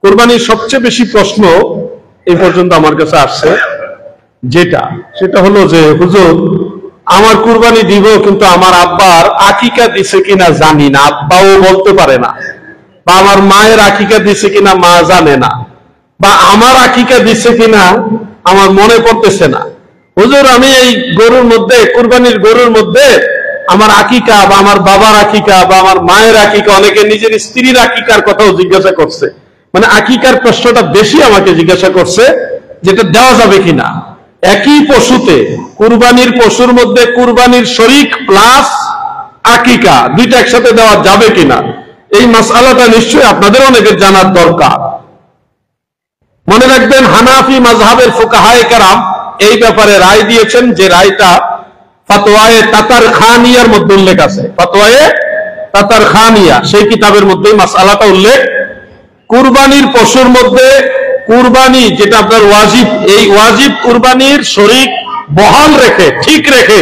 কুরবানির সবচেয়ে বেশি প্রশ্ন এই পর্যন্ত আমার কাছে আসছে, সেটা হলো যে হুজুর আমার কুরবানি দিব, কিন্তু আমার আব্বার আকিকা দিছে কিনা জানি না, আব্বাও বলতে পারে না, বা আমার মায়ের আকিকা দিছে কিনা মা জানে না, বা আমার আকিকা দিছে কিনা আমার মনে পড়তেছে না। হুজুর আমি এই গরুর মধ্যে, কুরবানির গরুর মধ্যে আমার আকিকা বা আমার বাবার আকিকা বা আমার মায়ের আকিকা, অনেকে নিজের স্ত্রীর আকিকার কথাও জিজ্ঞাসা করছে, মানে আকিকার প্রশ্নটা বেশি আমাকে জিজ্ঞাসা করছে, যেটা দেওয়া যাবে কিনা। একই পশুতে, কুরবানির পশুর মধ্যে কুরবানির শরীক প্লাস আকিকা দুইটা একসাথে দেওয়া যাবে কিনা, এই মাসআলাটা নিশ্চয়ই আপনাদের অনেকের জানার দরকার। মনে রাখবেন হানাফি মাযহাবের ফুকাহায়ে কেরাম এই ব্যাপারে রায় দিয়েছেন, যে রায়টা ফাতওয়ায়ে তাতারখানিয়ার মধ্যে উল্লেখ আছে। ফাতওয়ায়ে তাতারখানিয়া সেই কিতাবের মধ্যে মাসআলাটা উল্লেখ। কুরবানির পশুর মধ্যে কুরবানি যেটা আপনার ওয়াজিব, এই ওয়াজিব কুরবানির শরীক বহাল রেখে, ঠিক রেখে,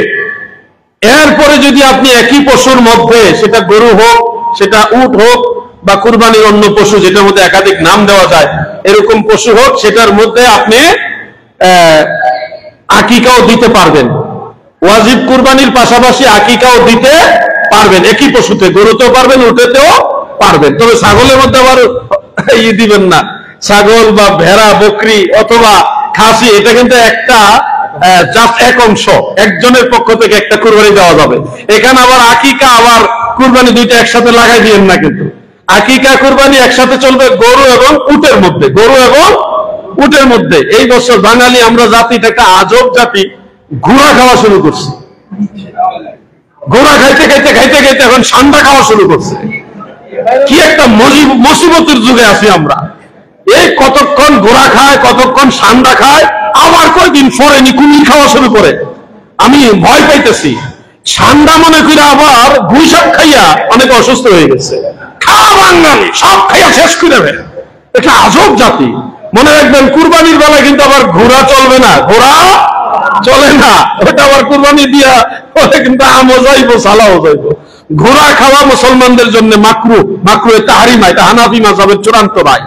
এরপরে যদি আপনি একই পশুর মধ্যে, সেটা গরু হোক, সেটা উট হোক, বা কুরবানির অন্য পশু যেটার মধ্যে একাধিক নাম দেওয়া যায়, এরকম পশু হোক, সেটার মধ্যে আপনি আকিকাও দিতে পারবেন। ওয়াজিব কুরবানির পাশাপাশি আকিকাও দিতে পারবেন, একই পশুতে, গরুতেও পারবেন, উটেতেও পারবেন। তবে ছাগলের মধ্যে আবার দিবেন না, ছাগল বা ভেড়া, বকরি অথবা খাসি, এটা কিন্তু একটা জাস্ট এক অংশ, একজনের পক্ষ থেকে একটা কুরবানি দেওয়া যাবে। এখানে আবার আকিকা আবার কুরবানি দুইটা একসাথে লাগাই দিবেন না, কিন্তু আকিকা কুরবানি একসাথে চলবে গরু এবং উটের মধ্যে, গরু এবং উটের মধ্যে। এই বছর বাঙালি আমরা জাতিটা একটা আজব জাতি, ঘোড়া খাওয়া শুরু করছে। ঘোড়া খাইতে খাইতে খাইতে খাইতে এখন সান্ডা খাওয়া শুরু করছে। কি একটা মুসিবতের যুগে আছি আমরা। এই কতক্ষণ ঘোড়া খায়, কতক্ষণ সান্ডা খায়, আবার কয়েকদিন পরে কুমির খাওয়া শুরু করে। আমি ভয় পাইতেছি, সান্ডা মনে করে আবার গুইসাপ খাইয়া অনেকে অসুস্থ হয়ে গেছে। খাওয়া বাঙালি সব খাইয়া শেষ করে দেবে, এটা আজব জাতি। মনে রাখবেন কুরবানির বেলায় কিন্তু আবার ঘোড়া চলবে না, ঘোড়া চলে না, ওটা আবার কুরবানি দিয়া ওটা কিন্তু আমও যাইবো, সালাও যাইবো। ঘোড়া খাওয়া মুসলমানদের জন্য মাকরুহ, মাকরুহে তাহরিমা, এটা হানাফি মাযহাবের চূড়ান্ত রায়,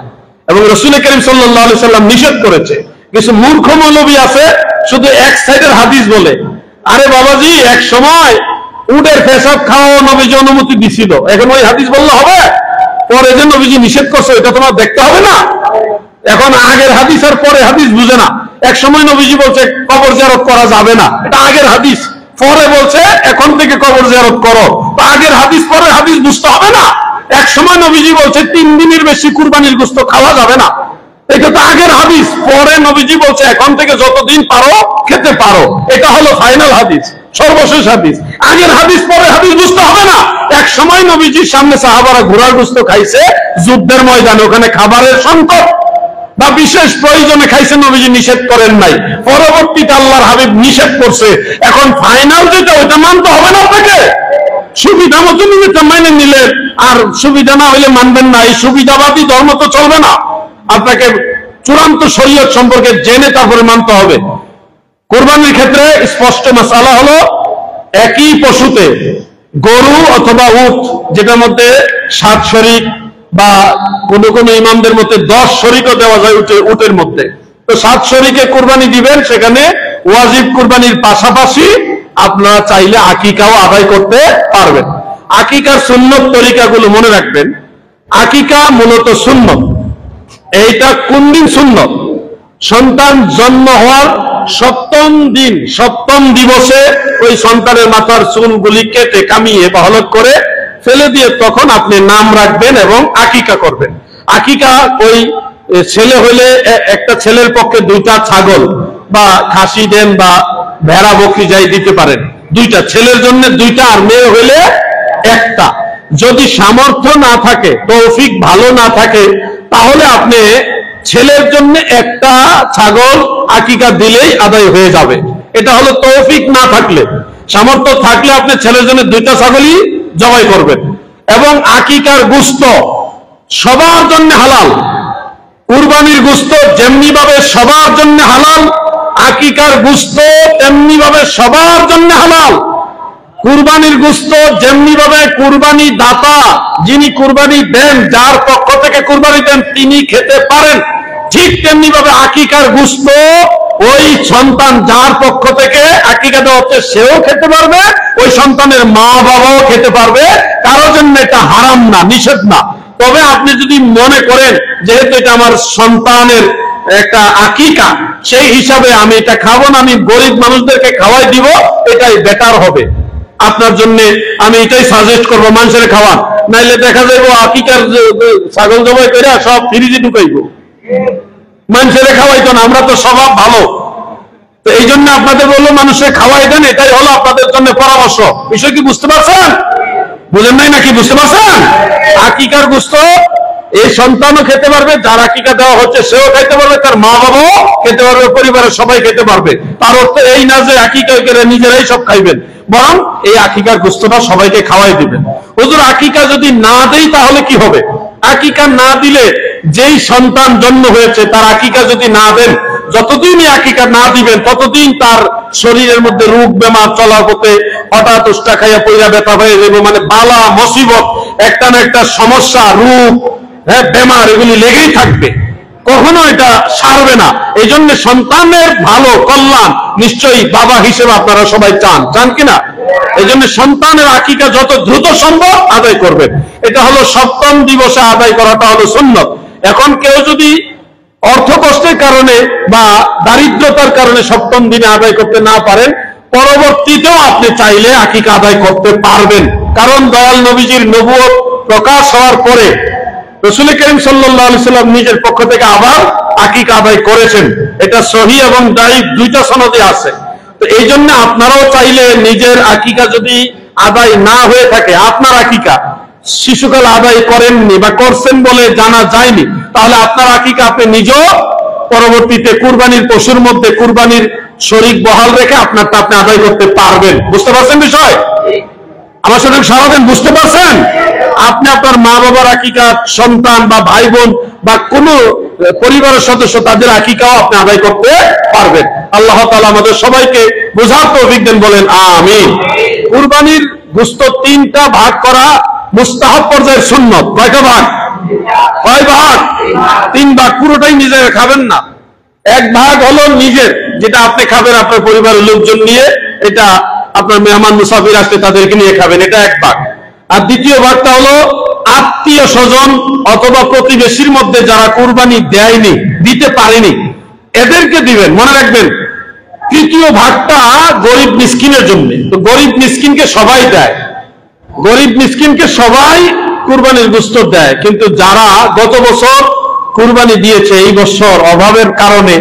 এবং রাসূল করিম সাল্লাল্লাহু আলাইহি সাল্লাম নিষেধ করেছে। কিছু মূর্খ মৌলবী আছে শুধু এক সাইডের হাদিস বলে, আরে বাবাজি এক সময় উটের পেশাব খাওয়া নবীজি অনুমতি দিছিল, এখন ওই হাদিস বললে হবে? পরে যে নবীজি নিষেধ করছে এটা তোমার দেখতে হবে না? এখন আগের হাদিস আর পরে হাদিস বুঝে না। এক সময় নবীজি বলছে কবর জিয়ারত করা যাবে না, এটা আগের হাদিস, পরে বলছে এখন থেকে কবর জিয়ারত করো, তো আগের হাদিস পরের হাদিস বুঝতে হবে না? এক সময় নবীজি বলছে 3 দিনের বেশি কুরবানির গোশত খাওয়া যাবে না, এটা তো আগের হাদিস, পরে নবীজি বলছে এখন থেকে যতদিন পারো খেতে পারো, এটা হলো ফাইনাল হাদিস, সর্বশেষ হাদিস। আগের হাদিস পরের হাদিস বুঝতে হবে না? এক সময় নবীজির সামনে সাহাবারা ঘোড়ার গোশত খাইছে যুদ্ধের ময়দানে, ওখানে খাবারের সংকট বা বিশেষ প্রয়োজনে খাইছে, নবীজি নিষেধ করেন নাই। পরবর্তীতে আল্লাহর হাবিব নিষেধ করছে, এখন ফাইনাল যেটা ওটা মানতে হবে না আপনাকে। সুবিধা মতো নিতে মাইনে নিলে, আর সুবিধা না হইলে মানবেন না, এই সুবিধাবাদী ধর্ম তো চলবে না। আপনাকে চূড়ান্ত শরীয়ত সম্পর্কে জেনে তারপরে মানতে হবে। কুরবানির ক্ষেত্রে স্পষ্ট মাসআলা হলো, একই পশুতে গরু অথবা উট, যেটার মধ্যে 7 শরীক বা কোন কোন ইমামদের মধ্যে 10 শরীকও দেওয়া যায় উটের মধ্যে, তো 7 শরীকে কুরবানি দিবেন। সেখানে ওয়াজিব কুরবানির পাশাপাশি আপনারা চাইলে আকিকাও আদায় করতে পারবেন। আকিকার সুন্নত তরিকাগুলো মনে রাখবেন। আকিকা মূলত সুন্নত। এইটা কোন দিন সুন্নত? সন্তান জন্ম হওয়ার 7ম দিন, 7ম দিবসে ওই সন্তানের মাথার চুলগুলি কেটে কামিয়ে বা হলক করে ফেলে দিয়ে তখন আপনি নাম রাখবেন এবং আকিকা করবেন। আকিকা ওই ছেলে হইলে একটা ছেলের পক্ষে 2টা ছাগল বা খাসি দেন বা ভেড়া বকরি যাই দিতে পারেন, 2টা, ছেলের জন্য 2টা, আর মেয়ে হইলে 1টা। যদি সামর্থ্য না থাকে, তৌফিক ভালো না থাকে, তাহলে আপনি ছেলের জন্য 1টা ছাগল আকিকা দিলেই আদায় হয়ে যাবে। এটা হলো তৌফিক না থাকলে। সামর্থ্য থাকলে আপনি ছেলের জন্য 2টা ছাগলই জবাই করবেন। এবং আকিকার গোশত সবার জন্য হালাল। কুরবানির গোশত যেমনি ভাবে সবার জন্য হালাল, আকিকার গোশত তেমনি ভাবে সবার জন্য হালাল। কুরবানির গোশত যেমনি ভাবে কুরবানি দাতা যিনি কুরবানি দেন, যার পক্ষ থেকে কুরবানি দেন তিনি খেতে পারেন, ঠিক তেমনি ভাবে আকিকার গোশত ওই সন্তান যার পক্ষ থেকে আকিকা দেওয়া হচ্ছে সেও খেতে পারবে, ওই সন্তানের মা বাবাও খেতে পারবে, কারোর জন্য এটা হারাম না, নিষেধ না। তবে আপনি যদি মনে করেন যেহেতু এটা আমার সন্তানের একটা আকিকা, সেই হিসাবে আমি এটা খাবো না, আমি গরিব মানুষদেরকে খাওয়াই দিব, এটাই বেটার হবে আপনার জন্য। আমি এটাই সাজেস্ট করবো, মানুষের খাওয়ান, নাইলে দেখা যাইব আকিকার ছাগল জবাই করে সব ফ্রিজে ঢুকাইবো, মানুষের খাওয়াইতো না। আমরা তো স্বভাব ভালো, তো এই জন্য আপনাদের বললো মানুষের খাওয়াই দেন, এটাই হলো আপনাদের জন্য পরামর্শ। বিষয় কি বুঝতে পারছেন? বুঝেন নাই নাকি? বুঝতে পারছেন? আকিকার গোশত এই সন্তানও খেতে পারবে, যার আকিকা দেওয়া হচ্ছে সেও খেতে পারবে, তার মা বাবাও খেতে পারবে, পরিবারের সবাই খেতে পারবে। তার অর্থ এই না যে আকিকা করে নিজেরাই সব খাইবেন, বরং এই আকিকার গোশতটা সবাইকে খাওয়াই দিবেন। হুজুর আকিকা যদি না দেই তাহলে কি হবে? আকিকা না দিলে যেই সন্তান জন্ম হয়েছে তার আকিকা যদি না দেন, যতদিনই আকিকা না দিবেন ততদিন তার শরীরের মধ্যে রোগ বেমার চলার পথে হঠাৎ উষ্টা খাইয়া পইরা ব্যথা হয়ে যাবে, মানে বালা মুসিবত, একটা না একটা সমস্যা, রোগ, বেমার এগুলি লেগেই থাকবে, কখনো এটা সারবে না। এই জন্য সন্তানের ভালো কল্যাণ নিশ্চয়ই বাবা হিসেবে আপনারা সবাই চান, চান কিনা? এই জন্য সন্তানের আকিকা যত দ্রুত সম্ভব আদায় করবেন। এটা হলো সপ্তম দিবসে আদায় করাটা হলো সুন্নত। এখন কেউ যদি অর্থ কষ্টের কারণে বা দারিদ্রতার কারণে সপ্তম দিনে আদায় করতে না পারেন, পরবর্তীতেও আপনি চাইলে আকিকা আদায় করতে পারবেন। কারণ দয়াল নবীজির নবুয়ত প্রকাশ হওয়ার পরে রাসূল করিম সাল্লাল্লাহু আলাইহি সাল্লাম নিজের পক্ষ থেকে আবার আকিকা আদায় করেছেন। এটা সহিহ এবং দাঈফ দুইটা সনদে আছে। তো এই জন্য আপনারাও চাইলে নিজের আকিকা যদি আদায় না হয়ে থাকে, আপনার আকিকা শিশুকাল আদায় করেননি বা করছেন বলে জানা যায়নি, তাহলে আপনার আকিকা আপনি নিজেও পরবর্তীতে কুরবানির পশুর মধ্যে কুরবানির শরীক বহাল রেখে আপনারটা আপনি আদায় করতে পারবেন। বুঝতে পারছেন বিষয়? আমার সাথে সারা দেন, বুঝতে পারছেন? আপনি আপনার মা বাবার আকিকা, সন্তান বা ভাই বোন বা কোন পরিবারের সদস্য তাদের আকিকাও আপনি আদায় করতে পারবেন। আল্লাহ তাআলা আমাদের সবাইকে বোঝার তৌফিক দেন, বলেন আমিন। কুরবানির গোশত তিনটা ভাগ করা মুস্তাহাব পর্যায়ের সুন্নত। কয়টা ভাগ? কয় ভাগ? তিন ভাগ। পুরোটাই নিজেরা খাবেন না, এক ভাগ হলো নিজের, যেটা আপনি খাবেন আপনার পরিবারের লোকজন নিয়ে, এটা আপনার মেহমান মুসাফির আসলে তাদেরকে নিয়ে খাবেন, এটা এক ভাগ। আর দ্বিতীয় ভাগটা হলো আত্মীয় স্বজন অথবা প্রতিবেশীর মধ্যে যারা কুরবানি দেয়নি, দিতে পারেনি, এদেরকে দিবেন, মনে রাখবেন। তৃতীয় ভাগটা গরিব মিসকিনের জন্য। তো গরিব মিসকিনকে সবাই দেয়, গরিব মিসকিনকে সবাই কুরবানির গোশত দেয়, কিন্তু যারা গত বছর কুরবানি দিয়েছে এই বছর অভাবের কারণে,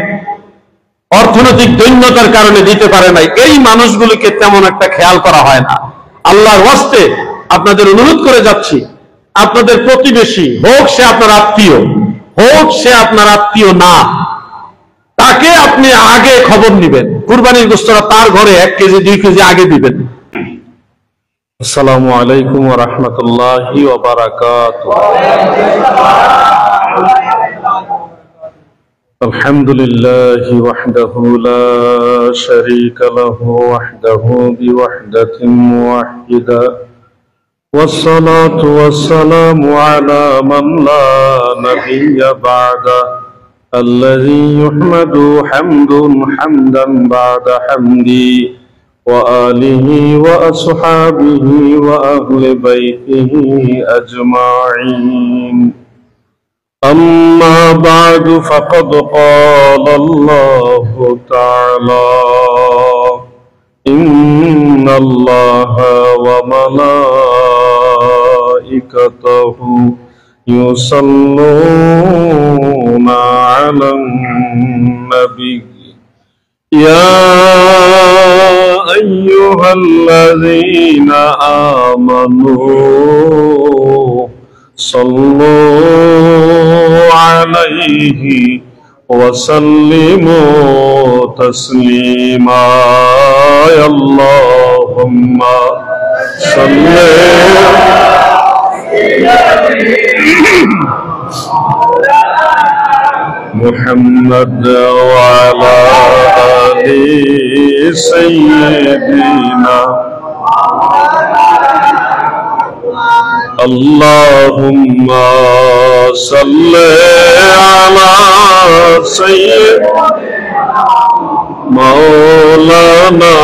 অর্থনৈতিক দৈন্যতার কারণে দিতে পারে নাই, এই মানুষগুলিকে তেমন একটা খেয়াল করা হয় না। আল্লাহর ওয়াস্তে আপনাদের অনুরোধ করে যাচ্ছি, আপনাদের প্রতিবেশী হোক সে আপনার আত্মীয়, হোক সে আপনার আত্মীয় না, তাকে আপনি আগে খবর নিবেন, কুরবানির গোশতটা তার ঘরে 1 কেজি 2 কেজি আগে দিবেন। আসসালামু আলাইকুম ওয়া রাহমাতুল্লাহি ওয়া বারাকাতুহু। আলহামদুলিল্লাহি ওয়াহদাহু লা শারীকা লাহু ওয়াহদাহু বিওয়াহদাতিন মুওয়াহহিদা والصلاة والسلام على من لا نبي بعده الذي يحمد حمدا بعد حمدي وآله وأصحابه وأهل بيته أجمعين. أما بعد فقد قال الله تعالى: إن الله وملائكته يصلون على النبي يا أيها الذين آمنوا صلوا عليه وسلموا تسليما. اللهم صل محمد وعلى آل سيدنا اللهم صل على سيدنا مولانا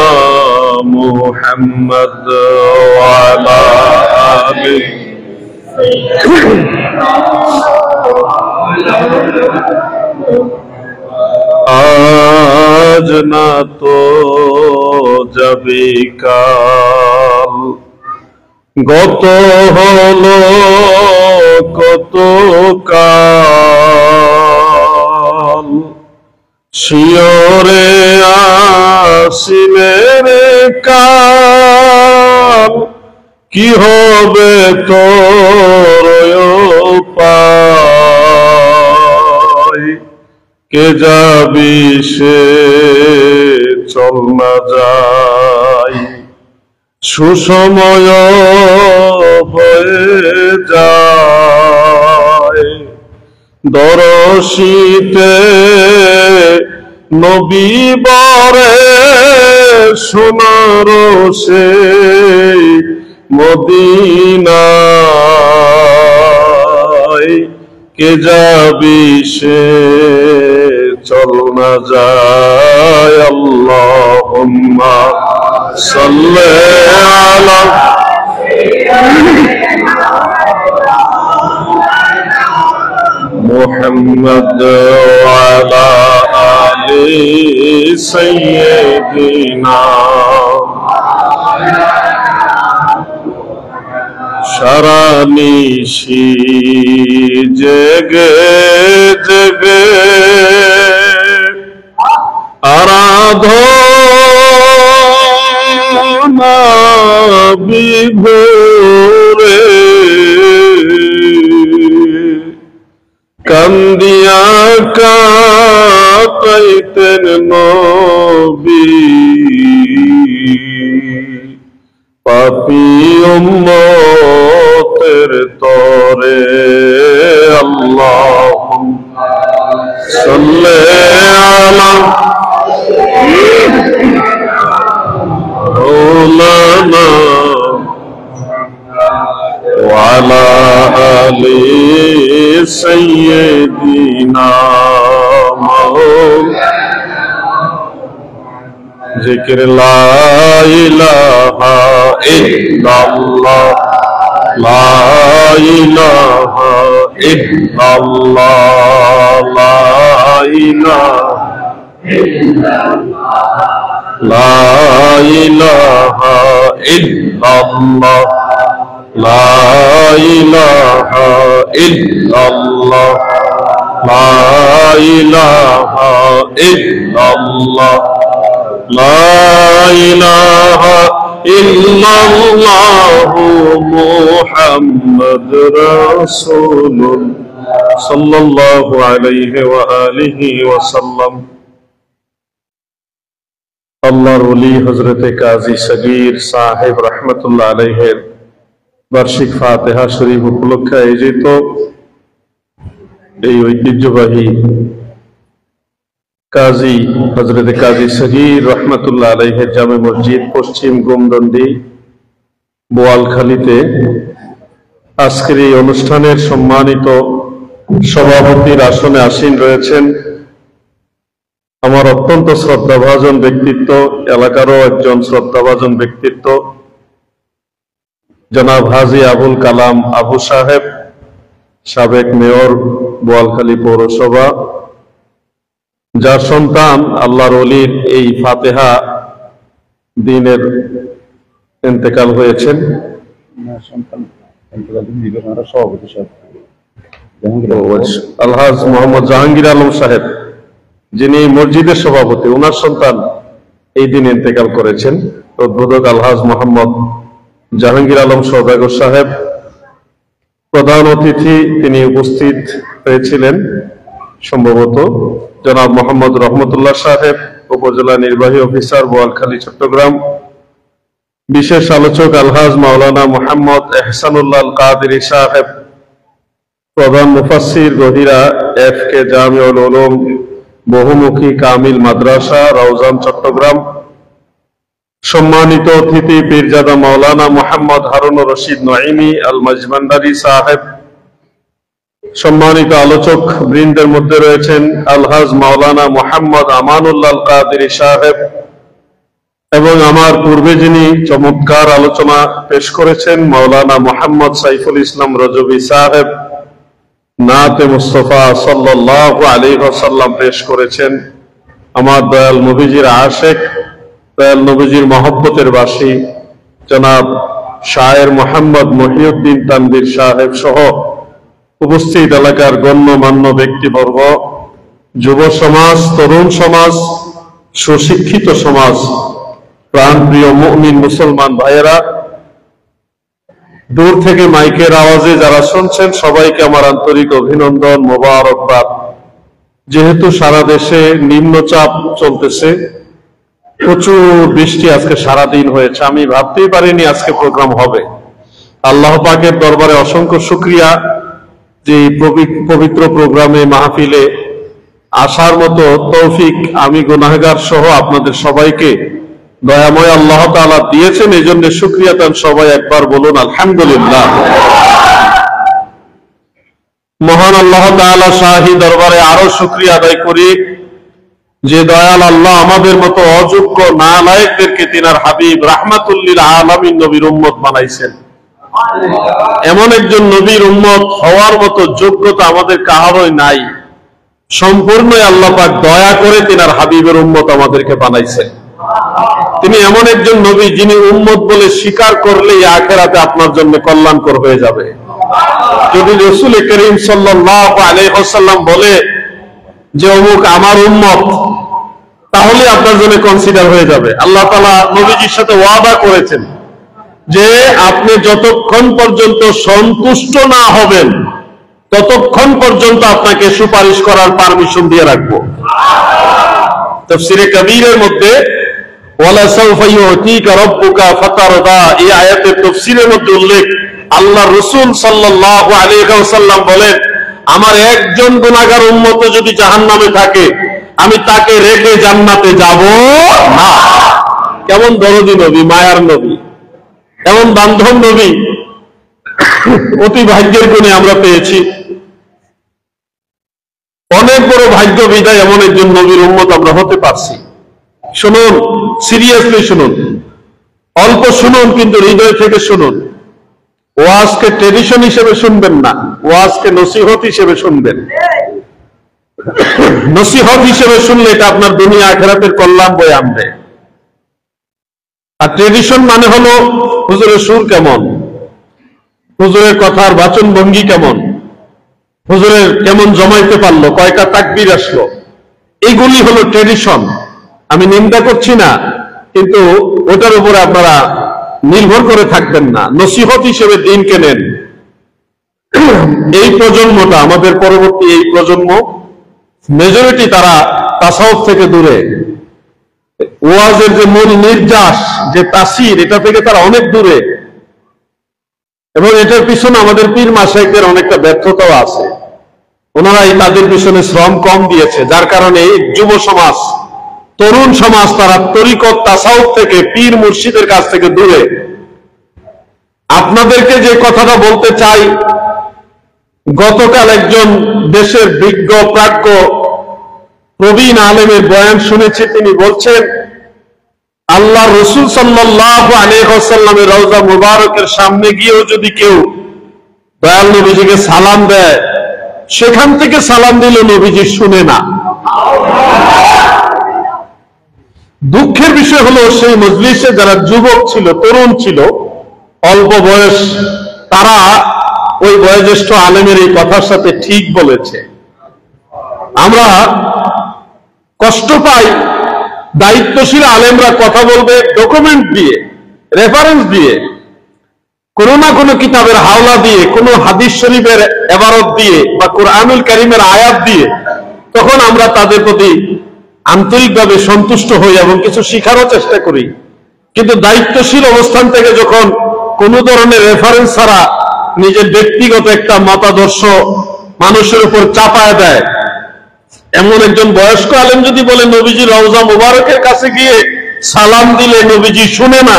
محمد وعلى آله আজ না তো যাবে কাল, গত হলো কত কাল, শিয়রে আসিলের কাল, কি হবে তোর উপায়, কে যাবি সে চল না যায়, সুসময় হয়ে যায়, দরশিতে নবী বরে সোনার সেই মদিনায়, কে যাবি সে চল না যায়। আল্লাহুম্মা সাল্লি আলা মুহাম্মদ ওয়া আলা আলি সাইয়্যিদিনা। সারা নিশি জেগে জেগে আরাধনা বিভোরে, কান্দিয়া কাটাইতেন নবী, পাপী উম্মতের তরে। আল্লাহুম্মা সাল্লি আলা মাওলানা ওয়া আলা আলি সাইয়্যিদিনা। জিকির লা ইলাহা ইল্লাল্লাহ, লা ইলাহা ইল্লাল্লাহ, লা ইলাহা ইল্লাল্লাহ, লা ইলাহা ইল্লাল্লাহ, লা ইলাহা ইল্লাল্লাহ, লা ইলাহা ইল্লাল্লাহ, লা ইলাহা ইল্লাল্লাহু মুহাম্মাদুর রাসূলুল্লাহ সাল্লাল্লাহু আলাইহি ওয়া আলিহি ওয়া সাল্লাম। আল্লাহর ওলি হযরতে কাজী সগীর সাহেব রাহমাতুল্লাহ আলাইহির বার্ষিক ফাতিহা শরীফ উপলক্ষে আয়োজিত এই ঐতিহ্যবাহী কাজী হযরতে কাজী সগীর রাহমাতুল্লাহ আলাইহির জামে মসজিদ পশ্চিম গোমদন্ডি বোয়ালখালীতে আজকের এই অনুষ্ঠানের সম্মানিত সভাপতির আসনে আসীন রয়েছেন আমার অত্যন্ত শ্রদ্ধাভাজন ব্যক্তিত্ব, এলাকারও একজন শ্রদ্ধাভাজন ব্যক্তিত্ব, জনাব হাজী আবুল কালাম আবু সাহেব, সাবেক মেয়র বোয়ালখালী পৌরসভা, যার সন্তান আল্লাহর ওলির এই ফাতিহা দিনের ইন্তেকাল হয়েছেন। আলহাজ মোহাম্মদ জাহাঙ্গীর আলম সাহেব, যিনি মসজিদের সভাপতি, ওনার সন্তান এই দিন ইন্তেকাল করেছেন। উদ্বোধক আলহাজ মোহাম্মদ জাহাঙ্গীর আলম সওদাগর সাহেব, প্রধান অতিথি তিনি উপস্থিত হয়েছিলেন সম্ভবত জনাব মোহাম্মদ রহমতুল্লাহ সাহেব, উপজেলা নির্বাহী অফিসার বোয়ালখালী চট্টগ্রাম। বিশেষ আলোচক আলহাজ মাওলানা মোহাম্মদ এহসানুল্লাহ আল কাদেরী সাহেব, প্রধান মুফাসসির গহিরা FK জামিউল উলুম বহুমুখী কামিল মাদ্রাসা রাউজান চট্টগ্রাম। সম্মানিত অতিথি পীরজাদা মাওলানা মোহাম্মদ হারুনুর রশিদ নঈমি আল মাজমান্ডারি সাহেব, সম্মানিত আলোচক বৃন্দের মধ্যে রয়েছেন আলহাজ মাওলানা মোহাম্মদ আমানুল্লাহ আল কাদেরী সাহেব এবং আমার পূর্বে যিনি চমৎকার আলোচনা পেশ করেছেন মাওলানা মোহাম্মদ সাইফুল ইসলাম রজবী সাহেব, নাতে মুস্তফা সাল্লাল্লাহু আলাইহি ওয়াসাল্লাম পেশ করেছেন। আমার দয়াল নবীজির আশেক, দয়াল নবীজির মহব্বতের বাসী জনাব শায়ের মোহাম্মদ মহিউদ্দিন তানভীর সাহেব সহ উপস্থিত এলাকার গণ্যমান্য ব্যক্তিবর্গ, যুব সমাজ, তরুণ সমাজ, সুশিক্ষিত সমাজ, প্রাণপ্রিয় মুমিন মুসলমান ভাইয়েরা, দূর থেকে মাইকের আওয়াজে যারা শুনছেন সবাইকে আমার আন্তরিক অভিনন্দন, মোবারকবাদ। যেহেতু সারা দেশে নিম্নচাপ চলতেছে, প্রচুর বৃষ্টি আজকে সারাদিন হয়েছে, আমি ভাবতেই পারিনি আজকে প্রোগ্রাম হবে। আল্লাহ পাকের দরবারে অসংখ্য শুকরিয়া যে পবিত্র প্রোগ্রামে মাহফিলে আসার মতো তৌফিক আমি গুনাহগার সহ আপনাদের সবাইকে দয়াময় আল্লাহ তাআলা দিয়েছেন। এই জন্য শুকরিয়া তান সবাই একবার বলুন আলহামদুলিল্লাহ। মহান আল্লাহ তাআলা শাহী দরবারে আরো শুকরিয়া আদায় করি যে দয়াল আল্লাহ আমাদের মতো অযোগ্য নালায়েকদেরকে তিনার হাবিব রাহমাতুল লিল আলামিন নবীর উম্মত বানাইছেন। এমন একজন নবীর উম্মত হওয়ার মতো যোগ্যতা আমাদের কারোই নাই। সম্পূর্ণই আল্লাহ পাক দয়া করে তিনার হাবিবের উম্মত আমাদেরকে বানাইছেন। তিনি এমন একজন নবী যিনি উম্মত বলে স্বীকার করলেই আখিরাতে আপনার জন্য কল্যাণকর হয়ে যাবে। যদি রাসূল করিম সাল্লাল্লাহু আলাইহি ওয়াসাল্লাম বলে যে অমুক আমার উম্মত, তাহলে আপনার জন্য কনসিডার হয়ে যাবে। আল্লাহ তাআলা নবীজির সাথে ওয়াদা করেছেন যে আপনি যতক্ষণ পর্যন্ত সন্তুষ্ট না হবেন ততক্ষণ পর্যন্ত আপনাকে সুপারিশ করার পারমিশন দিয়ে রাখবো। তাফসীরে কবীরের মধ্যে ওয়ালা সাউফা ইউতিকা রাব্বুকা ফাতারদা, এই আয়াতের তাফসীরের মধ্যে উল্লেখ, আল্লাহ রাসূল সাল্লাল্লাহু আলাইহি ওয়াসাল্লাম বলেন, আমার একজন গুনাহগার উম্মত যদি জাহান্নামে থাকে আমি তাকে রেখে জান্নাতে যাব না। কেমন দরদী নবী, মায়ার নবী, এমন বান্ধব নবী অতি ভাগ্যের গুণে আমরা পেয়েছি। অনেক বড় ভাগ্য বিধায় এমন একজন নবীর উম্মত আমরা হতে পারছি। শুনুন, সিরিয়াসলি শুনুন, অল্প শুনুন কিন্তু হৃদয় থেকে শুনুন। ওয়াজকে ট্রেডিশন হিসেবে শুনবেন না, ওয়াজকে নসিহত হিসেবে শুনবেন। নসিহত হিসেবে শুনলে এটা আপনার দুনিয়া আখিরাতের কল্যাণ বয়ে আনবে। আর ট্রেডিশন মানে হলো হুজুরের সুর কেমন, হুজুরের কথার বাচন ভঙ্গি কেমন, হুজুরের কেমন জমাইতে পারলো, কয়টা তাকবীর আসলো, এইগুলি হলো ট্রেডিশন। আমি নিন্দা করছি না, কিন্তু ওটার উপরে আপনারা নির্ভর করে থাকবেন না। নসিহত হিসেবে দিনকে নেন। এই প্রজন্মটা, আমাদের পরবর্তী এই প্রজন্ম, মেজরিটি তারা তাসাউফ থেকে দূরে, ওয়াজের যে মূল নির্যাস, যে তাসির, এটা থেকে তারা অনেক দূরে। এবং এটার পিছনে আমাদের পীর মাশায়েখদের অনেকটা ব্যর্থতাও আছে। ওনারাই তাদের পিছনে শ্রম কম দিয়েছে, যার কারণে যুব সমাজ, তরুণ সমাজ তারা তরিকত তাসাউফ থেকে, পীর মুর্শিদের কাছ থেকে দূরে। আপনাদেরকে যে কথাটা বলতে চাই, গতকাল একজন দেশের বিজ্ঞ প্রাজ্ঞ প্রবীণ আলেমের বয়ান শুনেছি। তিনি বলছেন, আল্লাহ রাসূল সাল্লাল্লাহু আলাইহি ওয়াসাল্লামের রওজা মুবারকের সামনে গিয়েও যদি কেউ দয়াল নবীজিকে সালাম দেয়, সেখান থেকে সালাম দিলে নবীজি শুনে না। দুঃখের বিষয় হলো সেই মজলিসে যারা যুবক ছিল, তরুণ ছিল, অল্প বয়স, তারা ওই বয়োজ্যেষ্ঠ আলেমের এই কথার সাথে ঠিক বলেছে। আমরা কষ্ট পাই, দায়িত্বশীল আলেমরা কথা বলবে ডকুমেন্ট দিয়ে, রেফারেন্স দিয়ে, কোনো না কোনো কিতাবের হাওলা দিয়ে, কোনো হাদিস শরীফের ইবারত দিয়ে বা কুরআনুল কারীমের আয়াত দিয়ে, তখন আমরা তাদের প্রতি আন্তরিকভাবে সন্তুষ্ট হই এবং কিছু শিখারও চেষ্টা করি। কিন্তু দায়িত্বশীল অবস্থান থেকে যখন কোনো ধরনের রেফারেন্স ছাড়া নিজের ব্যক্তিগত একটা মতাদর্শ মানুষের উপর চাপায় দেয়, এমন একজন বয়স্ক আলেম যদি বলে নবীজি রওজা মুবারকের কাছে গিয়ে সালাম দিলে নবীজি শুনে না,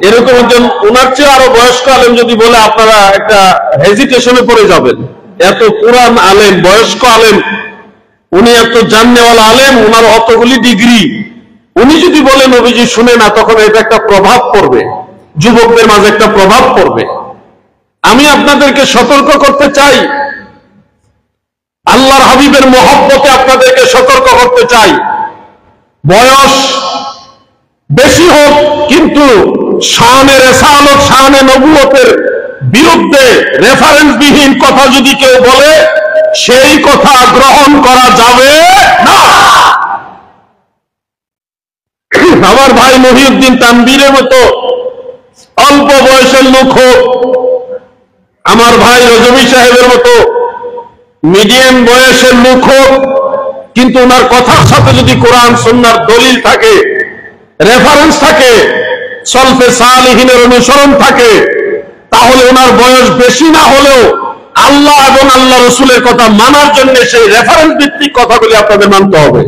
এরকম একজন ওনার চেয়ে আরো বয়স্ক আলেম যদি বলে আপনারা একটা হেজিটেশনে পড়ে যাবেন। এত পুরান আলেম, বয়স্ক আলেম, উনি এত জাননেওয়ালা আলেম, ওনার অতগুলি ডিগ্রি, উনি যদি বলে নবীজি শুনে না, তখন এটা একটা প্রভাব পড়বে, যুবকদের মাঝে একটা প্রভাব পড়বে। আমি আপনাদেরকে সতর্ক করতে চাই, আল্লাহর হাবিবের মহব্বতে আপনাদেরকে সতর্ক করতে চাই। বয়স বেশি হোক, কিন্তু শানে রেসালত, শানে নবুয়তের বিরুদ্ধে রেফারেন্সবিহীন কথা যদি কেউ বলে, সেই কথা গ্রহণ করা যাবে না। আমার ভাই মহিউদ্দিন তানবীরের মতো অল্প বয়সের লোক হোক, আমার ভাই রজবী সাহেবের মতো মিডিয়াম বয়সের লোক হোক, কিন্তু ওনার কথার সাথে যদি কোরআন সুন্নাহর দলিল থাকে, রেফারেন্স থাকে, সলফে সালিহিনের অনুসরণ থাকে, তাহলে ওনার বয়স বেশি না হলেও আল্লাহ এবং আল্লাহ রসুলের কথা মানার জন্য সেই রেফারেন্স ভিত্তিক কথাগুলি আপনাদের মানতে হবে।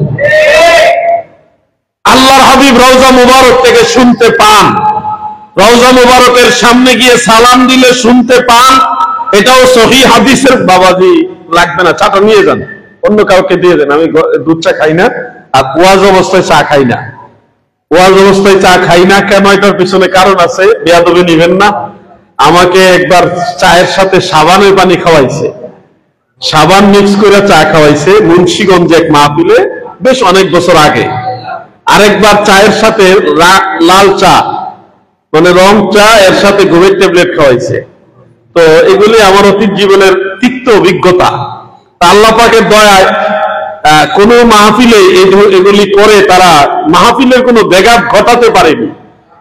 আল্লাহর হাবিব রওজা মুবারক থেকে শুনতে পান, রওজা মুবারকের সামনে গিয়ে সালাম দিলে শুনতে পান, এটাও সহিহ হাদিসের। বাবাজি লাগবে না, চাটা নিয়ে যান, অন্য কাউকে দিয়ে দেন, আমি দুধ চা খাই না, আর ওয়াজ অবস্থায় চা খাই না। ওয়াজ অবস্থায় চা খাই না কেন, এটার পিছনে কারণ আছে, বেয়াদবি নিবেন না। আমাকে একবার চায়ের সাথে সাবানের পানি খাওয়াইছে, সাবান মিক্স করে চা খাওয়াইছে মুন্সিগঞ্জে এক মাহফিলে, বেশ অনেক বছর আগে। আরেকবার চায়ের সাথে লাল চা, মানে রং চা, এর সাথে ঘুমের ট্যাবলেট খাওয়াইছে। তো এগুলি আমার অতীত জীবনের তিক্ত অভিজ্ঞতা। আল্লাহ পাকের দয়ায় কোন মাহফিলে এগুলি করে তারা মাহফিলের কোনো ব্যাঘাত ঘটাতে পারেনি।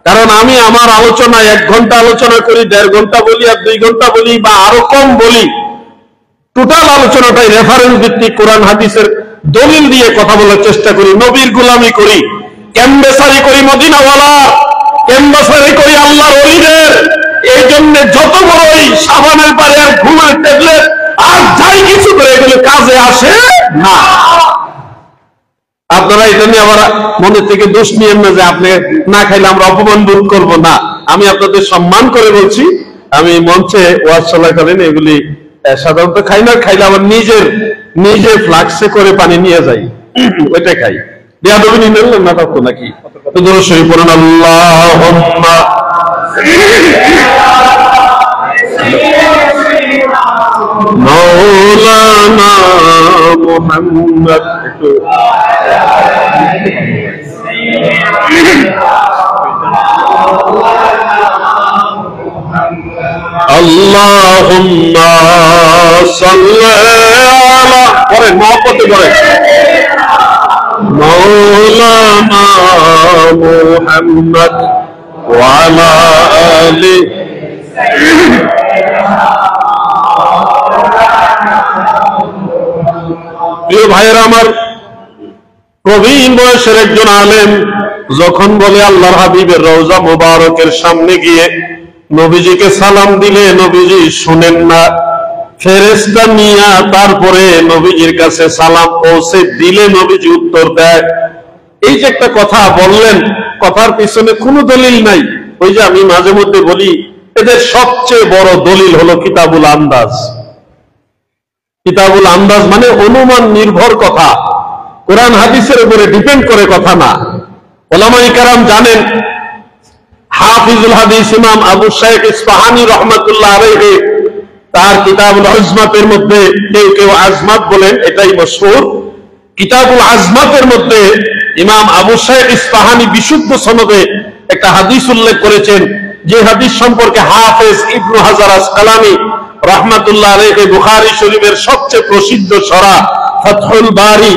কারণ আমি আমার আলোচনায় 1 ঘন্টা আলোচনা করি, 1.5 ঘন্টা বলি, আর 2 ঘন্টা বলি, বা আরো কম বলি। টোটাল আলোচনাটাই রেফারেন্স ভিত্তিক, কোরআন হাদিসের দলিল দিয়ে কথা বলার চেষ্টা করি। নবীর গোলামি করি, ক্যাম্বেসারি করি মদিনাওয়ালা, ক্যাম্বেসারি করি আল্লাহর ওলিদের। এই জন্য যত বড়ই সাবানের পারে আর ঘুমের ট্যাবলেট আর যাই কিছু করে, এগুলো কাজে আসে না। আপনারা এটা নিয়ে আবার মনে থেকে দোষ নিয়েন না যে আপনি না খাইলে আমরা অপমান বোধ করবো না। আমি আপনাদের সম্মান করে বলছি, আমি মঞ্চে ওয়াজ চলাকালীন এগুলি সাধারণত খাই না, খাইলে আমার নিজে ফ্লাক্সে করে পানি নিয়ে যাই, ওইটা খাই। বেয়াদবি নিলেন না তো নাকি? তো দরুদ শরীফ পড়ুন, আল্লাহুম্মা মাওলানা মুহাম্মদ। একটু আল্লাহুম্মা সাল্লি আলা, পড়েন, মহব্বতে পড়েন, মাওলানা মুহাম্মদ ওয়া আলা আলি। প্রিয় ভাইয়েরা আমার, প্রবীণ বয়সের একজন আলেম যখন বলে আল্লাহর হাবিবের রওজা মুবারকের সামনে গিয়ে নবীজিকে সালাম দিলে নবীজি শুনেন না, ফেরেশতা নিয়া তারপরে নবীজির কাছে সালাম পৌঁছে দিলে নবীজি উত্তর দেয়। এই যে একটা কথা বললেন, কথার পিছনে কোনো দলিল নাই। ওই যে আমি মাঝে মধ্যে বলি, এদের সবচেয়ে বড় দলিল হলো কিতাবুল আন্দাজ। কিতাবুল আন্দাজ মানে অনুমান নির্ভর কথা, কোরআন হাদিসের উপরে ডিপেন্ড করে কথা না। ওলামায়ে কেরাম জানেন, হাফিজুল হাদিস ইমাম আবু শাইখ ইসফাহানি রহমাতুল্লাহ আলাইহি তার কিতাবুল আজমাতের মধ্যে, কেউ কেউ আজমাত বলেন, এটাই মশহুর, কিতাবুল আজমাতের মধ্যে ইমাম আবু শাইখ ইসফাহানি বিশুদ্ধ সনদে একটা হাদিস উল্লেখ করেছেন, যে হাদিস সম্পর্কে হাফেজ ইবনু হাজার আসকালানি রহমাতুল্লাহ আলাইহি বুখারী শরীফের সবচেয়ে প্রসিদ্ধ সরা ফাতহুল বারি,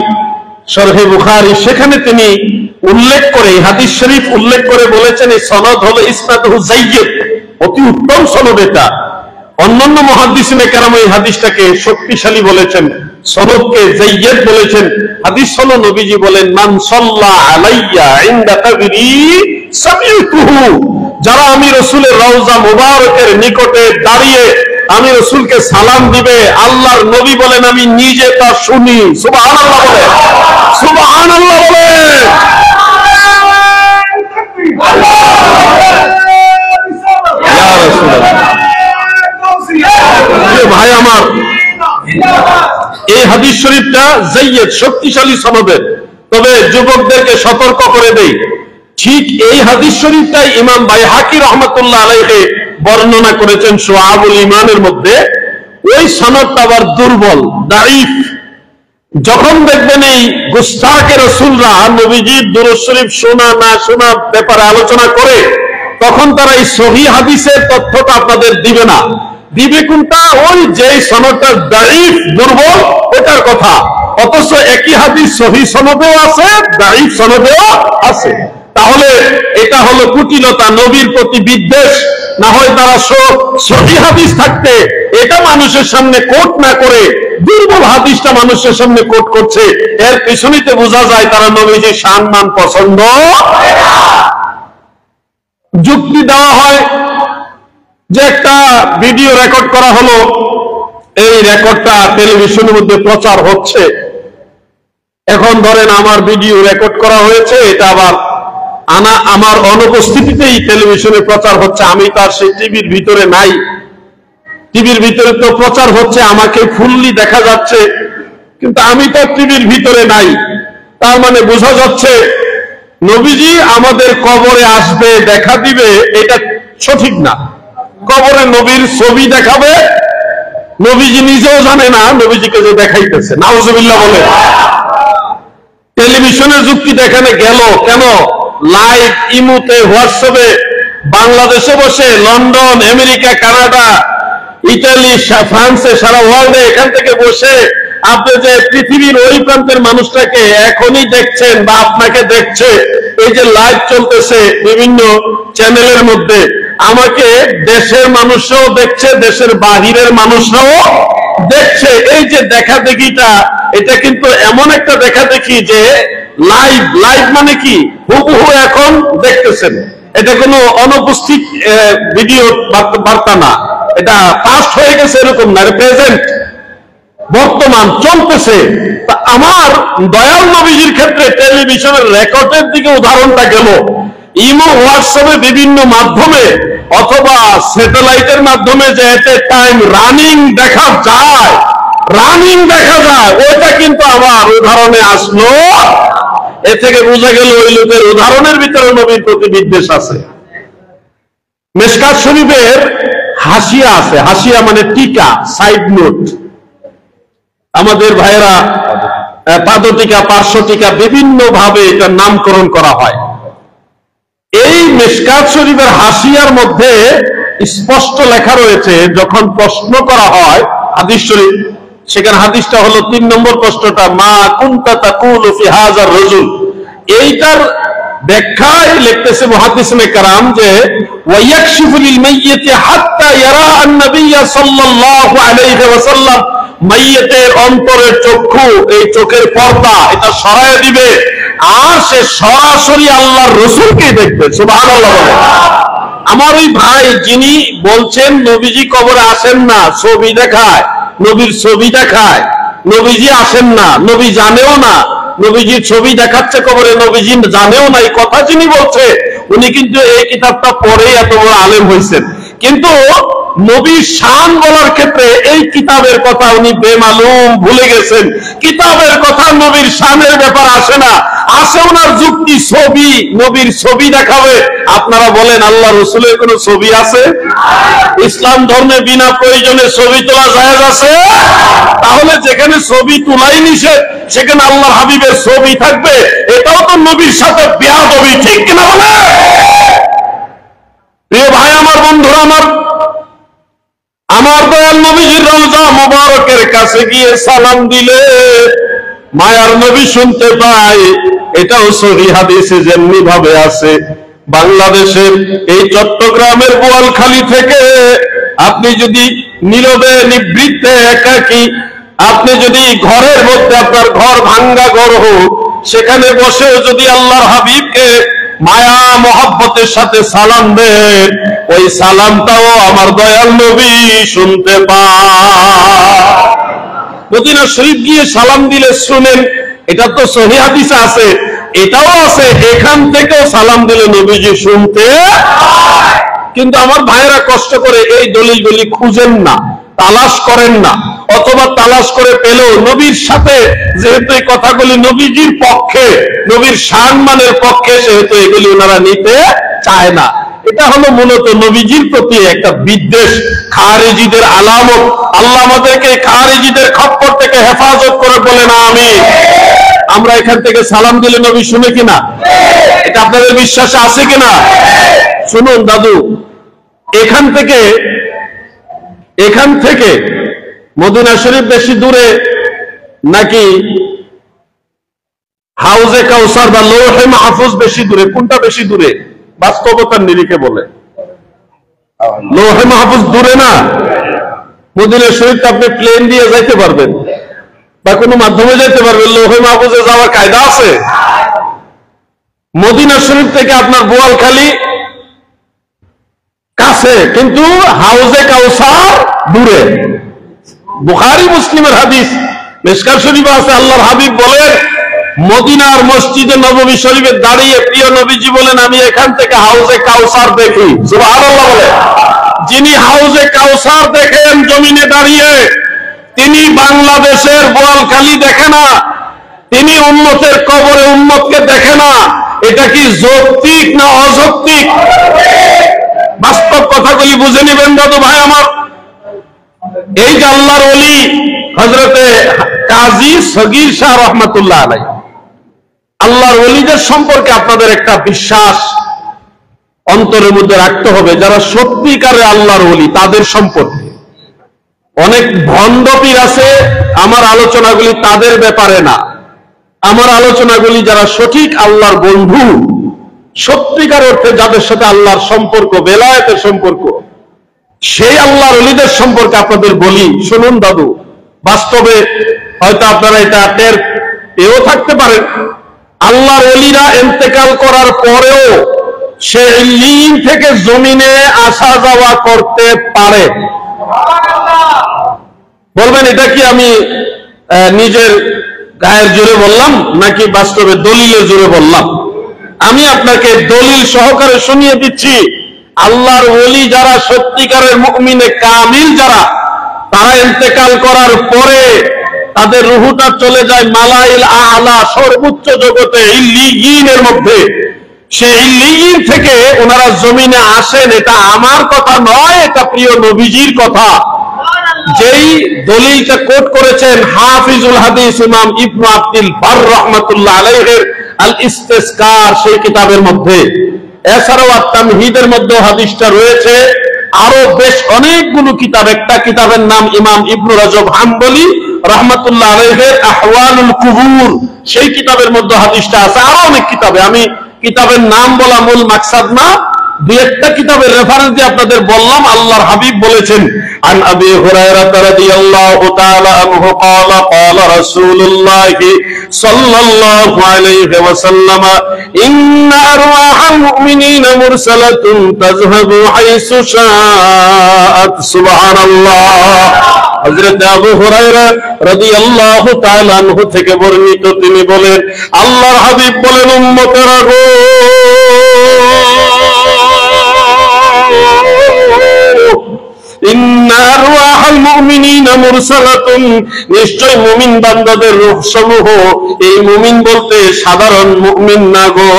শরহে বুখারী, সেখানে তিনি উল্লেখ করে, হাদিস শরীফ উল্লেখ করে বলেছেন, এই সনদ হলো ইসনাদুহু যায়্যিদ, অতি উত্তম সনদ এটা। অন্যান্য মুহাদ্দিসিনে কেরাম এই হাদিসটাকে শক্তিশালী বলেছেন, সনদকে যায়্যিদ বলেছেন। হাদিস হলো, নবীজি বলেন, মান সাল্লা আলাইয়া ইনদা কাবরি সামিতুহু, যারা আমি রাসূলের রওজা মুবারকের নিকটে দাঁড়িয়ে আমি রাসূলকে সালাম দিবে, আল্লাহর নবী বলেন আমি নিজে তা শুনি। সুবহানাল্লাহ বলেন, সুবহানাল্লাহ বলেন। ভাই আমার, এই হাদিস শরীফটা জাইয়্যিদ শক্তিশালী সনদের, তবে যুবকদেরকে সতর্ক করে দেই, ঠিক এই হাদিস শরীফটাই ইমাম বাইহাকি রাহমাতুল্লাহ আলাইহি বর্ণনা করেছেন শুআবুল ঈমানের মধ্যে। ওই সনদটা আবার দুর্বল, দাঈফ। যখন দেখবেন এই গুস্তাখে রাসূলরা নবীজির দুরূদ শরীফ শোনা না শোনা ব্যাপারে আলোচনা করে, তখন তারা এই সহিহ হাদিসের তথ্যটা আপনাদের দিবে না। দিবে কোনটা? ওই যে সনদটা দাঈফ, দুর্বল, ওটার কথা। অথচ একই হাদিস সহিহ সনদেও আছে, দাঈফ সনদেও আছে। তাহলে এটা হলো কুটিলতা, নবীর প্রতি বিদ্বেষ। না হয় তারা সহিহ হাদিস থাকতে এটা মানুষের সামনে কোট না করে দুর্বল হাদিসটা মানুষের সামনে কোট করছে। এর পিছনেতে বোঝা যায় তারা নবীজির সম্মান পছন্দ। যুক্তি দেওয়া হয় যে একটা ভিডিও রেকর্ড করা হলো, এই রেকর্ডটা টেলিভিশনের মধ্যে প্রচার হচ্ছে। এখন ধরেন আমার ভিডিও রেকর্ড করা হয়েছে, এটা আবার আমার অনুপস্থিতিতেই টেলিভিশনে প্রচার হচ্ছে। আমি তার সেই টিভির ভিতরে নাই, টিভির ভিতরে তো প্রচার হচ্ছে, আমাকে ফুললি দেখা যাচ্ছে, কিন্তু আমি তো টিভির ভিতরে নাই। তার মানে বোঝা যাচ্ছে নবীজি আমাদের কবরে আসবে, দেখা দিবে, এটা সঠিক না। কবরে নবীর ছবি দেখাবে, নবীজি নিজেও জানে না নবীজিকে যে দেখাইতেছে। নাউজুবিল্লাহ বলে। টেলিভিশনের যুক্তি দেখানে গেল কেন? লাইভ ইমুতে, হোয়াটসঅ্যাপে, বাংলাদেশে বসে লন্ডন, আমেরিকা, কানাডা, ইটালি, ফ্রান্সে, সারা ওয়ার্ল্ডে এখান থেকে বসে আপনি যে পৃথিবীর ওই প্রান্তের মানুষটাকে এখনই দেখছেন বা আপনাকে দেখছে, এই যে লাইভ চলতেছে বিভিন্ন চ্যানেলের মধ্যে, আমাকে দেশের মানুষরাও দেখছে, দেশের বাহিরের মানুষরাও দেখছে। এই যে দেখা দেখিটা, এটা কিন্তু এমন একটা দেখা দেখি যে লাইভ, লাইভ মানে কি হুবহু এখন দেখতেছেন। এটা কোনো অনুপস্থিত ভিডিও বার্তা না, এটা পাস্ট হয়ে গেছে এরকম না, এটা প্রেজেন্ট, বর্তমান চলতেছে। আমার দয়াল নবীজির ক্ষেত্রে টেলিভিশনের রেকর্ডের দিকে উদাহরণটা গেল। ইমো, হোয়াটসঅ্যাপে, বিভিন্ন মাধ্যমে অথবা স্যাটেলাইটের মাধ্যমে যে এট এ টাইম রানিং দেখা যায়, রানিং দেখা যায়, ওইটা কিন্তু আমার উদাহরণে আসলো। এ থেকে বোঝা গেল ওই লোকের উদাহরণের ভিতরে নবীর প্রতি বিদ্বেষ আছে। মিশকাত শরীফের হাসিয়া আছে, হাসিয়া মানে টিকা, সাইড নোট। আমাদের ভাইয়েরা পাদটিকা, পার্শ্ব টিকা বিভিন্ন ভাবে এটার নামকরণ করা হয়। এই মিশকাত শরীফের হাসিয়ার মধ্যে স্পষ্ট লেখা রয়েছে, যখন প্রশ্ন করা হয় হাদিস শরীফ, সেখানে হাদিসটা হলো 3 নম্বর প্রশ্নটা, মা কুনতা তাকুলু ফি হাযার রাজুল। এইটার ব্যাখ্যায় লিখতেছে মুহাদ্দিসিনে কেরাম যে ওয়ায়াকশিফু লিল মাইয়িতি হাত্তা ইয়ারা আন-নবিয়্য সাল্লাল্লাহু আলাইহি ওয়াসাল্লাম, মাইয়িতের অন্তরের চক্ষু, এই চোখের পর্দা এটা সরায় দিবে, আর সে সরাসরি আল্লাহর রাসূলকে দেখবে। সুবহানাল্লাহ। আমার ওই ভাই যিনি বলছেন নবীজি কবরে আসেন না, ছবি দেখায়, নবীর ছবি দেখায়, নবীজি আসেন না, নবী জানেও না, নবীজির ছবি দেখাচ্ছে কবরে, নবীজি জানেও না, এই কথা যিনি বলছে উনি কিন্তু এই কিতাবটা পড়ে এত বড় আলেম হয়েছেন, কিন্তু নবীর শান বলার ক্ষেত্রে এই কিতাবের কথা উনি বেমালুম, ভুলে গেছেন। কিতাবের কথা নবীর শানের ব্যাপার আসে না, আসে ওনার যুক্তি, ছবি, নবীর ছবি দেখাবে। আপনারা বলেন আল্লাহ রসুলের কোন ছবি আছে? ইসলাম ধর্মে বিনা প্রয়োজনে ছবি তোলা জায়েজ আছে? তাহলে যেখানে ছবি তোলাই নিষেধ, সেখানে আল্লাহ হাবিবের ছবি থাকবে, এটাও তো নবীর সাথে বেয়াদবি, ঠিক কিনা বলে? প্রিয় ভাই আমার, বন্ধুরা আমার দয়াল নবীজির রওজা মুবারকের কাছে গিয়ে সালাম দিলে মায়ার নবী শুনতে পায়। এটাও সহিহ হাদিসে যেমনি ভাবে আছে। বাংলাদেশের এই চট্টগ্রামের বোয়ালখালী থেকে আপনি যদি নীরবে নিবৃত্তে একাকী, আপনি যদি ঘরের মধ্যে, আপনার ঘর ভাঙ্গা ঘর হোক, সেখানে বসেও যদি আল্লাহর হাবিবকে মায়া মহব্বতের সাথে সালাম দেন, ওই সালামটাও আমার দয়াল নবী শুনতে পায়। মদিনা শরীফ গিয়ে সালাম দিলে শুনেন, এটা তো সহিহ হাদিসে আছে। এটাও আছে, এখান থেকেও সালাম দিলে নবীজি শুনতে। কিন্তু আমার ভাইয়েরা কষ্ট করে এই দলিলগুলি খুঁজেন না, তালাশ করেন না, অথবা তালাশ করে পেলেও নবীর সাথে যেহেতু এই কথাগুলি নবীজির পক্ষে, নবীর সম্মানের পক্ষে, সেহেতু এগুলি ওনারা নিতে চায় না। এটা হলো মূলত নবীজির প্রতি একটা বিদ্বেষ, খারেজিদের আলামত। আল্লাহ আমাদেরকে খারেজিদের খপ্পর থেকে হেফাজত করে বলেন আমিন। আমরা এখান থেকে সালাম দিলে নবী শুনে কিনা? এটা আপনাদের বিশ্বাসে আছে কিনা? শুনুন দাদু, এখান থেকে মদিনা শরীফ বেশি দূরে নাকি হাউজে কাউসার বা লৌহে মাহফুজ বেশি দূরে? কোনটা বেশি দূরে বাস্তবতার নিরিখে বলে? লৌহে মাহফুজ দূরে না? মদিনা শরীফ আপনি প্লেন দিয়ে যাইতে পারবেন বা কোনো মাধ্যমে যাইতে পারবেন, লৌহে মাহফুজে যাওয়ার কায়দা আছে? মদিনা শরীফ থেকে আপনার বোয়ালখালী কাছে, কিন্তু হাউজে কাউসার দূরে। বুখারী মুসলিমের হাদিস, মিশকাত শরীফে আছে, আল্লাহর হাবিব বলেন মদিনার মসজিদে নববী শরীফে দাঁড়িয়ে প্রিয় নবীজি বলেন আমি এখান থেকে হাউজে কাউসার দেখি। সুবহানাল্লাহ বলে। যিনি হাউজে কাউসার দেখেন জমিনে দাঁড়িয়ে, তিনি বাংলাদেশের বোয়ালখালী দেখে না, তিনি উম্মতের কবরে উম্মতকে দেখে না। এটা কি যৌক্তিক না অযৌক্তিক? বাস্তব কথাগুলি বুঝে নিবেন দাদু ভাই আমার। এই যে আল্লাহর ওলি হযরতে কাজী সগীর শাহ রহমাতুল্লাহ আলাইহি, আল্লাহর ওলিদের সম্পর্কে আপনাদের একটা বিশ্বাস অন্তরের মধ্যে রাখতে হবে। যারা সত্যিকারে আল্লাহর ওলি তাদের সম্পর্কে, অনেক ভণ্ড পীর আছে, আমার আলোচনাগুলি তাদের ব্যাপারে না। আমার আলোচনাগুলি যারা সঠিক আল্লাহর বন্ধু, সত্যিকার অর্থে যাদের সাথে আল্লাহর সম্পর্ক, বেলায়েতের সম্পর্ক, সেই আল্লাহর ওলিদের সম্পর্কে আপনাদের বলি। শুনুন দাদু, বাস্তবে হয়তো আপনারা এটা টের পেয়েও থাকতে পারেন। আল্লাহর ওলিরা ইন্তেকাল করার পরেও সে ইল্লিয়িন থেকে জমিনে আসা যাওয়া করতে পারে। বলবেন এটা কি আমি নিজের গায়ের জোরে বললাম নাকি বাস্তবে দলিলের জোরে বললাম? আমি আপনাকে দলিল সহকারে শুনিয়ে দিচ্ছি। আল্লাহর ওলি যারা সত্যিকারের মুমিনে কামিল যারা, তারা ইন্তেকাল করার পরে তাদের রুহুটা চলে যায় মালাইল আলা, সর্বোচ্চ জগতে ইল্লিয়িনের মধ্যে। সেই ইল্লিয়িন থেকে ওনারা জমিনে আসেন। এটা আমার কথা নয়, এটা প্রিয় নবীজির কথা। যেই দলিলটা কোট করেছেন হাফিজুল হাদিস ইমাম ইবনে আব্দুল বার রাহমাতুল্লাহ আলাইহির আল ইস্তিসকার সেই কিতাবের মধ্যে। এছাড়াও আত-তামহিদের মধ্যে হাদিসটা রয়েছে। আরো বেশ অনেকগুলো কিতাব, একটা কিতাবের নাম ইমাম ইবনে রাজব হাম্বলি রাহমাতুল্লাহ আলাইহির আহওয়ালুল কুবুর, সেই কিতাবের মধ্যে হাদিসটা আছে। আরো অনেক কিতাবে, আমি কিতাবের নাম বলা মূল মাকসাদ না, দুই একটা কিতাবের রেফারেন্স দিয়ে আপনাদের বললাম। আল্লাহর হাবিব বলেছেন আন আবি হুরায়রা রাদিয়াল্লাহু তাআলা আনহু ক্বালা ক্বালা রাসূলুল্লাহ সাল্লাল্লাহু আলাইহি ওয়াসাল্লাম ইন্না আরওয়াহাল মুমিনিনা মুরসালাতুন তাযহাবু হাইসু শাআত। সুবহানাল্লাহ। হযরত আবু হুরায়রা রাদিয়াল্লাহু তাআলা আনহু থেকে বর্ণিত, তিনি বলেন আল্লাহর হাবিব বলেন উম্মতেরা গো, নিশ্চয় মুমিন বান্দাদের রূহ সমূহ, এই মুমিন বলতে সাধারণ মুমিন না গো,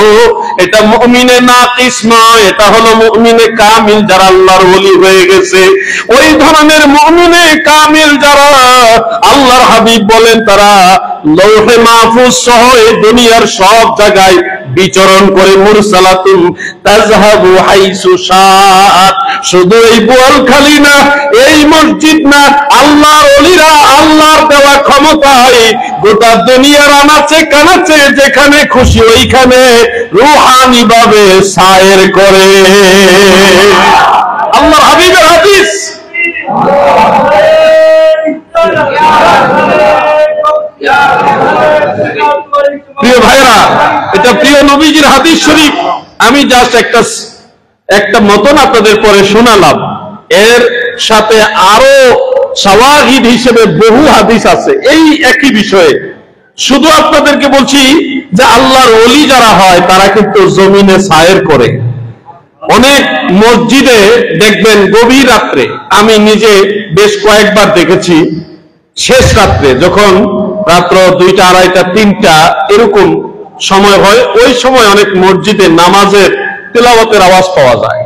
এটা মুমিনে নাকিস নয়, এটা হলো মুমিনে কামিল যারা আল্লাহর ওলি হয়ে গেছে। ওই ধরনের মুমিনে কামিল যারা, আল্লাহর হাবিব বলেন তারা লৌহে মাহফুজ সহ এই দুনিয়ার সব জায়গায় বিচরণ করে। মুরসালাতুন তাযহাবু হাইসু শাআত। শুধু এই বোয়ালখালী না, এই মসজিদ না, আল্লাহর ওলিরা আল্লাহর দেওয়া ক্ষমতায় গোটা দুনিয়ার আনাচে কানাচে যেখানে খুশি ওইখানে রূহানি ভাবে সায়ের করে। আল্লাহর হাবিবের হাদিস। প্রিয় ভাইরা, এটা প্রিয় নবীজির হাদিস শরীফ। আমি জাস্ট একটা মতন আপনাদের পরে শোনালাম। এর সাথে আরো শাওয়াহিদ হিসেবে বহু হাদিস আছে এই একই বিষয়ে। শুধু আপনাদেরকে বলছি যে আল্লাহর ওলি যারা হয় তারা কিন্তু জমিনে সায়ের করে। অনেক মসজিদে দেখবেন গভীর রাত্রে, আমি নিজে বেশ কয়েকবার দেখেছি, শেষ রাত্রে যখন রাত্র 2টা, 2:30, 3টা এরকম সময় হয়, ওই সময় অনেক মসজিদে নামাজের তেলাওয়াতের আওয়াজ পাওয়া যায়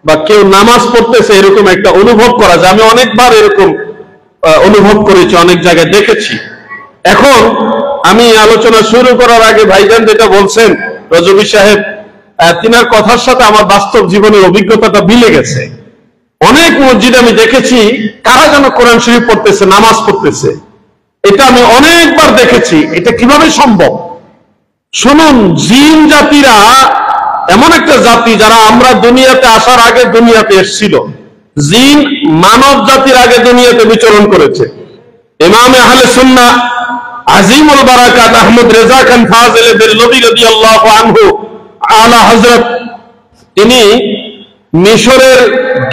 বা কেউ নামাজ পড়তেছে এরকম একটা অনুভব করা যায়। আমি অনেকবার এরকম অনুভব করেছি, অনেক জায়গায় দেখেছি। এখন আমি আলোচনা শুরু করার আগে ভাইজান যেটা বলছেন রজবী সাহেব, তিনার কথার সাথে আমার বাস্তব জীবনের অভিজ্ঞতাটা মিলে গেছে। অনেক মসজিদ আমি দেখেছি কারা যেন কোরআন শরীফ পড়তেছে, নামাজ পড়তেছে, এটা আমি অনেকবার দেখেছি। এটা কিভাবে সম্ভব? শুনুন, জিন জাতিরা এমন একটা জাতি যারা আমরা দুনিয়াতে আসার আগে দুনিয়াতে এসেছিল। জিন মানব জাতির আগে দুনিয়াতে বিচরণ করেছে। ইমামে আহলে সুন্নাহ আজিমুল বারাকাত আহমদ রেজা খান ফাজিল বেরলভী রাদিয়াল্লাহু আনহু আলা হযরত, তিনি মিশরের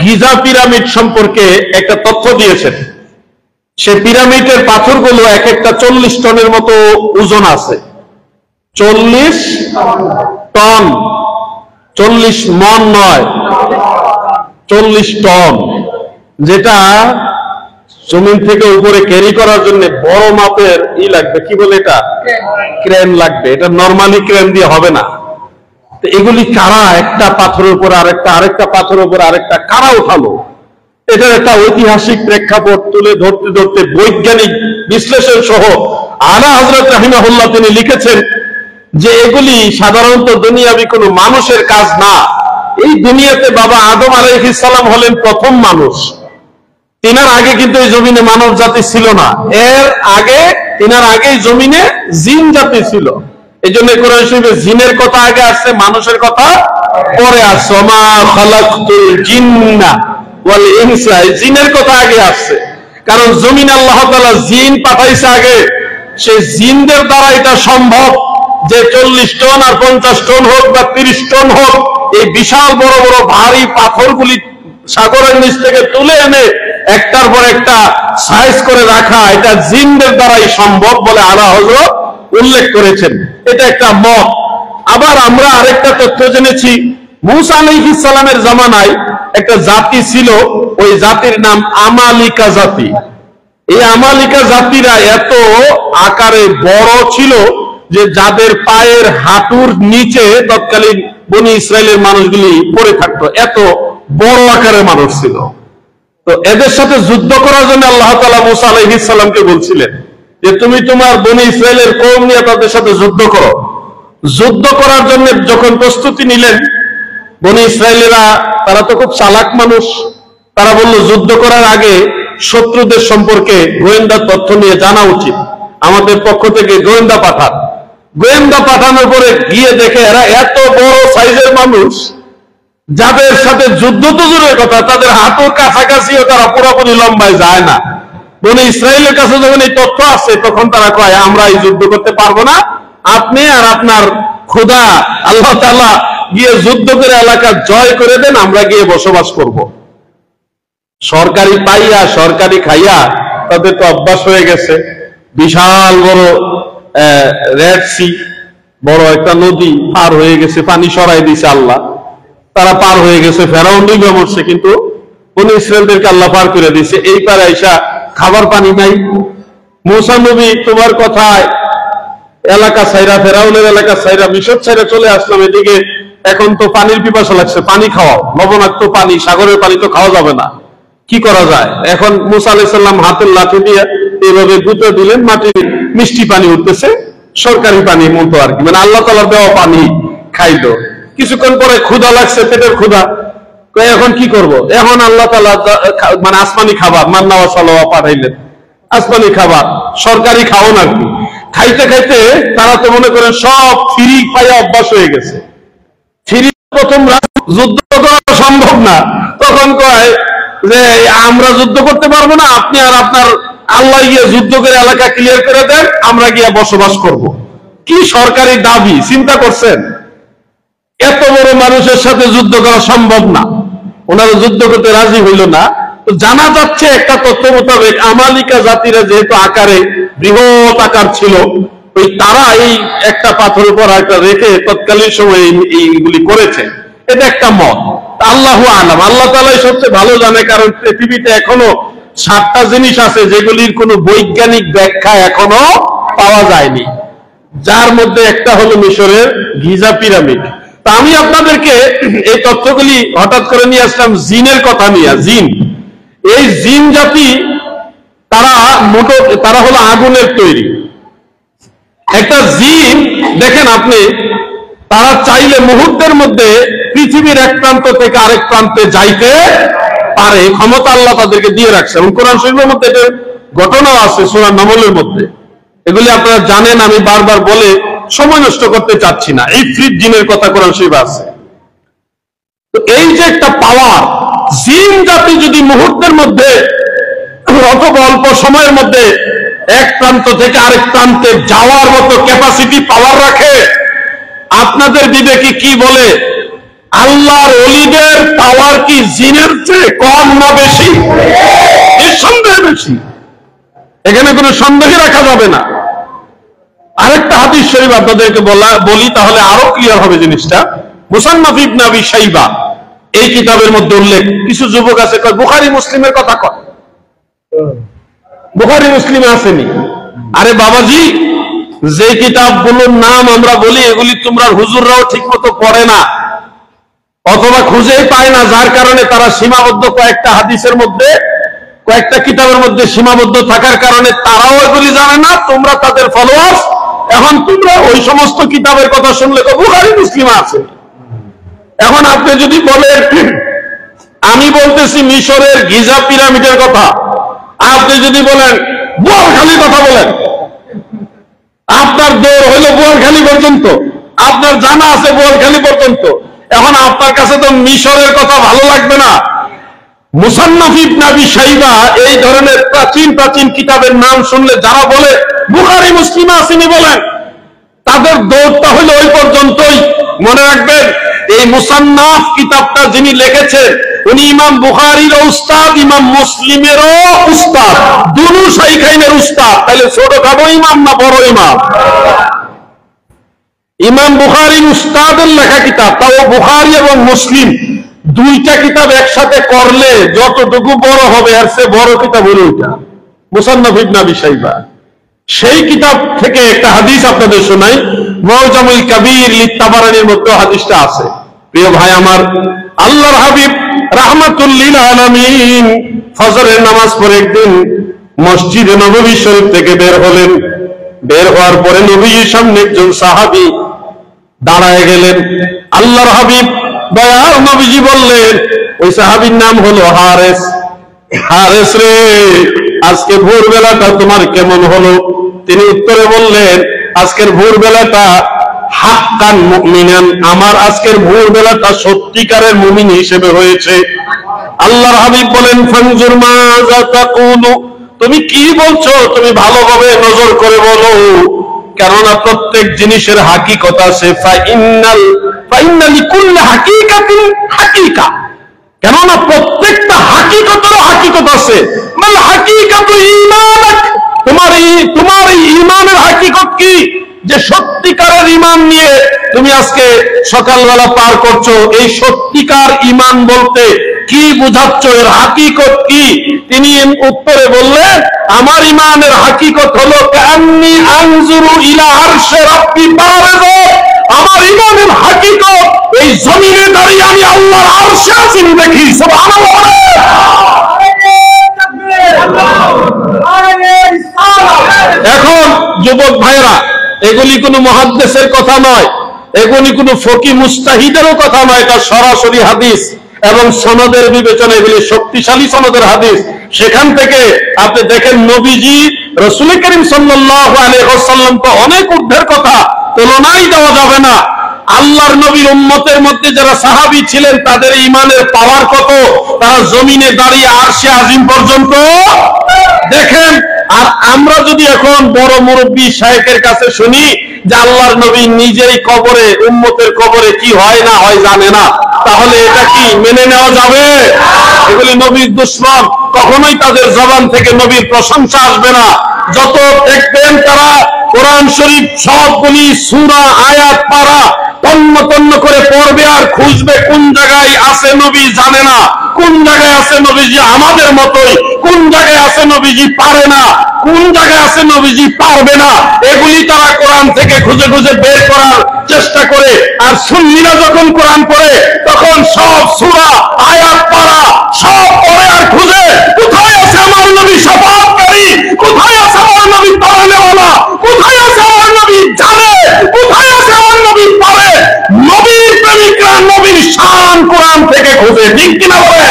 গিজা পিরামিড সম্পর্কে একটা তথ্য দিয়েছেন। সে পিরামিডের পাথরগুলো এক একটা 40 টনের মতো ওজন আছে। 40 টন, 40 মন নয়, 40 টন, যেটা জমিন থেকে উপরে ক্যারি করার জন্য বড় মাপের লাগবে, কি বলে এটা, ক্রেন লাগবে। এটা নরমালি ক্রেন দিয়ে হবে না। তো এগুলি কারা একটা পাথরের উপর আরেকটা, আরেকটা পাথরের উপর আরেকটা কারা উঠালো? এটার একটা ঐতিহাসিক প্রেক্ষাপট তুলে ধরতে ধরতে বৈজ্ঞানিক বিশ্লেষণ সহ আলা হযরত রাহিমাহুল্লাহ তিনি লিখেছেন যে এগুলি সাধারণত দুনিয়াবি কোনো মানুষের কাজ না। এই দুনিয়াতে বাবা আদম আলাইহিস সালাম হলেন প্রথম মানুষ। তিনার আগে কিন্তু এই জমিনে মানব জাতি ছিল না। এর আগে, তিনার আগে জমিনে জিন জাতি ছিল। এই জন্য কোরআন শরীফে জিনের কথা আগে আসছে, মানুষের কথা পরে আসছে। ওমা খালাকতুল জিন্না ওয়াল ইনসা, জিনের কথা আগে আসছে। কারণ জমিনে আল্লাহ তাআলা জিন পাঠাইছে আগে। সেই জিনদের দ্বারা এটা সম্ভব যে 40 টন আর 50 টন হোক বা 30 টন হোক, এই বিশাল বড় বড় ভারী পাথরগুলি সাগরের নিচ থেকে তুলে এনে একটার পর একটা সাইজ করে রাখা, এটা জিনদের দ্বারাই সম্ভব বলে আলা হযরত উল্লেখ করেছেন। এটা একটা মত। আবার আমরা আরেকটা তথ্য জেনেছি, মূসা আলাইহিস সালামের জামানায় একটা জাতি ছিল, ওই জাতির নাম আমালিকা জাতি। এই আমালিকা জাতিরা এত আকারে বড় ছিল যে যাদের পায়ের হাঁটুর নিচে তৎকালীন বনি ইসরায়েলের মানুষগুলি পড়ে থাকতো, এত বড় আকারের মানুষ ছিল। তো এদের সাথে যুদ্ধ করার জন্য আল্লাহ তাআলা মূসা আলাইহিস সালামকে বলছিলেন যে তুমি তোমার বনি ইসরায়েলের কওম নিয়ে তাদের সাথে যুদ্ধ করো। যুদ্ধ করার জন্য যখন প্রস্তুতি নিলেন, বনি ইসরায়েলেরা তারা তো খুব চালাক মানুষ, তারা বলল যুদ্ধ করার আগে শত্রুদের সম্পর্কে গোয়েন্দা তথ্য নিয়ে জানা উচিত, আমাদের পক্ষ থেকে গোয়েন্দা পাঠান। গোয়েন্দা পাঠানোর পরে গিয়ে দেখে এরা এত বড় সাইজের মানুষ, যাদের সাথে যুদ্ধ তো দূরের কথা, তাদের হাঁটুর কাছাকাছিও তারা পুরোপুরি লম্বায় যায় না। বনি ইসরায়েলের কাছে যখন এই তথ্য আসে, তখন তারা কয় আমরা এই যুদ্ধ করতে পারবো না, আপনি আর আপনার খোদা আল্লাহ তাআলা গিয়ে যুদ্ধ করে এলাকা জয় করে দেন, আমরা গিয়ে বসবাস করব। সরকারি পাইয়া সরকারি খাইয়া তাদের তো অভ্যাস হয়ে গেছে। বিশাল বড় রেড সি, বড় একটা নদী পার হয়ে গেছে, পানি সরাই দিছে আল্লাহ, তারা পার হয়ে গেছে। ফেরাউন ডুবে মরছে, কিন্তু বনি ইসরায়েলদেরকে আল্লাহ পার করে দিয়েছে। এই পারে আইসা খাবার পানি নাই। মূসা নবী তোমার কথায় এলাকা ছাইরা, ফেরাউনের এলাকা ছাইরা, মিশর ছাইরা চলে আসলাম এদিকে, এখন তো পানির পিপাসা লাগছে, পানি খাওয়াও, লবণাক্ত পানি, সাগরের পানি তো খাওয়া যাবে না, কি করা যায়? এখন মূসা আলাইহিস সালাম হাতের লাঠি দিয়ে এইভাবে গুঁতো দিলেন, মাটি মিষ্টি পানি উঠতেছে, সরকারি পানি মতো আর কি, মানে আল্লাহ তাআলার দেওয়া পানি খাইলো। কিছুক্ষণ পরে ক্ষুধা লাগছে, পেটের ক্ষুধা, এখন কি করব? এখন আল্লাহ তাআলা মানে আসমানি খাবার মান্না ওয়া সালাওয়া পাঠাইলেন, আসমানি খাবার, সরকারি খাওন আর কি। খাইতে খাইতে তারা তো মনে করেন সব ফ্রি পাইয়া অভ্যাস হয়ে গেছে। ফ্রি প্রথম যুদ্ধ করা সম্ভব না, তখন কয় যে আমরা যুদ্ধ করতে পারবো না, আপনি আর আপনার আল্লাহ গিয়ে যুদ্ধ করে এলাকা ক্লিয়ার করে দেন, আমরা গিয়ে বসবাস করব। কি সরকারি দাবি, চিন্তা করছেন? এত বড় মানুষের সাথে যুদ্ধ করা সম্ভব না, ওনারা যুদ্ধ করতে রাজি হইল না। তো জানা যাচ্ছে একটা তথ্য মোতাবেক আমালিকা জাতিরা যেহেতু আকারে বৃহৎ আকার ছিল, ওই তারা এই একটা পাথরের উপর একটা রেখে তৎকালীন সময় এইগুলি করেছে, এটা একটা মত। আল্লাহু আলাম, আল্লাহ তাআলাই সবচেয়ে ভালো জানে, কারণ পৃথিবীতে এখনো 7টা জিনিস আছে যেগুলির কোনো বৈজ্ঞানিক ব্যাখ্যা এখনো পাওয়া যায়নি, যার মধ্যে একটা হলো মিশরের গিজা পিরামিড। তা আমি আপনাদেরকে এই তথ্যগুলি হঠাৎ করে নিয়ে আসলাম জিনের কথা নিয়ে। জিন, এই জিন জাতি তারা হলো আগুনের তৈরি। একটা জিন দেখেন আপনি, তারা চাইলে মুহূর্তের মধ্যে পৃথিবীর এক প্রান্ত থেকে আরেক প্রান্তে যাইতে পারে, ক্ষমতা আল্লাহ তাদেরকে দিয়ে রাখছে। এবং কোরআন শরীফের মধ্যে এটা ঘটনাও আছে সূরা নামলের মধ্যে। এগুলি আপনারা জানেন, আমি বারবার বলে সময় নষ্ট করতে চাচ্ছি না। ইফরিত জিনের কথা কোরআন শরীফে আছে। তো এই যে একটা পাওয়ার, জিন জাতি যদি মুহূর্তের মধ্যে অথবা অল্প সময়ের মধ্যে এক প্রান্ত থেকে আরেক প্রান্তে যাওয়ার মতো ক্যাপাসিটি পাওয়ার রাখে, আপনাদের বিবেকে কি বলে আল্লাহর ওলিদের পাওয়ার কি জিনের চেয়ে কম না বেশি? নিঃসন্দেহে বেশি, এখানে কোনো সন্দেহ রাখা যাবে না। আরেকটা হাদিস শরীফ আপনাদেরকে বলি, তাহলে আরো ক্লিয়ার হবে জিনিসটা। মুসান্নাফ ইবনে আবি শাইবা এই কিতাবের মধ্যে উল্লেখ, কিছু যুবক আছে কয় বুখারী মুসলিমের কথা কয়, বুখারী মুসলিমে আসেনি। আরে বাবাজি, যে কিতাবগুলোর নাম আমরা বলি এগুলি তোমরা হুজুররাও ঠিক মতো পড়ে না অথবা খুঁজেই পায় না, যার কারণে তারা সীমাবদ্ধ কয়েকটা হাদিসের মধ্যে, কয়েকটা কিতাবের মধ্যে সীমাবদ্ধ থাকার কারণে তারাও এগুলি জানে না, তোমরা তাদের ফলোয়ার্স। এখন তোমরা ওই সমস্ত কিতাবের কথা শুনলে তো বুখারী মুসলিমে আছে। এখন আপনি যদি বলেন আমি বলতেছি মিশরের গিজা পিরামিডের কথা, আপনি যদি বলেন বোয়ালখালীর কথা বলেন, আপনার দৌড় হইল বোয়ালখালী পর্যন্ত, আপনার জানা আছে বোয়ালখালী পর্যন্ত। এখন আপনার কাছে তো মিশরের কথা ভালো লাগবে না। মুসান্নাফ ইবনে আবি শাইবা এই ধরনের প্রাচীন প্রাচীন কিতাবের নাম শুনলে যারা বলে বুখারী মুসলিমে আসেনি বলেন, তাদের দৌড়টা হলো ওই পর্যন্তই। মনে রাখবেন, এই মুসান্নাফ কিতাবটা যিনি লিখেছেন উনি ইমাম বুখারীর উস্তাদ, ইমাম মুসলিমেরও উস্তাদ, দুনু শাইখাইনের উস্তাদ। তাহলে ছোটখাটো ইমাম না বড় ইমাম? ইমাম বুখারীর উস্তাদের লেখা কিতাব, তাও বুখারী এবং মুসলিম দুইটা কিতাব একসাথে করলে যতটুকু বড় হবে এর চেয়ে বড় কিতাব হলো ওইটা, মুসান্নাফ ইবনে আবি শাইবা। সেই কিতাব থেকে একটা হাদিস আপনাদের শোনাই, মুআজামুল কাবীর লিত-তাবারানির মধ্যে হাদিসটা আছে। প্রিয় ভাই আমার, আল্লাহর হাবিব রাহমাতুল লিল আলামিন ফজরের নামাজ পড়ে একদিন মসজিদে নববী শরীফ থেকে বের হলেন। বের হওয়ার পরে নবীর সামনে একজন সাহাবী দাঁড়ায় গেলেন। আল্লাহর হাবিব দয়ার নবীজি বললেন, ওই সাহাবীর নাম হলো হারেস। হারেস রে, আজকে ভোরবেলাটা তোমার কেমন হলো? তিনি উত্তরে বললেন, আজকের ভোরবেলাটা হাক্কান মুমিনান, আমার আজকের ভোরবেলাটা সত্যিকারের মুমিন হিসেবে হয়েছে। আল্লাহর হাবিব বলেন, ফানজুর মাযা তাকুলু, তুমি কি বলছো তুমি ভালোভাবে নজর করে বলো, কেননা প্রত্যেক জিনিসের হাকিকত আছে। ফাইন্না লিকুল্লি হাকিকাতিন হাকিকা, কেননা প্রত্যেকটা হাকিকতেরও হাকিকত আছে। মাল হাকিকাতু ঈমানাক, তোমার এই ঈমানের হাকিকত কি? যে সত্যিকারের ঈমান নিয়ে তুমি আজকে সকালবেলা পার করছো, এই সত্যিকার ঈমান বলতে কি বুঝাচ্ছ, এর হাকিকত কি? তিনি উত্তরে বললেন, আমার ঈমানের হাকিকত হলো কান্নী আনজুরু ইলা আরশি রাব্বি বারিযা, আমার ঈমানের হাকিকত এই জমিনে দাঁড়িয়ে আমি আল্লাহর আরশে আজিম দেখি। সুবহানাল্লাহ। এখন যুবক ভাইরা, এগুলি কোনো মুহাদ্দিসের কথা নয়, এগুলি কোনো ফকিহ মুজতাহিদেরও কথা নয়, এটা সরাসরি হাদিস এবং সনদের বিবেচনায় এগুলি শক্তিশালী সনদের হাদিস। সেখান থেকে আপনি দেখেন নবীজি রাসূল করিম সাল্লাল্লাহু আলাইহি ওয়াসাল্লাম তো অনেক ঊর্ধ্বের কথা, তুলনাই দেওয়া যাবে না। আল্লাহর নবীর উম্মতের মধ্যে যারা সাহাবী ছিলেন তাদের ঈমানের পাওয়ার কত, তারা জমিনে দাঁড়িয়ে আরশে আজিম পর্যন্ত দেখেন। আর আমরা যদি এখন বড় মুরব্বী শায়েখের কাছে শুনি যে আল্লাহর নবী নিজেই কবরে, উম্মতের কবরে কি হয় না হয় জানে না, তাহলে এটা কি মেনে নেওয়া যাবে? এগুলি নবীর দুশমন, কখনোই তাদের জবান থেকে নবীর প্রশংসা আসবে না। যত দেখবেন তারা কোরআন শরীফ সবগুলি সূরা আয়াত পারা তন্ন তন্ন করে পড়বে আর খুঁজবে কোন জায়গায় আছে নবী জানে না, কোন জায়গায় আছে নবীজি আমাদের মতোই, কোন জায়গায় আছে নবীজি পারে না, কোন জায়গায় আছে নবীজি পারবে না, এগুলি তারা কোরআন থেকে খুঁজে খুঁজে বের করার চেষ্টা করে। আর সুন্নিরা যখন কোরআন পড়ে তখন সব সূরা আয়াত পারা সব পড়ে আর খুঁজে কোথায় আছে আমার নবী শাফাআতকারী, কোথায় আছে আমার নবী তারানেওয়ালা, কোথায় আছে আমার নবী জানে, কোথায় আছে আমার নবী পারে। নবীর প্রেমিকরা নবীর শান কোরআন থেকে খুঁজে, ঠিক কিনা বলে?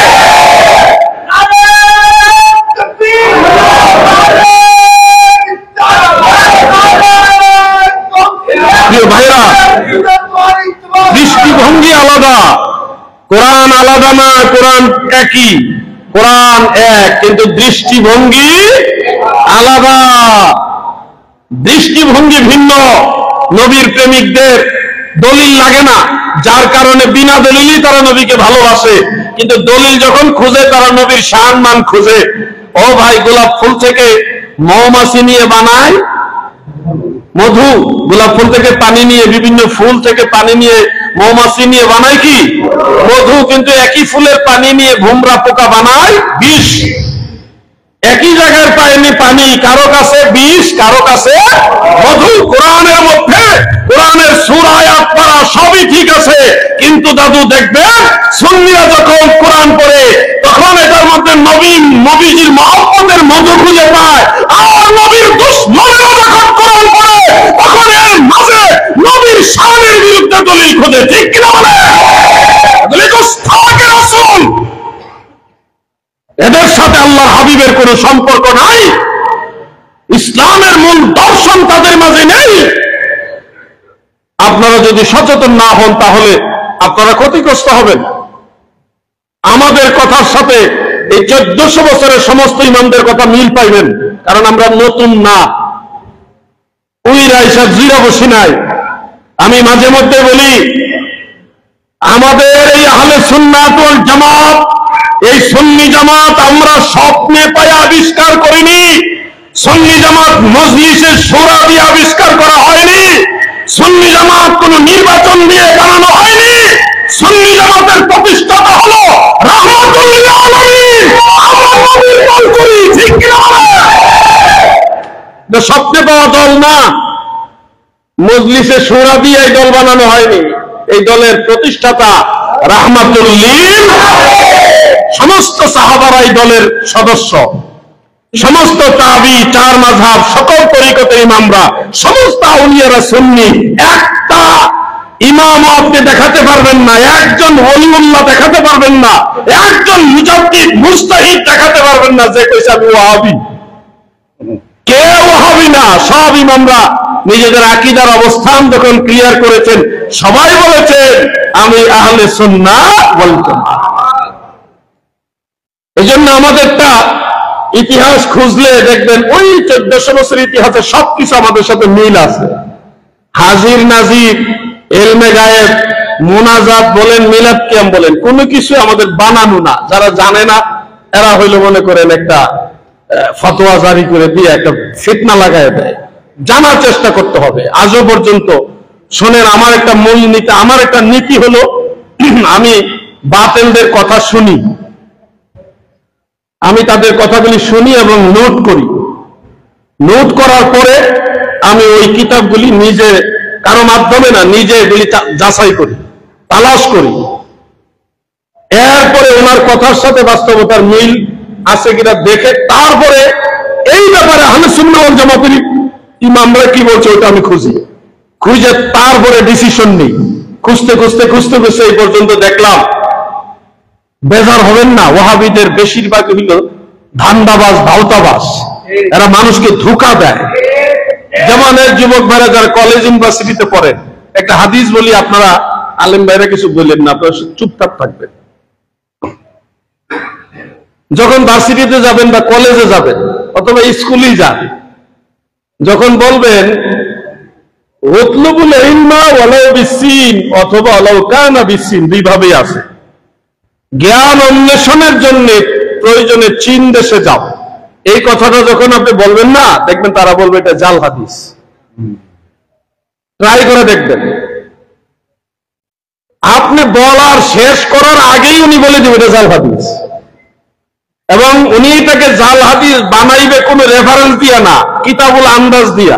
প্রিয় ভাইরা, দৃষ্টিভঙ্গি আলাদা, কোরআন আলাদা না, কোরআন একই, কোরআন এক, কিন্তু দৃষ্টিভঙ্গি আলাদা, দৃষ্টিভঙ্গি ভিন্ন। নবীর প্রেমিকদের দলিল লাগে না, যার কারণে বিনা দলিলই তারা নবীকে ভালোবাসে, কিন্তু দলিল যখন খুঁজে তারা নবীর শান মান খুঁজে। ও ভাই, গোলাপ ফুল থেকে মৌমাছি নিয়ে বানায় মধু, গোলাপ ফুল থেকে পানি নিয়ে, বিভিন্ন ফুল থেকে পানি নিয়ে মৌমাছি নিয়ে বানায় কি মধু, কিন্তু একই ফুলের পানি নিয়ে ভুমরা পোকা বানায় বিষ। একই জায়গার পায়নি পানি, কারো কাছে বিষ, কারো কাছে মধু। কোরআনের মধ্যে কোরআনের সূরা আয়াত পড়া সবই ঠিক আছে, কিন্তু দাদু দেখবেন সুন্নিরা যখন কোরআন পড়ে তখন এটার মধ্যে নবীজির মহব্বতের মধু খুঁজে পায়। আর নবীর দুশমনেরা যখন কোরআন পড়ে তখন এর মাঝে নবীর শানের বিরুদ্ধে দলিল খুঁজে, ঠিক কিনা বলে? রাসূল, এদের সাথে আল্লাহ হাবিবের কোন সম্পর্ক নাই, ইসলামের মূল দর্শন তাদের মাঝে নেই। আপনারা যদি সচেতন না হন তাহলে আপনারা ক্ষতিগ্রস্ত হবেন। আমাদের কথার সাথে এই 1400 বছরের সমস্ত ইমামদের কথা মিল পাইবেন, কারণ আমরা নতুন না, উইরা ইসা জিরা বসি নাই। আমি মাঝে মধ্যে বলি, আমাদের এই আহলে সুন্নাত ওয়াল জামাত, এই সুন্নি জামাত আমরা স্বপ্নে পায় আবিষ্কার করিনি। সুন্নি জামাত মজলিসের শোরা দিয়ে আবিষ্কার করা হয়নি। সুন্নি জামাত কোন নির্বাচন দিয়ে বানানো হয়নি। সুন্নি জামাতের প্রতিষ্ঠাতা হলো রাহমাতুল লিল আলামিন, আমরা নবীর দল করি, ঠিক কিনা? স্বপ্নে পাওয়া দল না, মজলিসে শোরা দিয়ে এই দল বানানো হয়নি। এই দলের প্রতিষ্ঠাতা রাহমাতুল লিল, সমস্ত সাহাবারা এই দলের সদস্য, সমস্ত তাবি, চার মাযহাব, সকল তরিকতের ইমামরা, সমস্ত আউলিয়ারা সুন্নি। একটা ইমাম আপনি দেখাতে পারবেন না, একজন ওলিউল্লাহ দেখাতে পারবেন না, একজন মুজাদ্দিদ মুজতাহিদ দেখাতে পারবেন না যে কইছে আমি ওয়াহাবি। কেউ ওয়াহাবি না। সব ইমামরা নিজেদের আকীদার অবস্থান যখন ক্লিয়ার করেছেন, সবাই বলেছেন আমি আহলে সুন্নাহ ওয়াল জামাত। এই জন্য আমাদেরটা ইতিহাস খুঁজলে দেখবেন ওই 1400 বছর ইতিহাসে সবকিছু আমাদের সাথে মিল আছে। হাজির নাজির, এলমে গায়েব, মুনাজাত বলেন, মিলাদ কিয়াম বলেন, কোনো কিছু আমাদের বানানো না। যারা জানে না এরা হইলো মনে করেন একটা ফতোয়া জারি করে দিয়ে একটা ফিতনা লাগায় দেয়। জানার চেষ্টা করতে হবে। আজও পর্যন্ত শোনেন, আমার একটা মূল নীতি, আমার একটা নীতি হলো আমি বাতিলদের কথা শুনি, আমি তাদের কথাগুলি শুনি এবং নোট করি। নোট করার পরে আমি ওই কিতাবগুলি নিজে, কারো মাধ্যমে না, নিজে এগুলি যাচাই করি, তালাশ করি। এরপরে ওনার কথার সাথে বাস্তবতার মিল আছে কিনা দেখে তারপরে এই ব্যাপারে আহলে সুন্নাহ ওয়াল জামাতের ইমামরা কি বলছে ওটা আমি খুঁজে তারপরে ডিসিশন নিই। খুঁজতে এই পর্যন্ত দেখলাম, বেজার হবেন না, ওয়াহাবিদের বেশিরভাগ হইল ধান্দাবাজ, ভাওতাবাজ। এরা মানুষকে ধোঁকা দেয়। যেমন এর যুবক ভাইরা যারা কলেজ ইউনিভার্সিটিতে পড়েন, একটা হাদিস বলি, আপনারা আলেম ভাইরা কিছু বললেন না, আপনারা চুপচাপ থাকবেন। যখন ভার্সিটিতে যাবেন বা কলেজে যাবেন অথবা স্কুলেই যান, যখন বলবেন উতলুবুল ইলমা ওয়ালাউ বিসিন অথবা ওয়ালাউ কানা বিসিন, দুইভাবেই আছে। জ্ঞান অন্বেষণের জন্য প্রয়োজনে চীন দেশে যাও, এই কথাটা যখন আপনি বলবেন না, দেখবেন তারা বলবে এটা জাল হাদিস। ট্রাই করে দেখবেন। আপনি বলার শেষ করার আগেই উনি বলে দিবেন এটা জাল হাদিস, এবং উনি এটাকে জাল হাদিস বানাইবে কোন রেফারেন্স দিয়া না, কিতাবুল আন্দাজ দিয়া।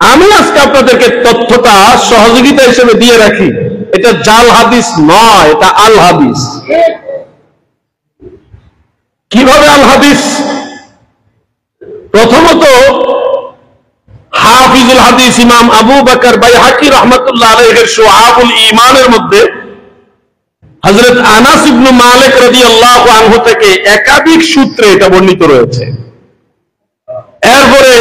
আমি আজকে আপনাদেরকে তথ্যটা সহযোগিতা হিসেবে দিয়ে রাখি, এটা জাল হাদিস নয়, এটা আল হাদিস। কিভাবে আল হাদিস? প্রথমত হাফিজুল হাদিস ইমাম আবু বকর বাইহাকি রাহমাতুল্লাহ আলাইহির শুআবুল ঈমানের মধ্যে হযরত আনাস ইবনে মালিক রাদিয়াল্লাহু আনহু থেকে একাধিক সূত্রে এটা বর্ণিত রয়েছে। এরপরে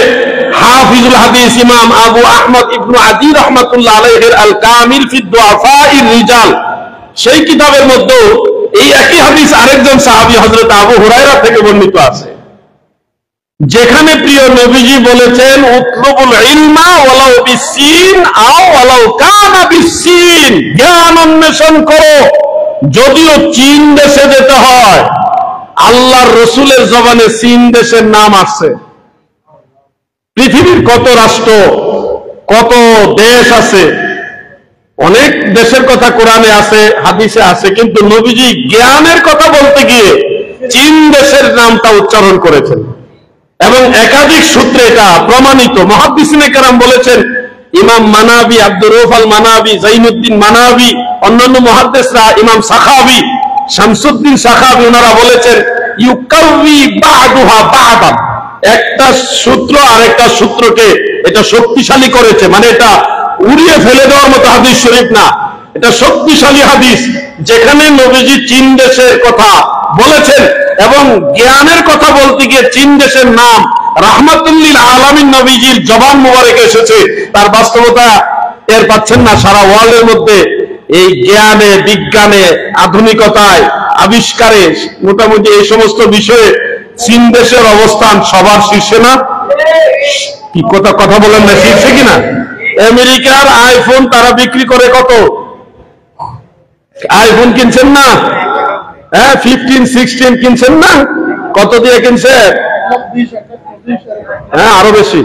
হাফিজুল হাদিস ইমাম আবু আহমদ ইবনে আদি রাহমাতুল্লাহ আলাইহির আল কামিল ফি দুআফাইর রিজাল, সেই কিতাবের মধ্যে এই একই হাদিস আরেকজন সাহাবী হযরত আবু হুরায়রা থেকে বর্ণিত আছে, যেখানে প্রিয় নবীজি বলেছেন উতলুবুল ইলমা ওয়ালাউ বিসিন আও ওয়ালাউ কানা বিসিন, জ্ঞান অন্বেষণ করো যদিও চীন দেশে যেতে হয়। আল্লাহর রসুলের জবানে চীন দেশের নাম আসছে। পৃথিবীর কত রাষ্ট্র, কত দেশ আছে, অনেক দেশের কথা কোরআনে আছে, হাদিসে আছে, কিন্তু নবীজি জ্ঞানের কথা বলতে গিয়ে চীন দেশের নামটা উচ্চারণ করেছেন, এবং একাধিক সূত্রে এটা প্রমাণিত। মুহাদ্দিসিনে কেরাম বলেছেন, ইমাম মানাবি, আব্দুর রউফ আল মানাবি, জাইনুদ্দিন মানাবি, অন্যান্য মুহাদ্দিসরা, ইমাম সাখাবি, শামসুদ্দিন সাখাবি, ওনারা বলেছেন ইউকাউই বাদুহা বাদান, একটা সূত্র আরেকটা সূত্রকে এটা শক্তিশালী করেছে, মানে এটা উড়িয়ে ফেলে দেওয়ার মতো হাদিস শরীফ না, এটা শক্তিশালী হাদিস, যেখানে নবীজি চীন দেশের কথা বলেছেন এবং জ্ঞানের কথা বলতে গিয়ে চীন দেশের নাম রাহমাতুল্লিল আলামিন নবীজির জবান মুবারকে এসেছে। তার বাস্তবতা এর পাচ্ছেন না? সারা ওয়ার্ল্ডের মধ্যে এই জ্ঞানে, বিজ্ঞানে, আধুনিকতায়, আবিষ্কারে, মোটামুটি এই সমস্ত বিষয়ে চীন দেশের অবস্থান সবার শীর্ষে না? কি কথা বলেন না, শীর্ষে কিনা? আমেরিকার আইফোন তারা বিক্রি করে কত? আইফোন কিনছেন না? হ্যাঁ, 15, 16 কিনছেন না? কত দিয়ে কিনছে? হ্যাঁ, আরো বেশি,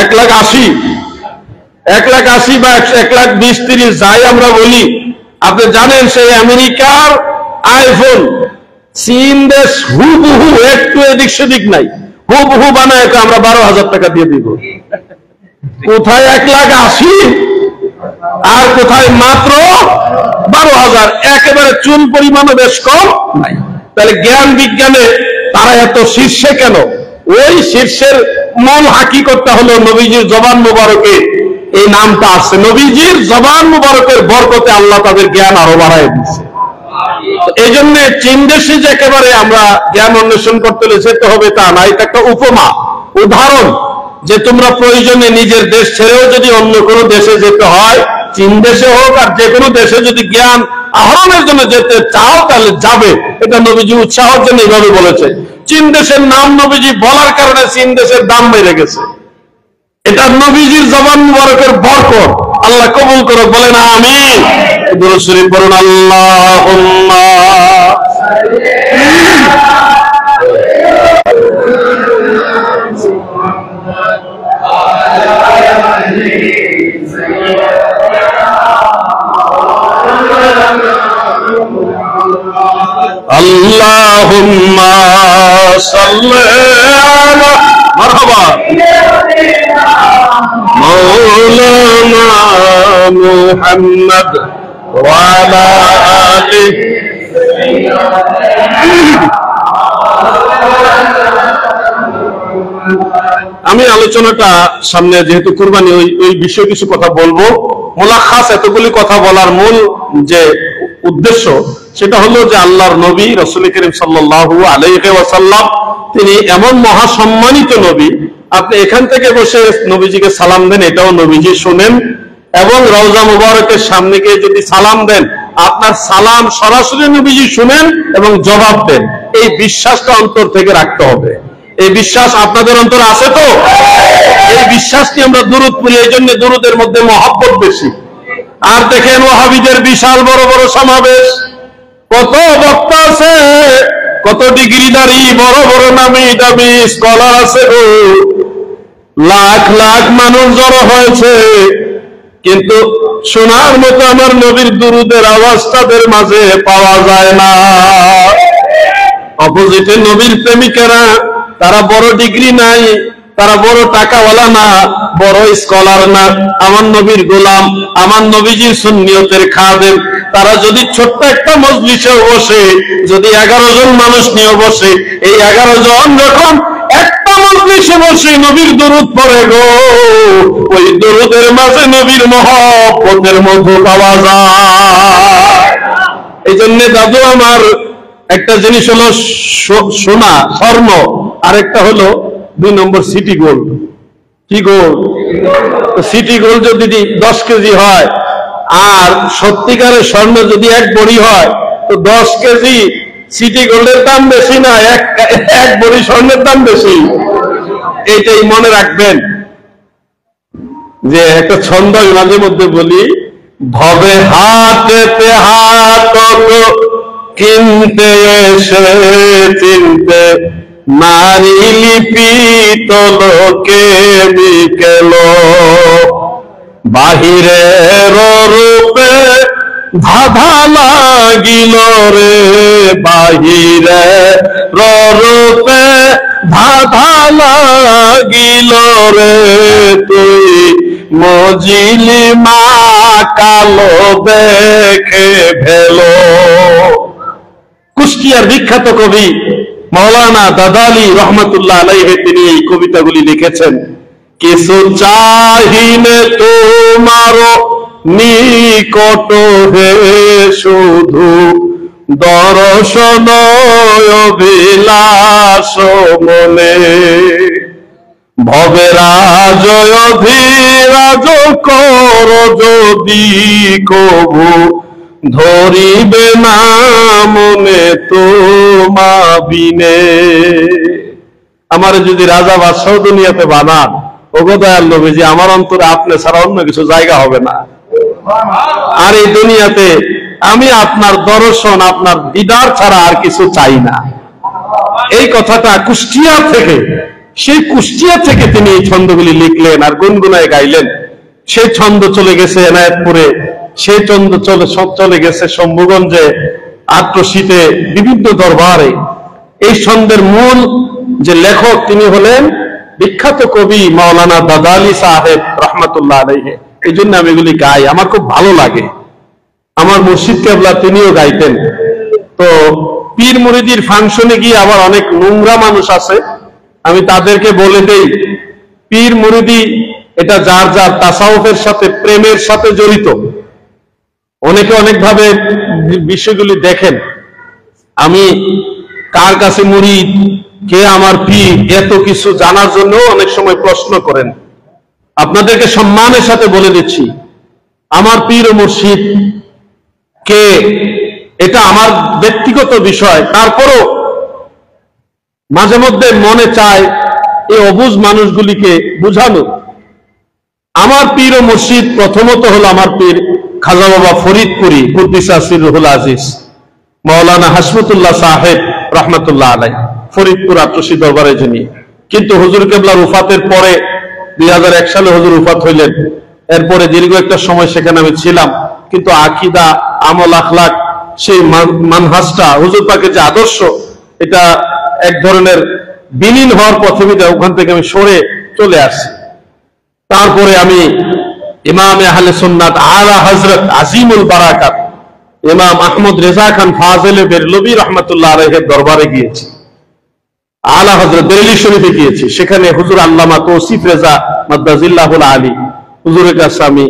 1,80,000, 1,80,000 বা 1,20,000 যাই আমরা বলি। আপনি জানেন সেই আমেরিকার আইফোন চীন দেশ হুবহু, একটু এদিক সেদিক নাই, হুবহু বানায় আমরা 12,000 টাকা দিয়ে দিব। কোথায় 1,80,000 আর কোথায় মাত্র 12,000, একেবারে চুল পরিমাণও বেশ কম নাই। তাহলে জ্ঞান বিজ্ঞানে তারা এত শীর্ষে কেন? ওই শীর্ষের মূল হাকিকতটা হলো নবীজির জবান মুবারকে এই নামটা আছে। নবীজির জবান মুবারকের বরকতে আল্লাহ তাদের জ্ঞান আরো বাড়ায় দিচ্ছে। এই জন্য চীন দেশে যে একেবারে আমরা জ্ঞান অন্বেষণ করতে যেতে হবে তা না, এটা একটা উপমা, উদাহরণ, যে তোমরা প্রয়োজনে নিজের দেশ ছেড়েও যদি অন্য কোনো দেশে যেতে হয়, চীন দেশে হোক আর যে কোনো দেশে যদি জ্ঞান আহরণের জন্য যেতে চাও তাহলে যাবে। এটা নবীজি উৎসাহের জন্য এইভাবে বলেছে। চীন দেশের নাম নবীজি বলার কারণে চীন দেশের দাম বেড়ে গেছে। এটা নবীজির জবান মুবারকের বরকত। আল্লাহ কবুল করুক, বলেন আমিন। দুরূদ শরীফ পড়ুন, আল্লাহুম্মা আল্লাহুম্মা সাল্লি আলা মারহাবা মাওলানা মুহাম্মদ ওয়া আলা আলিহি। আমি আলোচনাটা সামনে যেহেতু কুরবানি ওই বিষয়ে কিছু কথা বলবো। মুলাখাস এতগুলি কথা বলার মূল যে উদ্দেশ্য সেটা হলো যে আল্লাহর নবী রাসূল করিম সাল্লাল্লাহু আলাইহি ওয়াসাল্লাম তিনি এমন মহাসম্মানিত নবী, আপনি এখান থেকে বসে নবীজিকে সালাম দেন, এটাও নবীজি শুনেন, এবং রওজা মুবারকের সামনে গিয়ে যদি সালাম দেন, আপনার সালাম সরাসরি নবীজি শুনেন এবং জবাব দেন। এই বিশ্বাসটা অন্তর থেকে রাখতে হবে। এই বিশ্বাস আপনাদের অন্তরে আছে তো? এই বিশ্বাস নিয়ে আমরা দুরূদ পড়ি, এই জন্য দুরূদের মধ্যে মহব্বত বেশি। আর দেখেন ওয়াহাবিদের বিশাল বড় বড় সমাবেশ, কত বক্তা আছে, কত ডিগ্রিধারী বড় বড় নামি দামি স্কলার আছে গো, লাখ লাখ মানুষ জড়ো হয়েছে, কিন্তু শোনার মতো আমার নবীর দুরুদের আওয়াজ তাদের মাঝে পাওয়া যায় না। অপোজিটে নবীর প্রেমিকেরা, তারা বড় ডিগ্রি নাই, তারা বড় টাকাওয়ালা না, বড় স্কলার না, আমার নবীর গোলাম, আমার নবীজির সুন্নিয়তের খাদেম, তারা যদি ছোট্ট একটা মজলিসে বসে, যদি 11 জন মানুষ নিয়ে বসে, এই 11 জন যখন একটা মজলিসে বসে নবীর দরুদ পড়ে গো, ওই দরুদের মাঝে নবীর মহব্বতের মধু পাওয়া যায়। এই জন্য দাদু আমার একটা জিনিস হলো সোনা স্বর্ণ, আর একটা হলো 2 নম্বর সিটি গোল্ড। কি গোল্ড? সিটি গোল্ড যদি 10 কেজি হয়, আর সত্যিকারের স্বর্ণ যদি 1 বড়ি হয়, তো 10 কেজি সিটি গোল্ডের দাম বেশি না, এক বড়ি স্বর্ণের দাম বেশি। এইটাই মনে রাখবেন। যে একটা ছন্দ আমি মাঝে মধ্যে বলি, ভবে হাতেতে হাত কিনতে এসে চিনতে নারী লিপিত লোকে বিকেল, বাহিরের রূপে ধাঁধা লাগিল রে, বাহিরের রূপে ধাঁধা লাগিল রে, তুই মজিলি মা কালো দেখে ভেলো। কুষ্টিয়ার বিখ্যাত কবি মাওলানা দাদালি রহমতুল্লাহ আলাইহি তিনি এই কবিতাগুলি লিখেছেন। কিছু চাহিনে তোমার নিকট হে, শুধু দর্শন অভিলাষ মনে, ভবে রাজ অভিরাজ কর যদি কবু, ধরিবে না মনে তোমা বিনে। আমার যদি রাজা বাদশাহ দুনিয়াতে বানান, ওগো দয়াল নবীজি, আমার অন্তরে আপনি ছাড়া অন্য কিছু জায়গা হবে না। আর এই দুনিয়াতে আমি আপনার দর্শন, আপনার দিদার ছাড়া আর কিছু চাই না। এই কথাটা কুষ্টিয়া থেকে, সেই কুষ্টিয়া থেকে তিনি এই ছন্দগুলি লিখলেন আর গুনগুনায় গাইলেন। সেই ছন্দ চলে গেছে এনায়েতপুরে, সেই ছন্দ চলে গেছে শম্ভুগঞ্জে, আত্মশীতে, বিভিন্ন দরবারে। এই ছন্দের মূল যে লেখক তিনি হলেন বিখ্যাত কবি মাওলানা দাদালি সাহেব রহমতুল্লাহ আলাইহি। এই জন্য আমি এগুলি গাই, আমার খুব ভালো লাগে। আমার মুর্শিদ কেবলা তিনিও গাইতেন। তো পীর মুরিদির ফাংশনে গিয়ে আবার অনেক নোংরা মানুষ আছে, আমি তাদেরকে বলে দেই, পীর মুরিদি এটা যার যার তাসাউফের সাথে, প্রেমের সাথে জড়িত। অনেকে অনেকভাবে বিষয়গুলি দেখেন। আমি কার কাছে মুরিদ, কে আমার পীর, এত কিছু জানার জন্য অনেক সময় প্রশ্ন করেন। আপনাদেরকে সম্মানের সাথে বলে দিচ্ছি, আমার পীর ও মুর্শিদ কে এটা আমার ব্যক্তিগত বিষয়। তারপরও মাঝে মধ্যে মনে চায় এই অবুঝ মানুষগুলিকে বুঝানো। আমার পীর ও মুর্শিদ প্রথমত হলো আমার পীর খাজা বাবা ফরিদপুরি কুদ্দিসা সিররুল আজিজ, মাওলানা হাসমতুল্লাহ সাহেব রহমতুল্লাহ আলাই, ফরিদপুর আট্রসি দরবারে যিনি। কিন্তু হুজুর কেবলার উফাতের পরে 2001 সালে হুজুর উফাত হইলেন। এরপরে দীর্ঘ একটা সময় সেখানে আমি ছিলাম, কিন্তু আকিদা, আমল, আখলাক, সেই মানহাজটা, হুজুর পাকের যে আদর্শ, এটা এক ধরনের বিলীন হওয়ার পথে ওখান থেকে আমি সরে চলে আসছি। তারপরে আমি ইমামে আহলে সুন্নাত আলা হযরত আজিমুল বারাকাত ইমাম আহমদ রেজা খান ফাজেলে বেরলভী রহমতুল্লাহ আলাইহির দরবারে গিয়েছি। আলা হযরত বেরেলী শরীফে গিয়েছি। সেখানে হুজুর আল্লামা তৌসিফ রেজা মাদ্দাজিল্লাহুল আলী হুজুরের কাছে আমি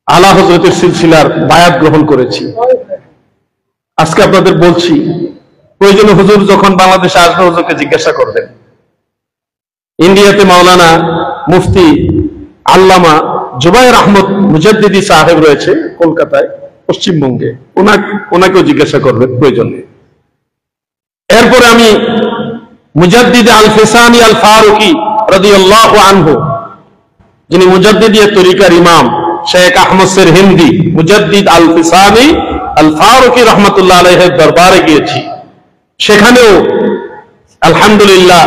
আলা হযরতের সিলসিলার বায়াত গ্রহণ করেছি। আজকে আপনাদের বলছি, প্রয়োজনে হুজুর যখন বাংলাদেশে আসবে হুজুরকে জিজ্ঞাসা করবেন। ইন্ডিয়াতে মাওলানা মুফতি আল্লামা জুবায়ের আহমদ মুজাদ্দিদি সাহেব রয়েছে কলকাতায়, পশ্চিমবঙ্গে, ওনাকেও জিজ্ঞাসা করবেন প্রয়োজনে। এরপরে আমি মুজাদ্দিদ আল ফিসানি আল ফারুকি রাদিয়াল্লাহু আনহু, যিনি মুজাদ্দিদিয়া তরিকার ইমাম শেখ আহমদ সের হিন্দি, মুজাদ্দিদ আল ফিসানি আল ফারুকি রহমতুল্লাহ আলাইহির দরবারে গিয়েছি। সেখানেও আলহামদুলিল্লাহ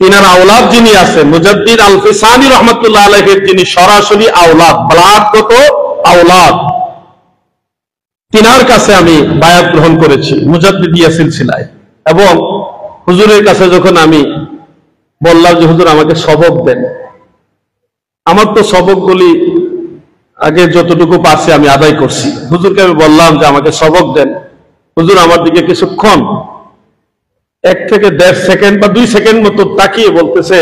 তিনার আওলাদ যিনি আছেন মুজাদ্দিদ আল ফিসানি রহমাতুল্লাহ আলাইহির যিনি সরাসরি আওলাদ ব্লাদগত আওলাদ, তিনার কাছে আমি বায়াত গ্রহণ করেছি মুজাদ্দিদিয়া সিলসিলায়। এবং হুজুরের কাছে যখন আমি বললাম যে হুজুর আমাকে সবক দেন, আমার তো সবকগুলি আগে যতটুকু পারছি আমি আদায় করছি, হুজুরকে আমি বললাম যে আমাকে সবক দেন। হুজুর আমার দিকে কিছুক্ষণ 1 থেকে 1.5 সেকেন্ড বা 2 সেকেন্ড মতো তাকিয়ে বলতেছে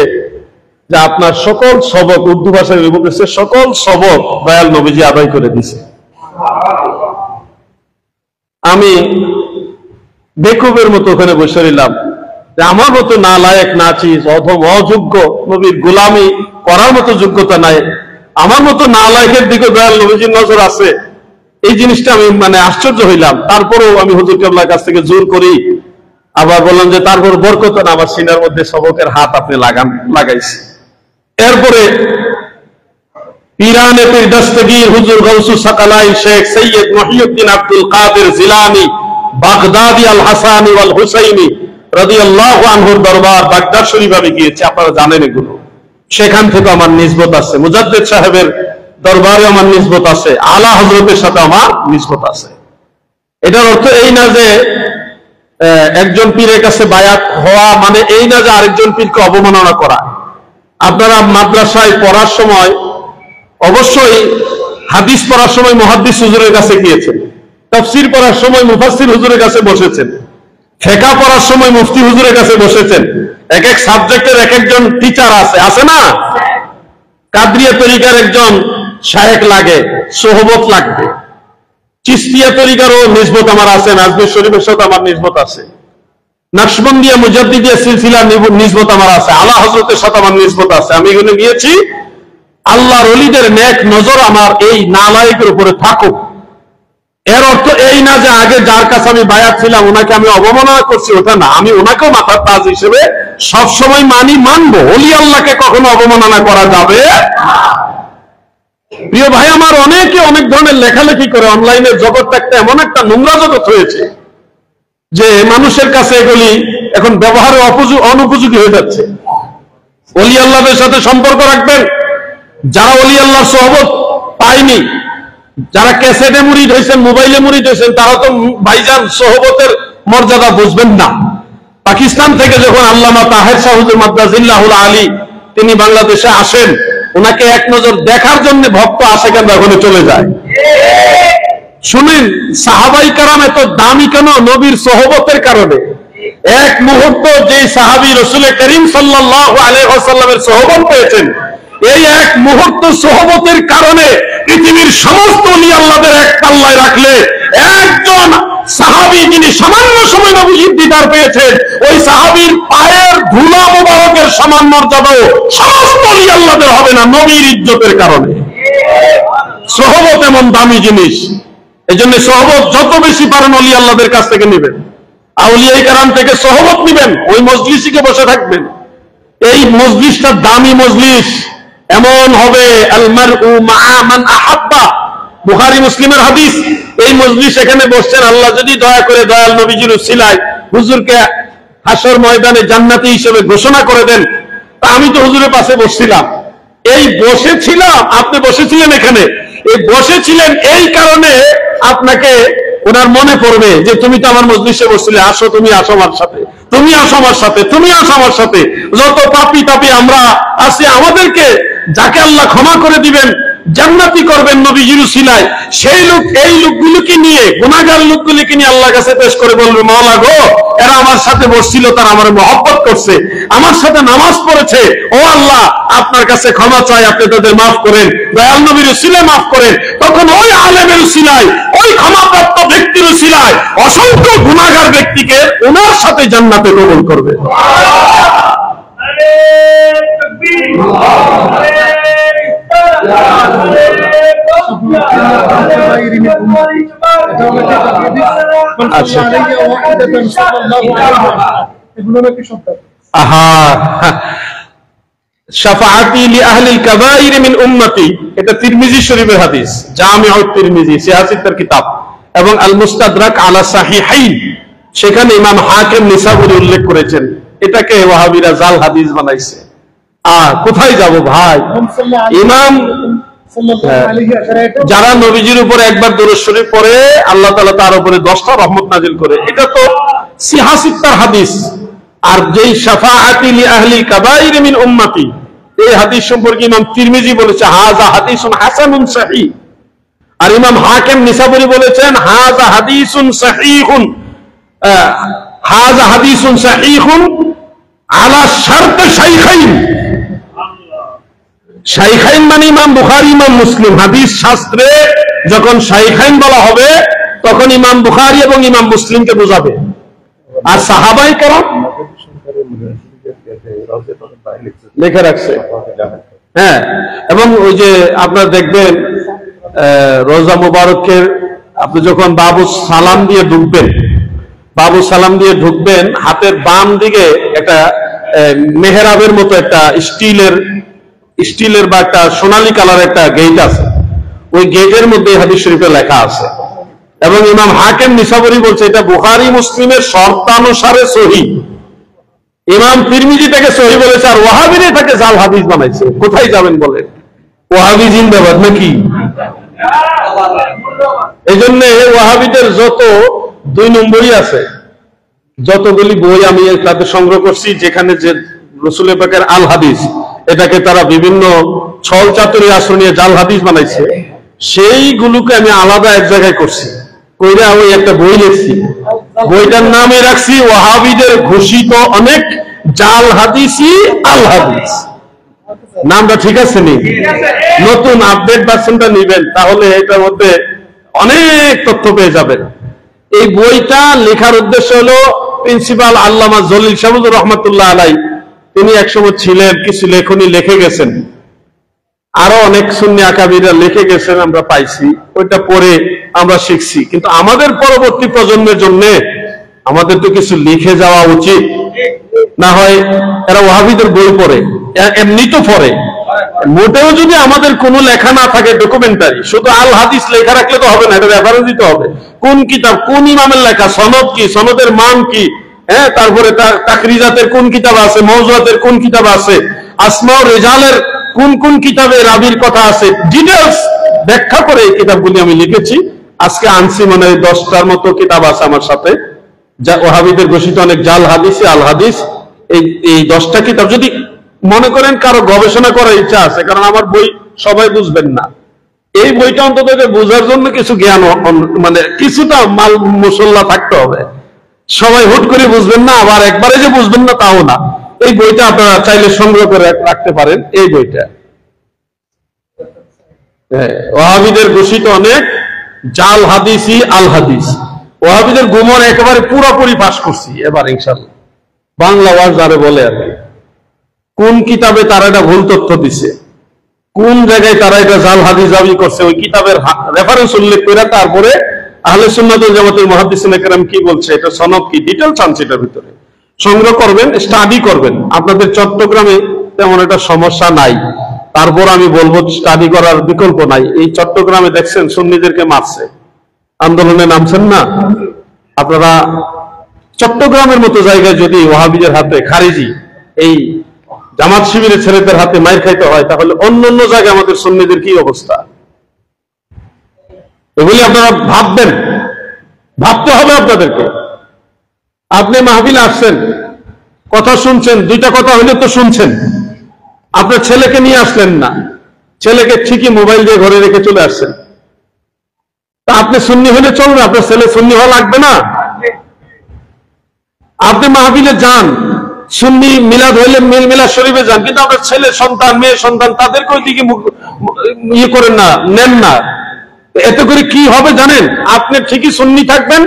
যে আপনার সকল সবক, উর্দু ভাষায় বলতেছে সকল সবক দয়াল নবীজি আদায় করে দিছে। আমি বেকুবের মতো ওখানে বসে রইলাম যে আমার মতো নালায়েক নাচিজ অধম অযোগ্য নবীর গোলামি করার মতো যোগ্যতা নাই, আমার মতো নালায়েকের দিকে দয়াল নবীজির নজর আছে, এই জিনিসটা আমি আশ্চর্য হইলাম। তারপরেও আমি হুজুর কেবলার কাছ থেকে জোর করি আবার বললাম যে তারপর বরকত না, আমার সিনার মধ্যে সবকের হাত আপনি লাগাইছি। এরপরে পীরানে পীর দস্তগীর হুজুর গাউসুস সাকালাই শেখ সৈয়দ মহিউদ্দিন আব্দুল কাদের জিলানী বাগদাদি আল হাসানি ওয়াল হুসাইনি রাদিয়াল্লাহু আনহুর দরবার বাগদাদ শরীফ আমি গিয়েছি, আপনারা জানেন এগুলো। সেখান থেকে আমার নিসবত আছে, মুজাদ্দিদ সাহেবের দরবারে আমার নিসবত আছে, আলা হযরতের সাথে আমার নিসবত আছে। এটার অর্থ এই না যে একজন পীরের কাছে বায়াত হওয়া মানে এই না যে আরেকজন পীরকে অবমাননা করা। আপনারা মাদ্রাসায় পড়ার সময় অবশ্যই হাদিস পড়ার সময় মুহাদ্দিস হুজুরের কাছে গিয়েছেন, তাফসীর পড়ার সময় মুফাসসির হুজুরের কাছে বসেছেন, ফিকহ পড়ার সময় মুফতি হুজুরের কাছে বসেছেন। এক এক সাবজেক্টের এক একজন টিচার আছে না? কাদরিয়া তরিকার একজন শায়েখ লাগে, সোহবত লাগবে। চিশতিয়া তরিকারও নিসবত আমার আছে, নাজমুল শরীফের সাথে আমার নিসবত আছে, নকশবন্দিয়া মুজাদ্দিদিয়া সিলসিলার নিসবত আমার আছে, আলা হযরতের সাথে আমার নিসবত আছে। আমি এখানে গিয়েছি, আল্লাহর ওলিদের নেক নজর আমার এই নালায়েকের উপরে থাকুক। এর অর্থ এই না যে আগে যার কাছে আমি বায়াত ছিলাম ওনাকে আমি অবমাননা করছি, ওটা না। আমি ওনাকেও মাথার তাজ হিসেবে সবসময় মানবো। ওলি আল্লাহকে কখনো অবমাননা করা যাবে না। প্রিয় ভাই আমার, অনেকে অনেক ধরনের লেখালেখি করে, অনলাইনের জগৎটা একটা এমন একটা নোংরা জগৎ হয়েছে যে মানুষের কাছে এগুলি এখন ব্যবহারে অনুপযোগী হয়ে যাচ্ছে। ওলি আল্লাহদের সাথে সম্পর্ক রাখবেন, যারা ওলি আল্লাহর সোহবত পায়নি, যারা ক্যাসেটে মুরিদ হয়েছেন, মোবাইলে মুরিদ হয়েছেন, তারা তো ভাইজান সোহবতের মর্যাদা বুঝবেন না। পাকিস্তান থেকে যখন আল্লামা তাহের শাহ হুজুর মাদ্রাজিল্লাহুল আলী তিনি বাংলাদেশে আসেন, ওনাকে এক নজর দেখার জন্য ভক্ত আসে কেন ওখানে চলে যায়। শুনেন, সাহাবাই কারাম এত দামি কেন? নবীর সোহবতের কারণে। এক মুহূর্ত যে সাহাবী রাসূল করিম সাল্লাল্লাহু আলাইহি ওয়াসাল্লামের সোহবত পেয়েছেন, এই এক মুহূর্ত সোহবতের কারণে পৃথিবীর সমস্ত ওলি আল্লাহদের এক পাল্লায় রাখলে একজন সাহাবী যিনি সামান্য সময় নবীর দিদার পেয়েছেন, ওই সাহাবীর পায়ের ধুলা মোবারকের সমান মর্যাদাও সমস্ত ওলি আল্লাহদের হবে না নবীর ইজ্জতের কারণে। সোহবত এমন দামি জিনিস, এই জন্য সোহবত যত বেশি পারেন ওলি আল্লাহদের কাছ থেকে নেবেন, আউলিয়ায়ে কেরাম থেকে সোহবত নেবেন, ওই মজলিসে বসে থাকবেন। এই মজলিসটা দামি মজলিস, এমন হবে আল মারউ মা'a মান আহাব্বা, বুখারী মুসলিমের হাদিস। এই মজলিস এখানে বসছেন, আল্লাহ যদি দয়া করে দয়াল নবীজির উসিলায় হুজুরকে হাশর ময়দানে জান্নাতি হিসেবে ঘোষণা করে দেন। তা আমি তো হুজুরের পাশে বসছিলাম, এই বসেছিলাম, আপনি বসেছিলেন এখানে, এই বসেছিলেন এই কারণে আপনাকে ওনার মনে পড়বে যে তুমি তো আমার মজলিসে বসছিলে, আসো, তুমি আসো আমার সাথে, তুমি আসো আমার সাথে, তুমি আসো আমার সাথে। যত পাপী তাপী আমরা আছি, আমাদেরকে যাকে আল্লাহ ক্ষমা করে দিবেন, জান্নাতি করবেন নবীজির উসিলায়, সেই লোক এই লোকগুলোকে নিয়ে, গুনাহগার লোকগুলোকে নিয়ে আল্লাহর কাছে পেশ করে বলবে, মাওলা গো, এরা আমার সাথে বসছিল, তারা আমার মহব্বত করছে, আমার সাথে নামাজ পড়েছে, ও আল্লাহ আপনার কাছে ক্ষমা চাই, আপনি তাদের মাফ করেন, দয়াল নবীর উসিলায় মাফ করেন। তখন ওই আলেমের উসিলায়, ওই ক্ষমাপ্রাপ্ত ব্যক্তির উসিলায় অসংখ্য গুনাহগার ব্যক্তিকে ওনার সাথে জান্নাতে কবুল করবে। শাফাআতি লিআহলিল কাবাইর মিন উম্মতি, এটা তিরমিজি শরীফের হাদিস, জামিউত তিরমিজি, সিয়াসিতের কিতাব, এবং আল মুস্তাদরাক আলা সাহিহাইন, সেখানে ইমাম হাকিম নিসাবুরি উল্লেখ করেছেন এটাকে ওয়াহাবিরা জাল হাদিস বানাইছে। কোথায় যাব ভাই? ইমাম যারা নবীজির উপরে একবার দুরূদ শরীফ পড়ে আল্লাহ তাআলা তার উপরে 10টা রহমত নাজিল করে, এটা তো সিহাসিত্তার হাদিস। আর যেই শাফাআতি লি আহলি কাবাইর মিন উম্মতি, এই হাদিস সম্পর্কে ইমাম তিরমিজি বলেছে হাযা হাদিসুন হাসানুন সহিহ। আর ইমাম হাকিম নিসাবুরি বলেছেন হাযা হাদিসুন সহিহুন, হাযা হাদিসুন সহিহুন আলা শারত শাইখাইন। শাইখাইন মানে ইমাম বুখারী ইমাম মুসলিম। হাদিস শাস্ত্রে যখন শাইখাইন বলা হবে তখন ইমাম বুখারী এবং ইমাম মুসলিমকে বোঝাবে। আর সাহাবায়ে কেরাম লিখে রাখছে। হ্যাঁ, এবং ওই যে আপনারা দেখবেন রোজা মুবারকের আপনি যখন বাবু সালাম দিয়ে ঢুকবেন, হাতের বাম দিকে একটা মেহরাবের মতো একটা স্টিলের বা একটা সোনালী কালার একটা গেট আছে। ওই গেটের মধ্যে হাদিস শরীফে লেখা আছে। এবং ইমাম হাকিম নিসাবুরি বলছে এটা বুখারী মুসলিমের শর্তানুসারে সহিহ। ইমাম তিরমিজি তাকে সহিহ বলেছে, আর ওয়াহাবিরা তাকে জাল হাদিস বানাইছে। কোথায় যাবেন বলেন? ওয়াহাবি জিন্দাবাদ নাকি? এই জন্য ওয়াহাবিদের যত 2 নম্বরই আছে, যতগুলি বই আমি তাদের সংগ্রহ করছি, যেখানে যে রাসূল পাকের আল হাদিস, এটাকে তারা বিভিন্ন ছল চাতুরি আশ্রয় নিয়ে জাল হাদিস বানাইছে, সেইগুলোকে আমি আলাদা এক জায়গায় করছি, কইরা ওই একটা বই লিখছি। বইটার নামে রাখছি ওয়াহাবিদের ঘোষিত অনেক জাল হাদিসি আল হাদিস। নামটা ঠিক আছে নি? নতুন আপডেট ভার্সনটা নিবেন, তাহলে এটার মধ্যে অনেক তথ্য পেয়ে যাবেন। এই বইটা লেখার উদ্দেশ্য হলো প্রিন্সিপাল আল্লামা জলিল শাহবুজুর রহমাতুল্লাহ আলাইহি, তিনি একসময় ছিলেন, কিছু লেখনী লিখে গেছেন, আরো অনেক সুন্নি আকাবিরা লিখে গেছেন, আমরা পাইছি, ওইটা পড়ে আমরা শিখছি। কিন্তু আমাদের পরবর্তী প্রজন্মের জন্য আমাদের তো কিছু লিখে যাওয়া উচিত, না হয় এরা ওয়াহাবিদের বই পড়ে, এমনি তো পড়ে। মোটেও যদি আমাদের কোনো লেখা না থাকে ডকুমেন্টারি, শুধু আল হাদিস লেখা রাখলে তো হবে না, এটা রেফারেন্স দিতে হবে। কোন কিতাব, কোন ইমামের লেখা, সনদ কি, সনদের মান কি, হ্যাঁ, তারপরে তাকরিজাতের কোন কিতাব আছে, মওযুআতের কোন কিতাব আছে, আসমা ও রিজালের কোন কোন কিতাবে রাবির কথা আছে, ডিটেইলস ব্যাখ্যা করে এই কিতাবগুলি আমি লিখেছি। আজকে আনছি মানে 10টার মতো কিতাব আছে আমার সাথে, যা ওয়াহাবিদের ঘোষিত অনেক জাল হাদিস আল হাদিস। এই 10টা কিতাব যদি মনে করেন কারো গবেষণা করার ইচ্ছা আছে, কারণ আমার বই সবাই বুঝবেন না, এই বইটা অন্তত বোঝার জন্য কিছু জ্ঞান, মানে কিছুটা মাল মুসল্লা থাকতে হবে। সবাই হুট করে বুঝবেন না, আবার একবারে যে বুঝবেন না তাও না। এই বইটা আপনারা চাইলে সংগ্রহ করে রাখতে পারেন। এই বইটা ওয়াহাবিদের ঘোষিত অনেক জাল হাদিসি আল হাদিস। ওয়াহাবিদের গুমর একেবারে পুরোপুরি পাশ করছি এবার ইনশাআল্লাহ। বাংলা ওয়াজ যারে বলে আর কি, কোন কিতাবে তারা এটা ভুল তথ্য দিছে, কোন জায়গায় তারা এটা জাল হাদিস দাবি করছে, ওই কিতাবের রেফারেন্স উল্লেখ করে তারপরে আহলে সুন্নাত ওয়াল জামাতের মুহাদ্দিসিনে কেরাম কি বলছে, এটা সনদ কি, ডিটেইলস আনছে এটার ভিতরে। সংগ্রহ করবেন, স্টাডি করবেন। আপনাদের চট্টগ্রামে তেমন একটা সমস্যা নাই, তারপর আমি বলবো স্টাডি করার বিকল্প নাই। এই চট্টগ্রামে দেখছেন সুন্নিদেরকে মারছে, আন্দোলনে নামছেন না আপনারা। চট্টগ্রামের মতো জায়গায় যদি ওয়াহাবিদের হাতে, খারিজি এই জামাত শিবিরের ছেলেদের হাতে মাইর খাইতে হয়, তাহলে অন্য অন্য জায়গায় আমাদের সুন্নিদের কি অবস্থা, এগুলি আপনারা ভাববেন, ভাবতে হবে আপনাদেরকে। আপনি মাহফিলে আসছেন, কথা শুনছেন, 2টা কথা হইলে তো শুনছেন, আপনার ছেলেকে নিয়ে আসলেন না, ছেলেকে ঠিকই মোবাইল দিয়ে ঘরে রেখে চলে আসছেন। তা আপনি সুন্নি হলে চলবে, আপনার ছেলে সুন্নি হওয়া লাগবে না? আপনি মাহফিলে যান, সুন্নি মিলাদ হইলে মিলাদ শরীফে যান, কিন্তু আপনার ছেলে সন্তান, মেয়ে সন্তান, তাদেরকে ওই দিকে ইয়ে করেন না, নেন না। এতে করে কি হবে জানেন? আপনি ঠিকই সুন্নি থাকবেন,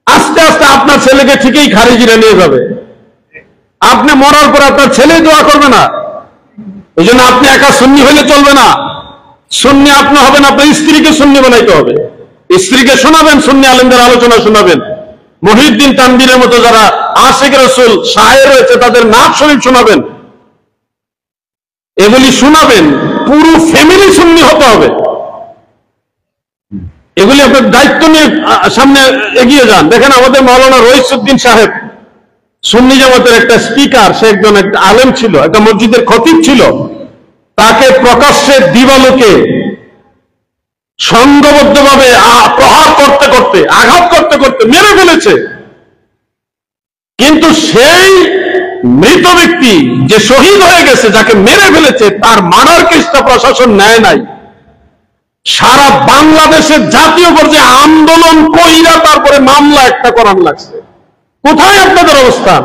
আস্তে আস্তে আপনার ছেলেকে ঠিকই খারিজিরা নিয়ে যাবে। আপনি মরার পর আপনার ছেলে দোয়া করবে না। এই জন্য আপনি একা সুন্নি হইলে চলবে না, সুন্নি আপনি হবেন, আপনার স্ত্রীকে সুন্নি বানাইতে হবে। স্ত্রীকে শোনাবেন, সুন্নি আলেমদের আলোচনা শোনাবেন। মহিউদ্দিন তানবীরের মতো যারা আশিক রাসূল শায়ের রয়েছে, তাদের নাত শরীফ শোনাবেন, এগুলি শোনাবেন। পুরো ফ্যামিলি সুন্নি হতে হবে। এগুলি আপনার দায়িত্ব নিয়ে সামনে এগিয়ে যান। দেখেন আমাদের মাওলানা রইসউদ্দিন সাহেব সুন্নি জামাতের একটা স্পিকার, সে একজন একটা আলেম ছিল, একটা মসজিদের খতিব ছিল, তাকে প্রকাশ্যে দিবালোকে সংঘবদ্ধভাবে প্রহার করতে করতে, আঘাত করতে করতে মেরে ফেলেছে। কিন্তু সেই মৃত ব্যক্তি যে শহীদ হয়ে গেছে, যাকে মেরে ফেলেছে, তার মার্ডার কেসটা প্রশাসন নেয় নাই। সারা বাংলাদেশের জাতীয় পর্যায়ে আন্দোলন কইরা তারপরে মামলা একটা করার লাগছে। কোথায় আপনাদের অবস্থান?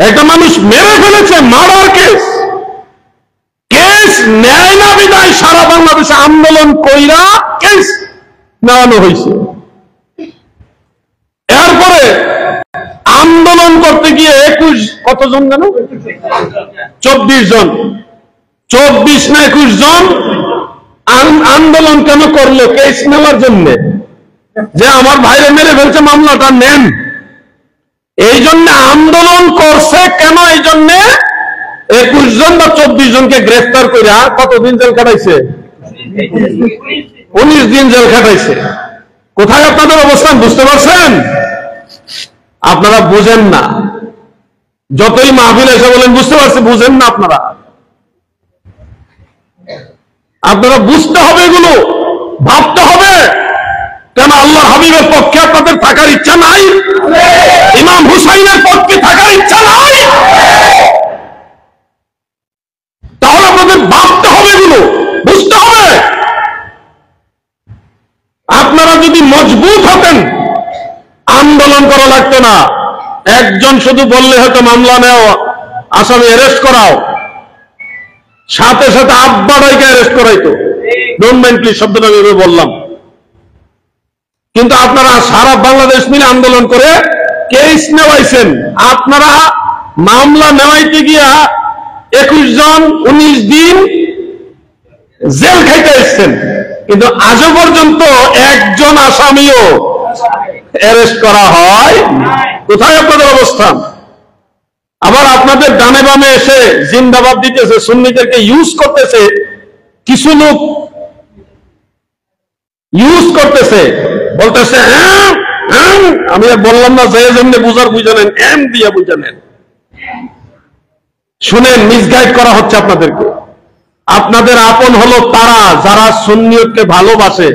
একটা মানুষ মেরে ফেলেছে, মার্ডার কেস, কেস নেয় না বিদায় সারা বাংলাদেশে আন্দোলন কইরা কেস নেওয়ানো হয়েছে। এরপরে আন্দোলন করতে গিয়ে 21 কতজন জানো, 24 জন, 24 না 21 জন আন্দোলন কেন করলো? কেস নেওয়ার জন্য, যে আমার ভাইরে মেরে ফেলছে, মামলাটা নেন। এই জন্য আন্দোলন করছে কেন? এই জন্য 21 জন বা 24 জনকে গ্রেফতার করে কতদিন জেল খাটাইছে? 19 দিন জেল খাটাইছে। কোথায় আপনাদের অবস্থান বুঝতে পারছেন? আপনারা বুঝেন না, যতই মাহফিল এসে বলেন বুঝতে পারছি, বুঝেন না আপনারা। আপনারা বুঝতে হবে, এগুলো ভাবতে হবে। কেন আল্লাহ হাবিবের পক্ষে আপনাদের থাকার ইচ্ছা নাই? ইমাম হুসাইনের পক্ষে থাকার ইচ্ছা নাই? তাহলে আপনাদের ভাবতে হবে, এগুলো বুঝতে হবে। আপনারা যদি মজবুত হতেন, আন্দোলন করা লাগতো না। একজন শুধু বললে হয়তো মামলা নেও, আসামি অ্যারেস্ট করাও, সাথে সাথে আব্বাটাইকে অ্যারেস্ট করাইতো। ডোন্ট মাইন্ড প্লিজ শব্দটা আমি বললাম। কিন্তু আপনারা সারা বাংলাদেশ মিলে আন্দোলন করে কেস নেওয়াইছেন। আপনারা মামলা নেওয়াইতে গিয়া 21 জন 19 দিন জেল খাইতে এসছেন, কিন্তু আজও পর্যন্ত একজন আসামিও অ্যারেস্ট করা হয়। কোথায় আপনাদের অবস্থান? আবার আপনাদের ডানে বামে এসে জিন্দাবাদ দিতেছে, সুন্নিদেরকে ইউজ করতেছে, কিছু লোক ইউজ করতেছে, বলতেছে আমি বললাম না, যে যেমনি বুঝার বুঝে নেন, এম দিয়ে বুঝে নেন। শুনেন, মিসগাইড করা হচ্ছে আপনাদেরকে। আপনাদের আপন হলো তারা যারা সুন্নিয়তকে ভালোবাসে,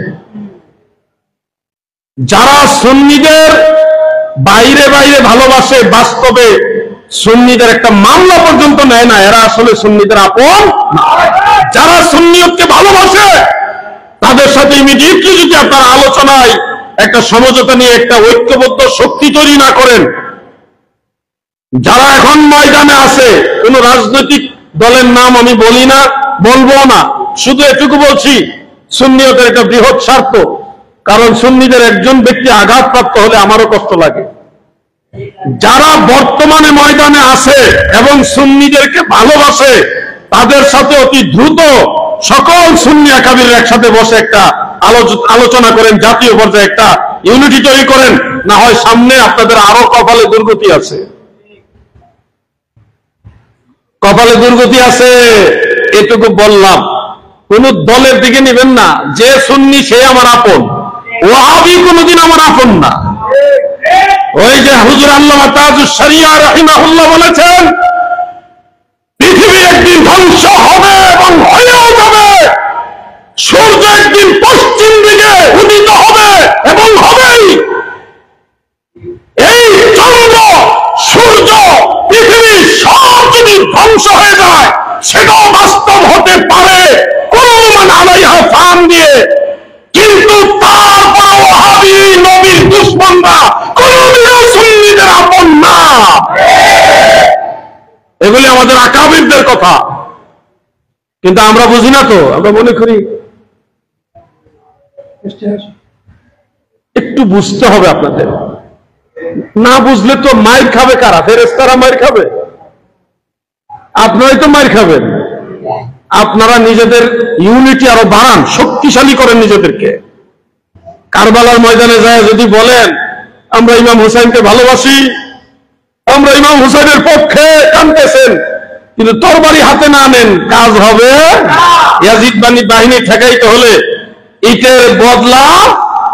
যারা সুন্নিদের বাইরে বাইরে ভালোবাসে, বাস্তবে সুন্নিদের একটা মামলা পর্যন্ত নেয় না, এরা আসলে সুন্নিদের আপন। যারা সুন্নিয়তকে ভালোবাসে তাদের সাথে ইমিডিয়েটলি যদি আপনারা আলোচনায় একটা সমঝোতা নিয়ে একটা ঐক্যবদ্ধ শক্তি তৈরি না করেন, যারা এখন ময়দানে আছে, কোন রাজনৈতিক দলের নাম আমি বলি না, বলবো না, শুধু এটুকু বলছি, সুন্নিয়তের একটা বৃহৎ স্বার্থ। কারণ সুন্নিদের একজন ব্যক্তি আঘাতপ্রাপ্ত হলে আমারও কষ্ট লাগে। যারা বর্তমানে ময়দানে আছে এবং সুন্নিদেরকে ভালোবাসে, তাদের সাথে অতি দ্রুত সকল সুন্নি আকাবির একসাথে বসে একটা আলোচনা করেন, জাতীয় পর্যায়ে একটা ইউনিটি তৈরি করেন, না হয় সামনে আপনাদের আরো কপালে দুর্গতি আছে। কপালে দুর্গতি আছে, এটুকু বললাম। কোন দলের দিকে নেবেন না, যে সুন্নি সে আমার আপন, ওয়াহাবি কোনদিন আমার আপন না। ওই যে হুজুর আল্লামা তাজুস শরিয়া রাহিমাহুল্লাহ বলেছেন, পৃথিবী একদিন ধ্বংস হবে এবং হয়েও যাবে, সূর্য একদিন পশ্চিম দিকে উদিত হবে এবং হবেই। এই চন্দ্র, সূর্য, পৃথিবী সব যদি ধ্বংস হয়ে যায়, সেটাও বাস্তব হতে পারে কুল্লু মান আলাইহা ফান দিয়ে। কিন্তু তারপর ওয়াহাবি নবীর দুশমনরা কোনদিনও সুন্নিদের আপন না। এগুলি আমাদের আকাবিরদের কথা, কিন্তু আমরা বুঝি না তো। আমরা মনে করি একটু বুঝতে হবে আপনাদের। না বুঝলে তো মাইর খাবে কারা? ফেরেশতারা মাইর খাবে? আপনারাই তো মাইর খাবেন। আপনারা নিজেদের ইউনিটি আরো বাড়ান, শক্তিশালী করেন নিজেদেরকে। কারবালার ময়দানে যায় যদি বলেন আমরা ইমাম হুসাইনকে ভালোবাসি, আমরা ইমাম হুসাইনের পক্ষে, কাঁদতেছেন, কিন্তু তরবারি হাতে না নেন, কাজ হবে। ইয়াজিদ বাহিনী ঠেকাইতে হলে ইটের বদলা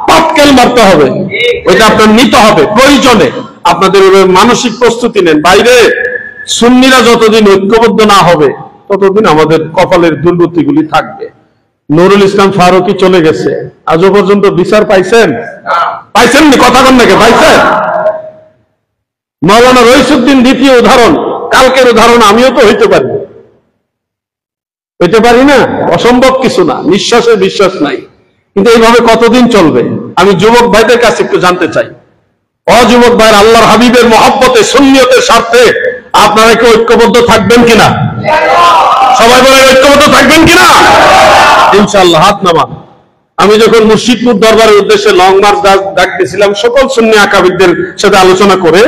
পাটকেল মারতে হবে, ওইটা আপনার নিতে হবে প্রয়োজনে। আপনাদের মানসিক প্রস্তুতি নেন। বাইরে সুন্নিরা যতদিন ঐক্যবদ্ধ না হবে ততদিন আমাদের কপালের দুর্গতিগুলি থাকবে। নুরুল ইসলাম ফারুকী চলে গেছে, আজও পর্যন্ত বিচার পাইছেন? পাইছেন নি? কথা কন নাকি? পাইছেন? মাওলানা রইসুদ্দিন দ্বিতীয় উদাহরণ, কালকের উদাহরণ আমিও তো হইতে পারি, হইতে পারি না? অসম্ভব কিছু না, নিঃশ্বাসে বিশ্বাস নাই। কিন্তু এইভাবে কতদিন চলবে? আমি যুবক ভাইদের কাছে একটু জানতে চাই, অযুবক ভাইয়ের আল্লাহর হাবিবের মহব্বতে সুন্নিয়তের স্বার্থে আপনারা কি ঐক্যবদ্ধ থাকবেন কিনা? সবাই বলে ঐক্যবদ্ধ থাকবেন কিনা? ইনশাআল্লাহ হাত নামান। আমি যখন মুর্শিদপুর দরবারের উদ্দেশ্যে লং মার্চ ডাক দিয়েছিলাম সকল সুন্নি আকাবিরদের সাথে আলোচনা করে,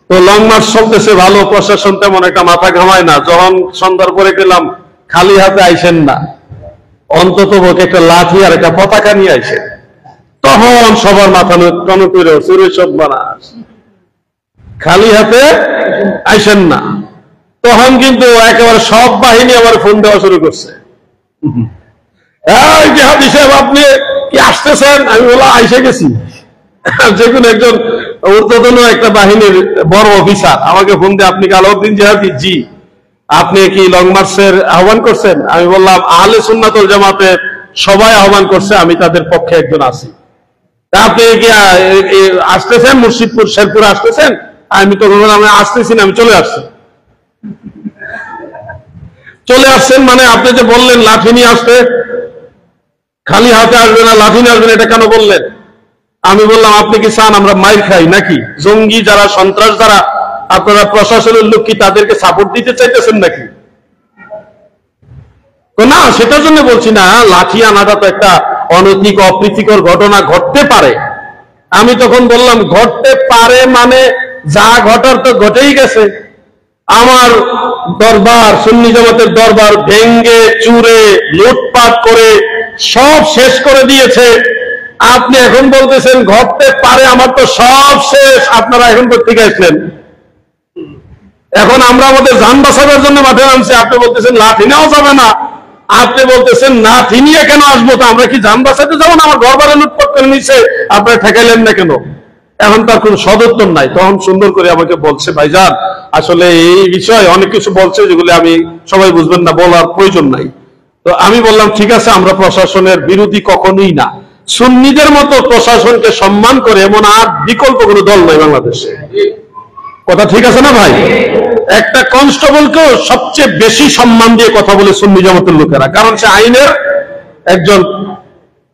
তো লং মার্চ চলতেছে ভালো, প্রশাসন তেমন একটা মাথা ঘামায় না। যখন সন্ধ্যার পরে গেলাম, খালি হাতে আইসেন না, অন্তত একটা লাঠি আর একটা পতাকা নিয়ে আইসেন। তখন সবার মাথা টনক করে চুরি সব বানাস, খালি হাতে আইসেন না। তখন কিন্তু একেবারে সব বাহিনী আবার ফোন দেওয়া শুরু করছে, এই জিহাদি সাহেব আপনি কি আসতেছেন? আমি বললাম আইসে গেছি। যে কোনো একজন ঊর্ধ্বতন একটা বাহিনীর বড় অফিসার আমাকে ফোন দিয়ে, আপনি কি আলাউদ্দিন জিহাদি? জি। আপনি কি লং মার্চের আহ্বান করছেন? আমি বললাম আহলে সুন্নাত ওয়াল জামাতের সবাই আহ্বান করছে, আমি তাদের পক্ষে একজন আছি। আপনি কি আসতেছেন? মুর্শিদপুর শেরপুর আসতেছেন? আমি তো বললাম আমি আসতেছি না, আমি চলে আসছি। চলে আসছেন মানে আপনি যে বললেন লাঠি নিয়ে আসতে, খালি হাতে আসবে না, লাঠি নিয়ে আসবেন, এটা কেন বললেন? আমি বললাম আপনি কি চান আমরা মাইর খাই নাকি? জঙ্গি যারা, সন্ত্রাস যারা, আপনারা প্রশাসনের লোক কি তাদেরকে সাপোর্ট দিতে চাইতেছেন নাকি? না, সেটার জন্য বলছি না। লাঠি আনাটা তো একটা অনৈতিক অপ্রীতিকর ঘটনা, ঘটতে পারে। আমি তখন বললাম ঘটতে পারে মানে যা ঘটার তো ঘটেই গেছে। আমার দরবার, সুন্নি জামাতের দরবার ভেঙ্গে চুরে লুটপাট করে সব শেষ করে দিয়েছে। আপনি এখন বলতেছেন ঘটতে পারে, আমার তো সব শেষ, আপনারা এখন কোথেকে আসলেন? এখন আমরা আমাদের যান বাঁচানোর জন্য মাঠে নামছি, আপনি বলতেছেন লাঠি নেওয়া যাবে না। আপনি বলতেছেন লাঠি নিয়ে কেন আসবো? তো আমরা কি যান বাঁচাতে যাবো না? আমার ঘর বাড়ি লুটপাট করে নিচ্ছে, আপনারা ঠেকাইলেন না কেন? এখন তার কোন সদুত্তর নাই। তখন সুন্দর করে আমাকে বলছে, ভাইজান আসলে এই বিষয়ে অনেক কিছু বলছে যেগুলো আমি সবাই বুঝবেন না, বলার প্রয়োজন নাই। তো আমি বললাম ঠিক আছে, আমরা প্রশাসনের বিরোধী কখনোই না। সুন্নিদের মতো প্রশাসনকে সম্মান করে এমন আর বিকল্প কোনো দল নাই বাংলাদেশে। কথা ঠিক আছে না ভাই? একটা কনস্টেবলকেও সবচেয়ে বেশি সম্মান দিয়ে কথা বলে সুন্নি জামাতের লোকেরা, কারণ সে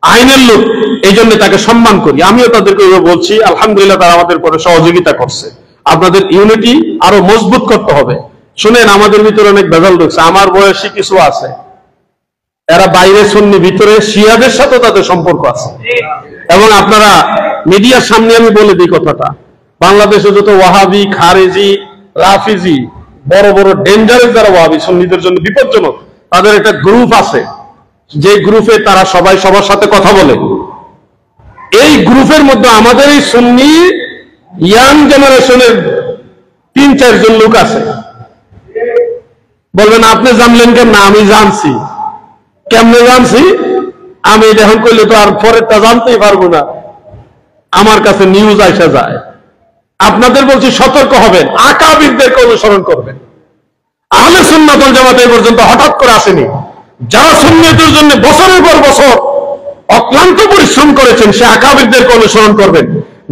আইনের লোক, এই জন্য তাকে সম্মান করি। আমিও তাদেরকে বলছি, আলহামদুলিল্লাহ তারা আমাদের পরে সহযোগিতা করছে। আপনাদের ইউনিটি আরো মজবুত করতে হবে। শুনেন, আমাদের ভিতরে অনেক ভেজাল ঢুকছে, আমার বয়সী কিছু আছে, এরা বাইরে সুন্নি, ভিতরে শিয়াদের সাথে তাদের সম্পর্ক আছে। এবং আপনারা মিডিয়ার সামনে আমি বলে দিই কথাটা, বাংলাদেশে যত ওয়াহাবি, খারেজি, রাফিজি, বড় বড় ডেঞ্জারাস যারা ওয়াহাবি, সুন্নিদের জন্য বিপজ্জনক, তাদের একটা গ্রুপ আছে, যে গ্রুপে তারা সবাই সবার সাথে কথা বলে। এই গ্রুপের মধ্যে আমাদের এই সুন্নি ইয়াং জেনারেশনের ৩-৪ জন লোক আছে। বলবেন আপনি জানলেন কেন? না, আমি জানছি। কেমনে জানছি? আমি এখন করলে তো আর পরেরটা জানতেই পারবো না, আমার কাছে নিউজ আসা যায়। আপনাদের বলছি সতর্ক হবেন, আকাবিরদেরকে অনুসরণ করবেন। আহলে সুন্নাত ওয়াল জামাত এই পর্যন্ত হঠাৎ করে আসেনি। যারা সুন্নিয়তের জন্য বছরের পর বছর অক্লান্ত পরিশ্রম করেছেন, সে আকাবিরদেরকে অনুসরণ করবেন।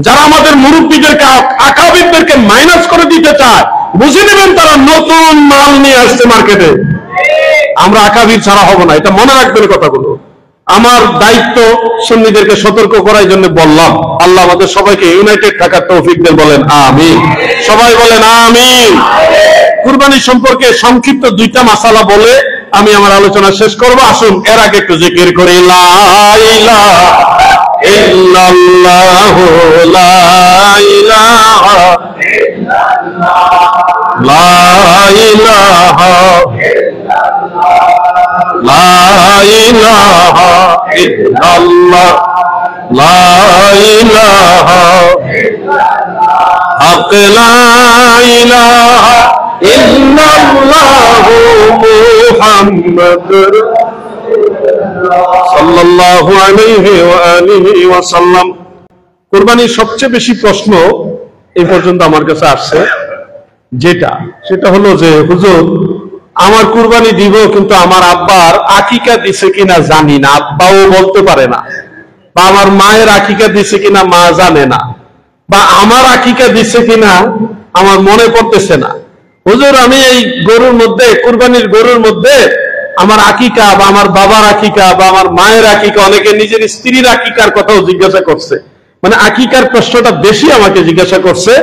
যারা আমাদের মুরব্বীদেরকে, আকাবিরদেরকে মাইনাস করে দিতে চায়, বুঝে নেবেন তারা নতুন মাল নিয়ে আসছে মার্কেটে। আমরা আকাবির ছাড়া হব না, এটা মনে রাখবেন কথাগুলো। আমার দায়িত্ব সুন্নিদেরকে সতর্ক করার জন্য বললাম। আল্লাহ আমাদের সবাইকে ইউনাইটেড থাকার তৌফিক দেন, বলেন আমিন। সবাই বলেন আমিন। কুরবানি সম্পর্কে সংক্ষিপ্ত 2টা মাসালা বলে আমি আমার আলোচনা শেষ করব। আসুন এর আগে একটু জিকির করি, লা ইলাহা ইল্লাল্লাহু, লা ইলাহা ইল্লাল্লাহ, লা ইলাহা লা ইলাহা ইল্লাল্লাহ, লা ইলাহা হক, লা ইলাহা ইল্লাল্লাহু মুহাম্মাদুর সাল্লাল্লাহু আলাইহি ওয়া আলিহি ওয়াসাল্লাম। কুরবানির সবচেয়ে বেশি প্রশ্ন এই পর্যন্ত আমার কাছে আসছে সেটা হলো যে হুজুর, আমার কুরবানি দিব কিন্তু আমার আব্বার আকিকা দিছে কিনা জানি না, আব্বাও বলতে পারে না, বা আমার মায়ের আকিকা দিছে কিনা মা জানে না, বা আমার আকিকা দিছে কিনা আমার মনে পড়তেছে না। হুজুর, আমি এই গরুর মধ্যে, কুরবানির গরুর মধ্যে আমার আকিকা বা আমার বাবার আকিকা বা আমার মায়ের আকিকা, অনেকে নিজের স্ত্রীর আকিকার কথাও জিজ্ঞাসা করছে, মানে আকিকার প্রশ্নটা বেশি আমাকে জিজ্ঞাসা করছে,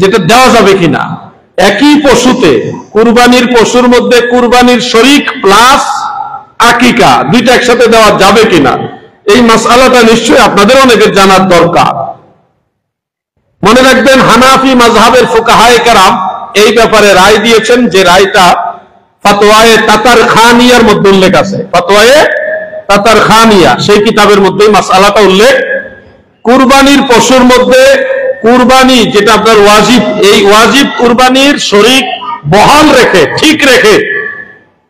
যেটা দেওয়া যাবে কিনা। একই পশুতে, কুরবানির পশুর মধ্যে কুরবানির শরীক প্লাস আকিকা দুইটা একসাথে দেওয়া যাবে কিনা, এই মাসআলাটা নিশ্চয়ই আপনাদের অনেকের জানার দরকার। মনে রাখবেন, হানাফি মাযহাবের ফুকাহায়ে কেরাম এই ব্যাপারে রায় দিয়েছেন, যে রায়টা ফাতওয়ায়ে তাতারখানিয়ার মধ্যে উল্লেখ আছে। ফাতওয়ায়ে তাতারখানিয়া সেই কিতাবের মধ্যে মাসআলাটা উল্লেখ। কুরবানির পশুর মধ্যে কুরবানি যেটা আপনার ওয়াজিব, এই ওয়াজিব কুরবানির শরীক বহাল রেখে, ঠিক রেখে,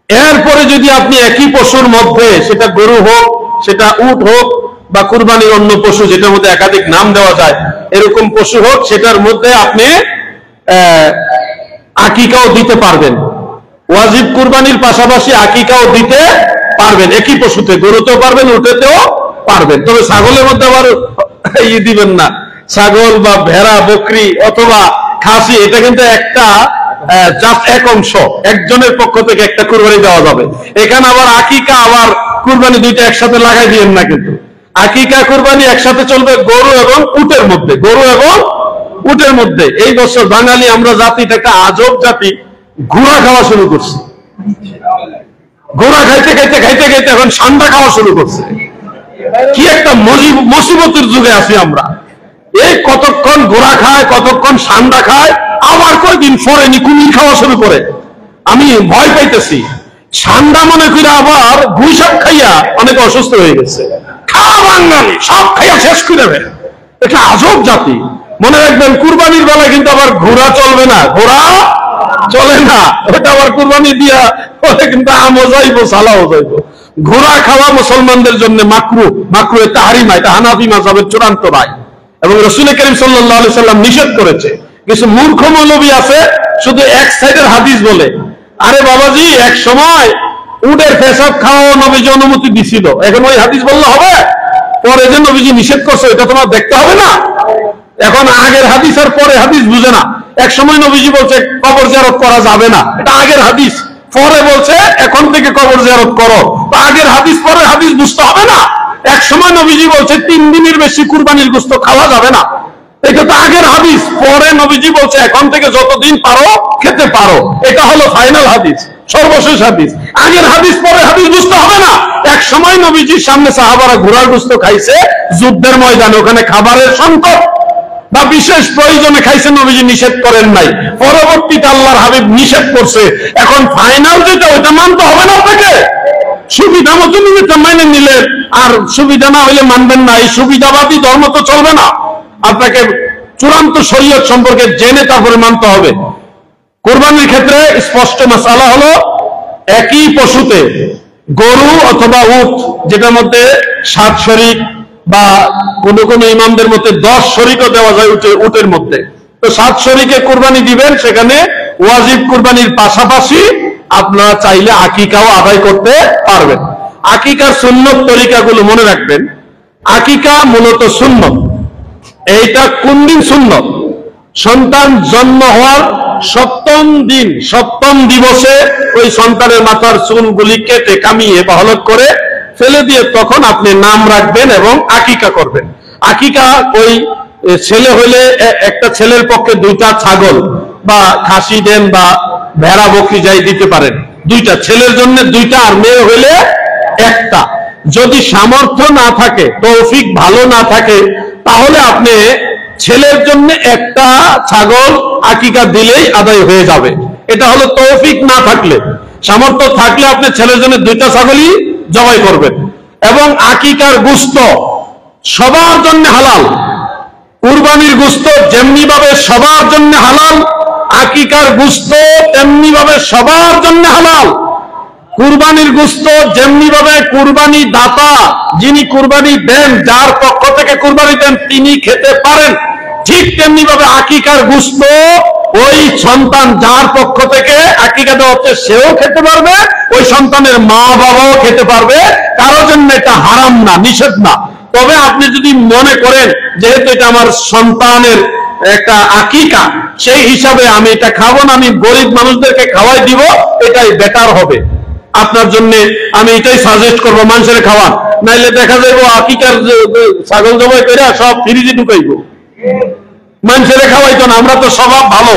এরপরে যদি আপনি একই পশুর মধ্যে, সেটা গরু হোক, সেটা উট হোক, বা কুরবানির অন্য পশু যেটার মধ্যে একাধিক নাম দেওয়া যায়, এরকম পশু হোক, সেটার মধ্যে আপনি আকিকাও দিতে পারবেন। ওয়াজিব কুরবানির পাশাপাশি আকিকাও দিতে পারবেন, একই পশুতে, গরুতেও পারবেন, উটেতেও পারবেন। তবে ছাগলের মধ্যে আবার দিবেন না। ছাগল বা ভেড়া, বকরি অথবা খাসি, এটা কিন্তু একটা জাস্ট এক অংশ, একজনের পক্ষ থেকে একটা কুরবানি দেওয়া যাবে। এখানে আবার আকিকা আবার কুরবানি দুইটা একসাথে লাগাই দিবেন না, কিন্তু আকিকা কুরবানি একসাথে চলবে গরু এবং উটের মধ্যে, গরু এবং উটের মধ্যে। এই বছর বাঙালি আমরা জাতিটা একটা আজব জাতি, ঘোড়া খাওয়া শুরু করছে। ঘোড়া খাইতে খাইতে খাইতে খাইতে এখন সান্ডা খাওয়া শুরু করছে। কি একটা মুসিবতের যুগে আছি আমরা। এই কতক্ষণ ঘোড়া খায়, কতক্ষণ সান্ডা খায়, আবার কয়দিন পরে কুমির খাওয়া শুরু করে। আমি ভয় পাইতেছি, সান্ডা মনে করে আবার গুইসাপ খাইয়া অনেকে অসুস্থ হয়ে গেছে। খাওয়া বাঙালি সব খাইয়া শেষ করে দেবে, এটা আজব জাতি। মনে রাখবেন, কুরবানির বেলায় কিন্তু আবার ঘোড়া চলবে না, ঘোড়া চলে না, ওটা আবার কুরবানি দিয়া ওটা কিন্তু আমও যাইবো, সালাও যাইবো। ঘোড়া খাওয়া মুসলমানদের জন্য মাকরু, মাকরুহে তাহরিমা, এটা হানাফি মাযহাবের চূড়ান্ত রায়, এবং রাসূল করিম সাল্লাল্লাহু আলাইহি সাল্লাম নিষেধ করেছে। কিছু মূর্খ মৌলবী আছে, শুধু এক সাইডের হাদিস বলে। আরে বাবাজি, এক সময় উটের পেশাব খাওয়া নবীজি অনুমতি দিছিল, এখন ওই হাদিস বললে হবে? পরে যে নবীজি নিষেধ করছে এটা তোমার দেখতে হবে না? এখন আগের হাদিস আর পরে হাদিস বুঝে না। এক সময় নবীজি বলছে কবর জিয়ারত করা যাবে না, এটা আগের হাদিস। পরে বলছে এখন থেকে কবর জিয়ারত করো, আগের হাদিস পরের হাদিস বুঝতে হবে না? এক সময় নবীজি বলছে 3 দিনের বেশি কুরবানির গোশত খাওয়া যাবে না, এটা তো আগের হাদিস। পরে নবীজি বলছে এখন থেকে যতদিন পারো খেতে পারো, এটা হলো ফাইনাল হাদিস, সর্বশেষ হাদিস। আগের হাদিস পরের হাদিস বুঝতে হবে না? এক সময় নবীজির সামনে সাহাবারা ঘোড়ার গোশত খাইছে যুদ্ধের ময়দানে, ওখানে খাবারের সংকট বা বিশেষ প্রয়োজনে খাইছে, নবীজি নিষেধ করেন নাই। পরবর্তীতে আল্লাহর হাবিব নিষেধ করছে, এখন ফাইনাল যেটা ওটা মানতে হবে না আপনাকে। সুবিধা মতো নিতে মেনে নিলে, আর সুবিধা না হইলে মানবেন না। এই সুবিধাবাদী ধর্ম তো চলবে না, আপনাকে চূড়ান্ত শরীয়ত সম্পর্কে জেনে তারপরে মানতে হবে। কুরবানির ক্ষেত্রে স্পষ্ট মাসআলা হলো, একই পশুতে গরু অথবা উট, যেটার মধ্যে 7 শরীক বা কোন কোন ইমামদের মধ্যে 10 শরীকও দেওয়া যায় উটের মধ্যে, তো 7 শরীকে কুরবানি দিবেন। সেখানে ওয়াজিব কুরবানির পাশাপাশি আপনারা চাইলে আকিকাও আদায় করতে পারবেন। আকিকার সুন্নত তরিকাগুলো মনে রাখবেন। আকিকা মূলত সুন্নত। এইটা কোন দিন সুন্নত? সন্তান জন্ম হওয়ার 7ম দিন, 7ম দিবসে ওই সন্তানের মাথার চুলগুলি কেটে কামিয়ে বা হলক করে ফেলে দিয়ে তখন আপনি নাম রাখবেন এবং আকিকা করবেন। আকিকা ওই ছেলে হইলে একটা ছেলের পক্ষে 2টা ছাগল বা খাসি দেন বা ভেড়া বকরি যাই দিতে পারেন, 2টা, ছেলের জন্য 2টা, আর মেয়ে হইলে 1টা। যদি সামর্থ্য না থাকে, তৌফিক ভালো না থাকে, তাহলে আপনি ছেলের জন্য 1টা ছাগল আকিকা দিলেই আদায় হয়ে যাবে। এটা হলো তৌফিক না থাকলে। সামর্থ্য থাকলে আপনি ছেলের জন্য 2টা ছাগলই জবাই করবেন। এবং আকিকার গোশত সবার জন্য হালাল। কুরবানির গোশত যেমনি ভাবে সবার জন্য হালাল, আকিকার গোশত তেমনি ভাবে সবার জন্য হালাল। কুরবানির গোশত যেমনি ভাবে কুরবানি দাতা যিনি কুরবানি দেন, যার পক্ষ থেকে কুরবানি দেন তিনি খেতে পারেন, ঠিক তেমনি ভাবে আকিকার গোশত ওই সন্তান যার পক্ষ থেকে আকিকা দেওয়া হচ্ছে সেও খেতে পারবে, ওই সন্তানের মা বাবাও খেতে পারবে, কারোর জন্য এটা হারাম না, নিষেধ না। তবে আপনি যদি মনে করেন যেহেতু এটা আমার সন্তানের একটা আকিকা, সেই হিসাবে আমি এটা খাবো না, আমি গরিব মানুষদেরকে খাওয়াই দিব, এটাই বেটার হবে আপনার জন্য। আমি এটাই সাজেস্ট করবো, মানুষের খাওয়ান, নাইলে দেখা যাবো আকিকার ছাগল জবাই করে সব ফ্রিজে ঢুকাইবো, মানুষের খাওয়াইতো না। আমরা তো স্বভাব ভালো,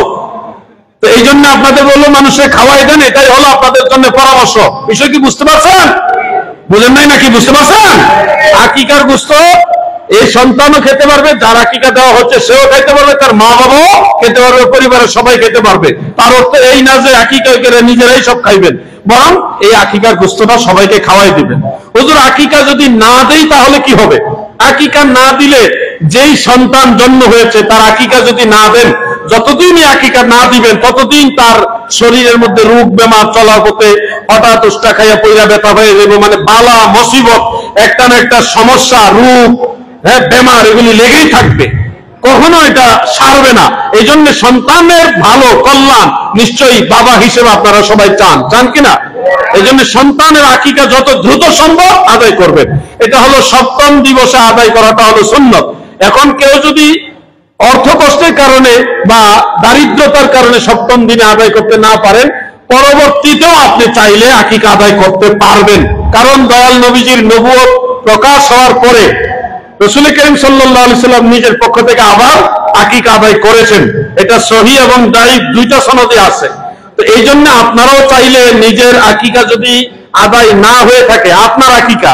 তো এই জন্য আপনাদের বললো মানুষের খাওয়াই দেন, এটাই হলো আপনাদের জন্য পরামর্শ। বিষয় কি বুঝতে পারছেন? বুঝেন নাই নাকি? বুঝতে পারছেন? আকিকার গোশত এই সন্তানও খেতে পারবে, যার আকিকা দেওয়া হচ্ছে সেও খেতে পারবে, তার মা বাবাও খেতে পারবে, পরিবারের সবাই খেতে পারবে। তার অর্থ এই না যে আকিকা করে নিজেরাই সব খাইবেন, বরং এই আকিকার গোশতটা সবাইকে খাওয়াই দিবেন। হুজুর আকিকা যদি না দেই তাহলে কি হবে? আকিকা না দিলে যেই সন্তান জন্ম হয়েছে তার আকিকা যদি না দেন, যতদিনই আকিকা না দিবেন ততদিন তার শরীরের মধ্যে রোগ বেমার চলার পথে হঠাৎ উষ্টা খাইয়া পইরা ব্যথা হয়ে যাবে, মানে বালা মুসিবত, একটা না একটা সমস্যা, রোগ, বেমার এগুলি লেগেই থাকবে, কখনো এটা সারবে না। এই জন্য সন্তানের ভালো কল্যাণ নিশ্চয়ই বাবা হিসেবে আপনারা সবাই চান, চান কিনা? এই জন্য সন্তানের আকিকা যত দ্রুত সম্ভব আদায় করবেন। এটা হলো সপ্তম দিবসে আদায় করাটা হলো সুন্নত। এখন কেউ যদি অর্থ কষ্টের কারণে বা দারিদ্রতার কারণে সপ্তম দিনে আদায় করতে না পারেন, পরবর্তীতেও আপনি চাইলে আকিকা আদায় করতে পারবেন। কারণ দয়াল নবীজির নবুয়ত প্রকাশ হওয়ার পরে রাসূল করিম সাল্লাল্লাহু আলাইহি সাল্লাম নিজের পক্ষ থেকে আবার আকিকা আদায় করেছেন। এটা সহিহ এবং দাঈফ দুইটা সনদে আছে। তো এই জন্য আপনারাও চাইলে নিজের আকিকা যদি আদায় না হয়ে থাকে, আপনার আকিকা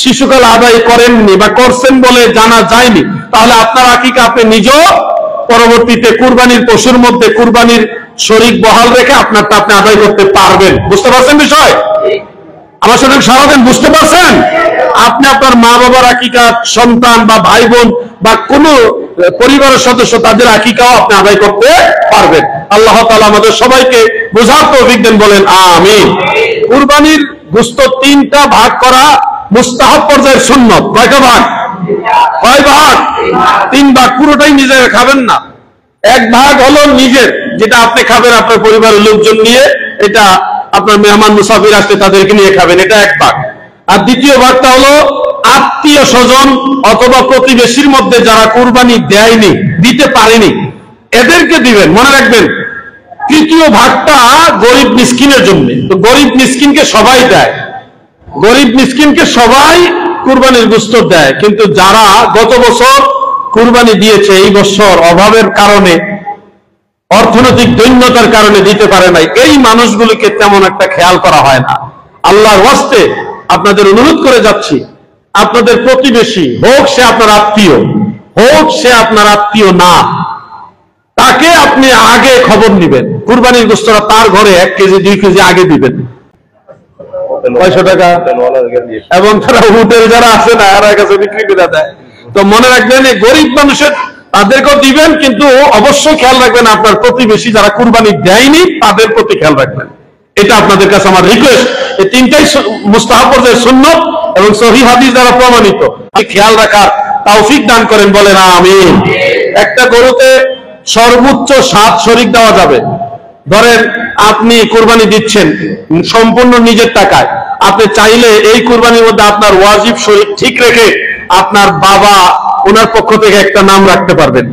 শিশুকাল আদায় করেননি বা করছেন বলে জানা যায়নি, তাহলে আপনার আকিকা আপনি নিজেও পরবর্তীতে কুরবানির পশুর মধ্যে কুরবানির শরীক বহাল রেখে আপনারটা আপনি আদায় করতে পারবেন। বুঝতে পারছেন বিষয়? আমার সাথে সারাদিন বুঝতে পারছেন? আপনি আপনার মা বাবার আকিকা, সন্তান বা ভাই বোন বা কোন পরিবারের সদস্য তাদের আকিকাও আপনি আদায় করতে পারবেন। আল্লাহ তাআলা আমাদের সবাইকে বোঝার তৌফিক দেন, বলেন আমিন। কুরবানির গোশত তিনটা ভাগ করা মুস্তাহাব পর্যায়ের সুন্নত। কয়টা ভাগ? কয় ভাগ? তিন ভাগ। পুরোটাই নিজেরা খাবেন না। এক ভাগ হলো নিজের, যেটা আপনি খাবেন আপনার পরিবারের লোকজন নিয়ে, এটা আপনার মেহমান মুসাফির আসলে তাদেরকে নিয়ে খাবেন, এটা এক ভাগ। আর দ্বিতীয় ভাগটা হলো আত্মীয় স্বজন অথবা প্রতিবেশীর মধ্যে যারা কুরবানি দেয়নি, দিতে পারেনি, এদেরকে দিবেন। মনে রাখবেন, তৃতীয় ভাগটা গরিব মিসকিনের জন্য। তো গরিব মিসকিনকে সবাই দেয়, গরিব মিসকিনকে সবাই কুরবানির গোশত দেয়, কিন্তু যারা গত বছর কুরবানি দিয়েছে, এই বছর অভাবের কারণে, অর্থনৈতিক দৈন্যতার কারণে দিতে পারে নাই, এই মানুষগুলিকে তেমন একটা খেয়াল করা হয় না। আল্লাহর ওয়াস্তে আপনাদের অনুরোধ করে যাচ্ছি, আপনাদের প্রতিবেশী হোক সে আপনার আত্মীয়, হোক সে আপনার আত্মীয় না, তাকে আপনি আগে খবর নিবেন। কুরবানির গোশতটা তার ঘরে 1 কেজি 2 কেজি আগে দিবেন, 500 টাকা, এবং তারা হোটেল যারা আছে না এরা কাছে বিক্রি করে দেয়। তো মনে রাখবেন, এই গরিব মানুষের তাদেরকেও দিবেন, কিন্তু অবশ্যই খেয়াল রাখবেন আপনার প্রতিবেশী যারা কুরবানি দেয়নি তাদের প্রতি খেয়াল রাখবেন। এটা আপনাদের কাছে আমার রিকোয়েস্ট। এই তিনটাই মুস্তাহাব পর্যায়ের সুন্নত এবং সহিহ হাদিস দ্বারা প্রমাণিত। খেয়াল রাখার তৌফিক দান করেন, বলেন আমিন। একটা গরুতে সর্বোচ্চ 7 শরীক দেওয়া যাবে। ধরেন আপনি কুরবানি দিচ্ছেন সম্পূর্ণ নিজের টাকায়, আপনি চাইলে এই কুরবানির মধ্যে আপনার ওয়াজিব শরীক ঠিক রেখে আপনার বাবা ওনার পক্ষ থেকে একটা নাম রাখতে পারবেন,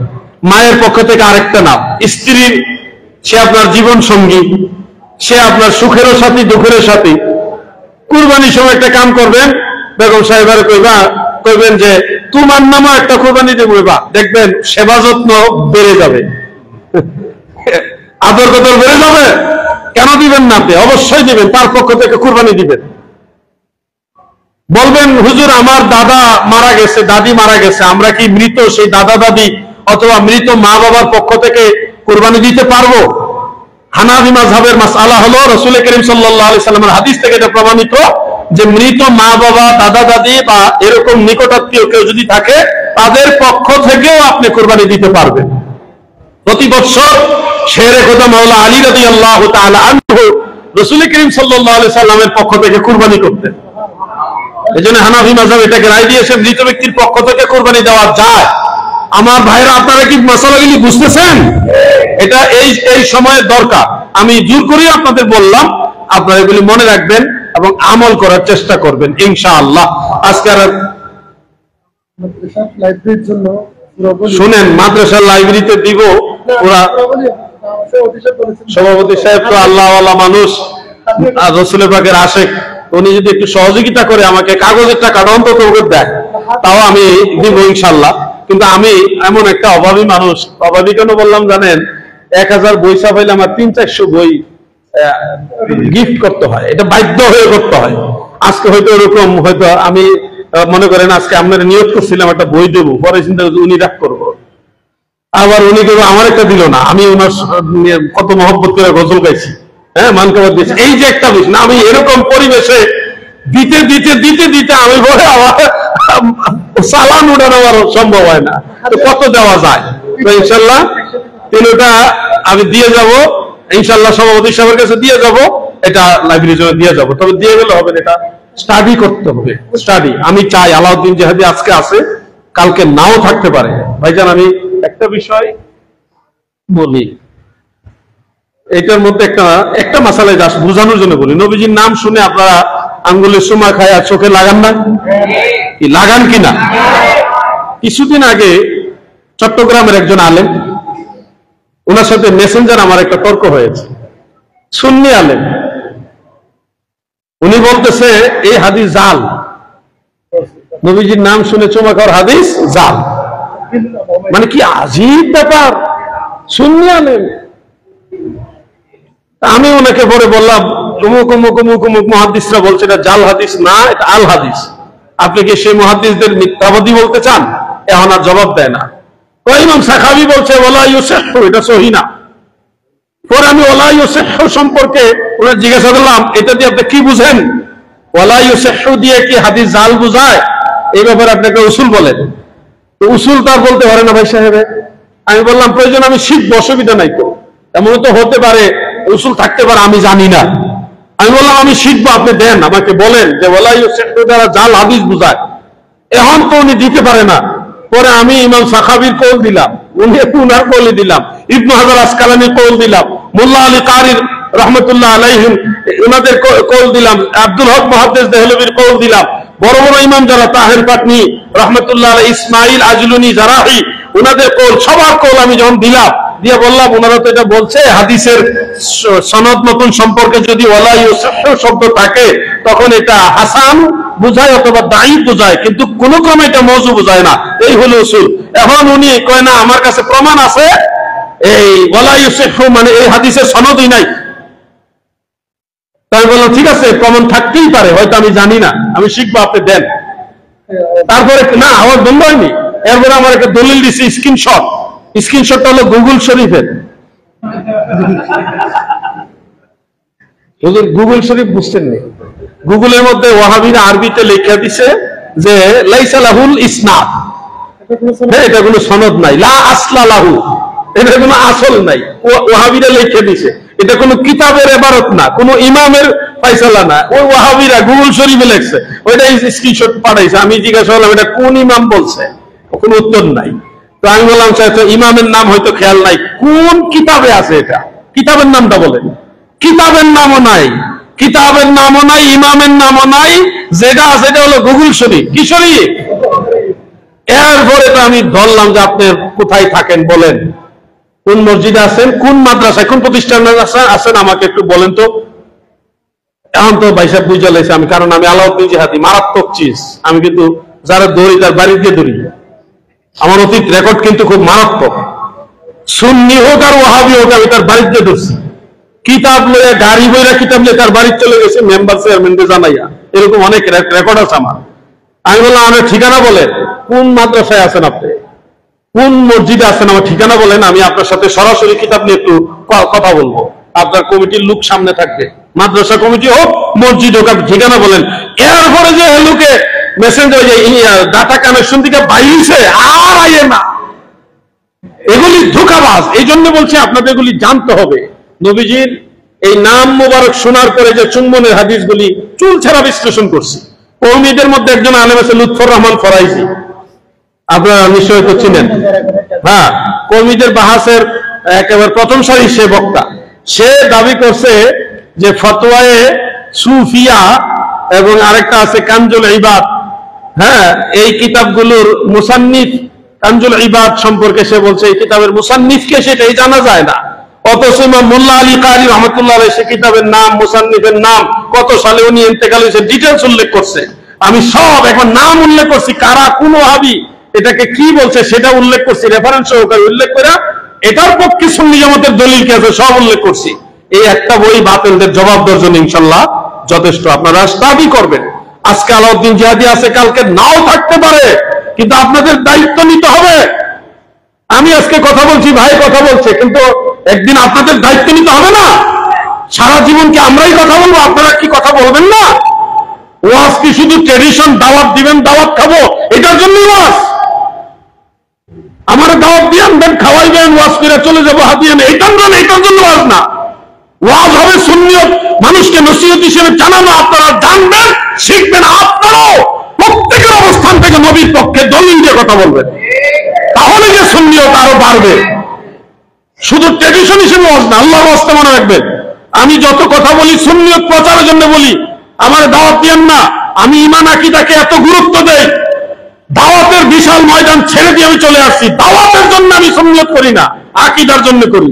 মায়ের পক্ষ থেকে আরেকটা নাম, স্ত্রীর সে আপনার জীবন সঙ্গী, সে আপনার সুখেরও সাথী দুঃখেরও সাথী। কুরবানির সময় একটা কাম করবেন, বেগম সাহেবের কইবেন যে তোমার নামে একটা কুরবানি দেবো, বা দেখবেন সেবা যত্ন বেড়ে যাবে, আদর কদর বেড়ে যাবে। কেন দিবেন না? আপনি অবশ্যই দিবেন, তার পক্ষ থেকে কুরবানি দিবেন। বলবেন হুজুর আমার দাদা মারা গেছে, দাদি মারা গেছে, আমরা কি মৃত সেই দাদা দাদি অথবা মৃত মা বাবার পক্ষ থেকে কুরবানি দিতে পারবো? হানাফি মাযহাবের মাসআলা হলো, রাসূল করিম সাল্লাল্লাহু আলাইহি সাল্লামের হাদিস থেকে এটা প্রমাণিত যে মৃত মা বাবা, দাদা দাদি বা এরকম নিকটাত্মীয় কেউ যদি থাকে, তাদের পক্ষ থেকেও আপনি কুরবানি দিতে পারবেন। প্রতি বছর শেরে খোদা মাওলা আলী রাদিয়াল্লাহু তাআলা আনহু রাসূল করিম সাল্লাল্লাহু আলাইহি সাল্লামের পক্ষ থেকে কুরবানি করতেন। এই জন্য হানাফি মাযহাব এটাকে রায় দিয়েছে মৃত ব্যক্তির পক্ষ থেকে কুরবানি দেওয়া যায়। আমার ভাইরা, আপনারা কি মাসালাগুলি বুঝতেছেন? এটা এই সময়ের দরকার। আমি জোর করে আপনাদের বললাম, আপনারা এগুলি মনে রাখবেন এবং আমল করার চেষ্টা করবেন ইনশাআল্লাহ। আজকে আর শুনেন, মাদ্রাসার লাইব্রেরিতে দিব। ওরা সভাপতি সাহেব তো আল্লাহওয়ালা মানুষ, আর রাসূলের পাকের আশিক, উনি যদি একটু সহযোগিতা করে আমাকে কাগজের টাকাটা অন্তত দেয়, তাও আমি দিব ইনশাআল্লাহ। কিন্তু আমি এমন একটা অভাবী মানুষ, অভাবী কেন বললাম জানেন? 1000 বই ছাপাইলে আমার 300-400 বই গিফট করতে হয়, এটা বাধ্য হয়ে করতে হয়। আজকে হয়তো এরকম, হয়তো আমি মনে করেন আজকে আপনারা নিয়োগ করছিলাম একটা বই দেবো, পরে চিন্তা উনি রাগ করবো, আবার উনি কেউ আমার একটা দিল না। আমি ওনার কত মহব্বত করে গজল গাইছি, হ্যাঁ, মানকাবাদ দিয়েছি। এই যে একটা বিষয় না, আমি এরকম পরিবেশে দিতে দিতে দিতে দিতে আমি বলে আমার চালান উঠানো আমার সম্ভব হয় না, তো কত দেওয়া যায়? তো ইনশাল্লাহ তিনটা আমি দিয়ে যাব ইনশাল্লাহ, সভাপতি সাহেবের কাছে দিয়ে যাব, এটা লাইব্রেরির জন্য দিয়ে যাব। তবে দিয়ে গেলে হবে, এটা স্টাডি করতে হবে। স্টাডি আমি চাই আলাউদ্দিন জিহাদি আজকে আছে, কালকে নাও থাকতে পারে। ভাইজান, আমি একটা বিষয় বলি, এটার মধ্যে একটা মাসালা জাস্ট বোঝানোর জন্য বলি। নবীজির নাম শুনে আপনারা আঙ্গুলের সুমা খায় আর চোখে লাগান না? কি লাগান কিনা? কিছুদিন আগে চট্টগ্রামের একজন আলেম, ওনার সাথে মেসেঞ্জার আমার একটা তর্ক হয়েছে। সুন্নি আলেম, উনি বলতেছে এই হাদিস জাল, নবীজির নাম শুনে চুমা খাওয়ার হাদিস জাল। মানে কি আজীব ব্যাপার! সুন্নি আলেম। আমি ওনাকে পরে বললাম, অমুক অমুক অমুক অমুক মুহাদ্দিসরা বলছে এটা জাল হাদিস না, এটা আল হাদিস। আপনি কি সেই মুহাদ্দিসদের মিথ্যাবাদী বলতে চান? এখন আর জবাব দেয় না। ইমাম সাখাবী বলছে ওয়ালা ইউসিহু, এটা সহিহ না। পরে আমি ওয়ালা ইউসিহু সম্পর্কে ওনার জিজ্ঞাসা করলাম, এটা দিয়ে আপনি কি বুঝেন? ওয়ালা ইউসিহু দিয়ে কি হাদিস জাল বুঝায়? এই ব্যাপারে আপনাকে উসুল বলেন। তো উসুল তার বলতে পারে না ভাই সাহেব। আমি বললাম প্রয়োজন আমি শিখবো, অসুবিধা নাই তো। এমন তো হতে পারে উসুল থাকতে পারে, আমি জানি না। আমি বললাম আমি শিখবো, আপনি দেন, আমাকে বলেন যে ওয়ালা ইউসিহু দ্বারা জাল হাদিস বুঝায়। এখন তো উনি দিতে পারে না। পরে আমি ইমাম সাখাবীর কৌল দিলাম, উনি উনার কৌলে দিলাম, ইবনে হাজার আসকালানির কৌল দিলাম, মোল্লা আলী কারির রহমতুল্লাহ আলাইহিম উনাদের কৌল দিলাম, আব্দুল হক মুহাদ্দিস দেহলভির কৌল দিলাম, বড় বড় ইমাম যারা তাহের পাটনি রহমতুল্লাহ আলাইহি, ইসমাইল আজলুনি জারাহি, উনাদের কৌল, সবার কৌল আমি যখন দিলাম, দিয়ে বললাম ওনারা তো এটা বলছে হাদিসের সনদ নতুন সম্পর্কে যদি ওয়ালা ইউসিহু শব্দ থাকে তখন এটা হাসান বুঝায় অথবা দাঈফ বুঝায়, কিন্তু কোন ক্রমে এটা মওযু বুঝায় না। এই হলো উসুল। এখন উনি কয় না আমার কাছে প্রমাণ আছে, এই ওয়ালা ইউসিহু মানে এই হাদিসের সনদই নাই। তাই বললাম ঠিক আছে, প্রমাণ থাকতেই পারে, হয়তো আমি জানি না, আমি শিখবো, আপনি দেন। তারপরে না, আওয়াজ বন্ধ হয়নি। এরপরে আমার একটা দলিল দিচ্ছে, স্ক্রিনশটটা হলো গুগল শরীফের। গুগল শরীফ বুঝতেন না? গুগলের মধ্যে ওয়াহাবিরা আরবিতে লেখা দিছে যে লাইসা লাহুল ইসনাদ, এটা কোনো সনদ নাই, লা আসলা লাহু, এটা কোনো আসল নাই। ওয়াহাবিরা লেখা দিছে, এটা কোনো কিতাবের ইবারত না, কোনো ইমামের ফয়সালা না, ওই ওয়াহাবিরা গুগল শরীফে লেখছে, ওইটা স্ক্রিনশট পাঠাইছে। আমি জিজ্ঞাসা করলাম এটা কোন ইমাম বলছে, কোনো উত্তর নাই। তো আমি বললাম ইমামের নাম হয়তো খেয়াল নাই, কোন কিতাবে আছে এটা? কিতাবের নামটা বলেন। কিতাবের নামও নাই, কিতাবের নামও নাই, ইমামের নামও নাই, যেটা আছে এটা হলো গুগল শরীফ। কি শরীফ? এরপরে তো আমি ধরলাম যে আপনি কোথায় থাকেন বলেন, কোন মসজিদে আছেন, কোন মাদ্রাসায়, কোন প্রতিষ্ঠানে আছেন, আমাকে একটু বলেন তো। এখন তো ভাই সাহেব বুঝে লাইছে আমি, কারণ আমি আলাউদ্দিন জিহাদি, মারাত্মক চিজ। আমি কিন্তু যারা দৌড়ি তার বাড়ি দিয়ে দৌড়ি, আমার অতীত রেকর্ড কিন্তু খুব মারাত্মক। সুন্নি হোক আর ওয়াহাবি হোক, আমি তার বাড়িতে ধরছি, কিতাব লইয়া গাড়ি বইরা কিতাব নিয়ে তার বাড়ি চলে গেছে, মেম্বার চেয়ারম্যানকে জানাইয়া। এরকম অনেক রেকর্ড আছে আমার। আমি বললাম আমার ঠিকানা বলেন, কোন মাদ্রাসায় আছেন আপনি, কোন মসজিদে আছেন, আমার ঠিকানা বলেন, আমি আপনার সাথে সরাসরি কিতাব নিয়ে একটু কথা বলবো। আপনার কমিটির লোক সামনে থাকবে, মাদ্রাসা কমিটি হোক, মসজিদ হোক, আপনি ঠিকানা বলেন। এরপরে যে লোকে মেসেঞ্জার ডাটা কানেকশন থেকে বাইরেছে আর আইয়ে না, এগুলি ধোঁকাবাজ। এই জন্য বলছি আপনাদের এগুলি জানতে হবে। নবীজির এই নাম মোবারক শোনার পরে যে চুম্বনের হাদিসগুলি চুল ছাড়া বিশ্লেষণ করছি। কওমিদের মধ্যে একজন আলেম আছে লুৎফর রহমান ফরাইজি, আপনারা নিশ্চয়ই তো চিনেন। হ্যাঁ, কওমিদের বাহাসের একেবারে প্রথম সারি সে বক্তা। সে দাবি করছে যে ফতোয়ায়ে সুফিয়া এবং আরেকটা আছে কানজুল ইবাদ, হ্যাঁ, এই কিতাবগুলোর মুসান্নিফ কানজুল ইবাদ সম্পর্কে সে বলছে এই কিতাবের মুসান্নিফকে সেটাই জানা যায় না। অথচ ইমাম মোল্লা আলী কারি রহমতুল্লাহ আলাইহি সে কিতাবের নাম, মুসান্নিফের নাম, কত সালে উনি ইন্তেকাল হয়েছে ডিটেলস উল্লেখ করছে। আমি সব এখন নাম উল্লেখ করছি, কারা কোন ওয়াহাবি এটাকে কি বলছে সেটা উল্লেখ করছি, রেফারেন্স সহকারে উল্লেখ করে এটার পক্ষে সুন্নি জামাতের দলিল কি আছে সব উল্লেখ করছি। এই একটা বই বাতিলদের জবাব দেওয়ার জন্য ইনশাআল্লাহ যথেষ্ট। আপনারা স্টাডি করবেন। আজকে আলাউদ্দিন জিহাদি আছে, কালকে নাও থাকতে পারে, কিন্তু আপনাদের দায়িত্ব নিতে হবে। আমি আজকে কথা বলছি, ভাই কথা বলছে, কিন্তু একদিন আপনাদের দায়িত্ব নিতে হবে না? সারা জীবন কি আমরাই কথা বলবো, আপনারা কি কথা বলবেন না? ওয়াজ কি শুধু ট্রেডিশন, দাওয়াত দিবেন, দাওয়াত খাবো, এটার জন্যই ওয়াজ? আমার দাওয়াত দিয়ে আনবেন, খাওয়াইবেন, ওয়াজ করে চলে যাবো হাতিয়ে, এটার জন্য ওয়াজ না। ওয়াজ হবে সুন্নিয়ত, মানুষকে নসিহত হিসেবে জানানো, আপনারা জানবেন, শিখবেন, আপনারাও প্রত্যেকের অবস্থান থেকে নবীর পক্ষে দলিল দিয়ে কথা বলবেন, তাহলে যে সুন্নিয়ত আরো বাড়বে। শুধু ট্রেডিশন হিসেবে ওয়াজ না, আল্লাহর ওয়াস্তে মনে রাখবেন, আমি যত কথা বলি সুন্নিয়ত প্রচারের জন্য বলি, আমার দাওয়াত দিয়েন না। আমি ঈমান আকীদাকে এত গুরুত্ব দেই, দাওয়াতের বিশাল ময়দান ছেড়ে দিয়ে আমি চলে আসছি। দাওয়াতের জন্য আমি সুন্নিয়ত করি না, আকীদার জন্য করি।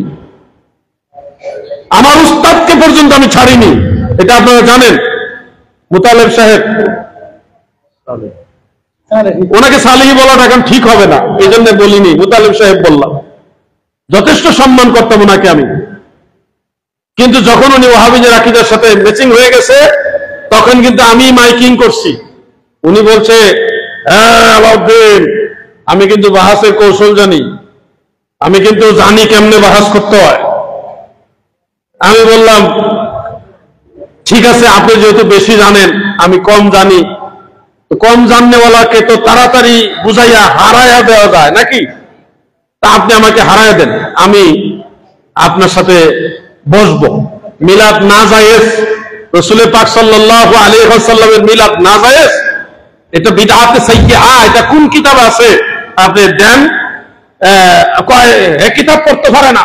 আমার উস্তাদকে পর্যন্ত আমি ছাড়িনি, এটা আপনারা জানেন। মুতালেব সাহেব, ওনাকে সালেহি বলাটা এখন ঠিক হবে না, এই জন্য বলিনি, মুতালেব সাহেব বললাম। যথেষ্ট সম্মান করতাম ওনাকে আমি, কিন্তু যখন উনি ওয়াহাবিদের আকীদার সাথে ম্যাচিং হয়ে গেছে তখন কিন্তু আমি মাইকিং করছি। উনি বলছে, হ্যাঁ আলাউদ্দিন, আমি কিন্তু বাহাসের কৌশল জানি, আমি কিন্তু জানি কেমনে বাহাস করতে হয়। আমি বললাম, ঠিক আছে, আপনি যেহেতু বেশি জানেন, আমি কম জানি, কম জাননেওয়ালাকে তো তাড়াতাড়ি বুঝাইয়া হারাইয়া দেওয়া যায় নাকি? তা আপনি আমাকে হারাইয়া দেন, আমি আপনার সাথে বসবো। মিলাদ না জায়েজ, রাসূল পাক সাল্লাল্লাহু আলাইহি ওয়াসাল্লামের মিলাদ না জায়েজ, এটা বিদআতে সাইয়্যিআ, এটা কোন কিতাবে আছে? আপনি দেন। কয় কিতাব পড়তে পারে না,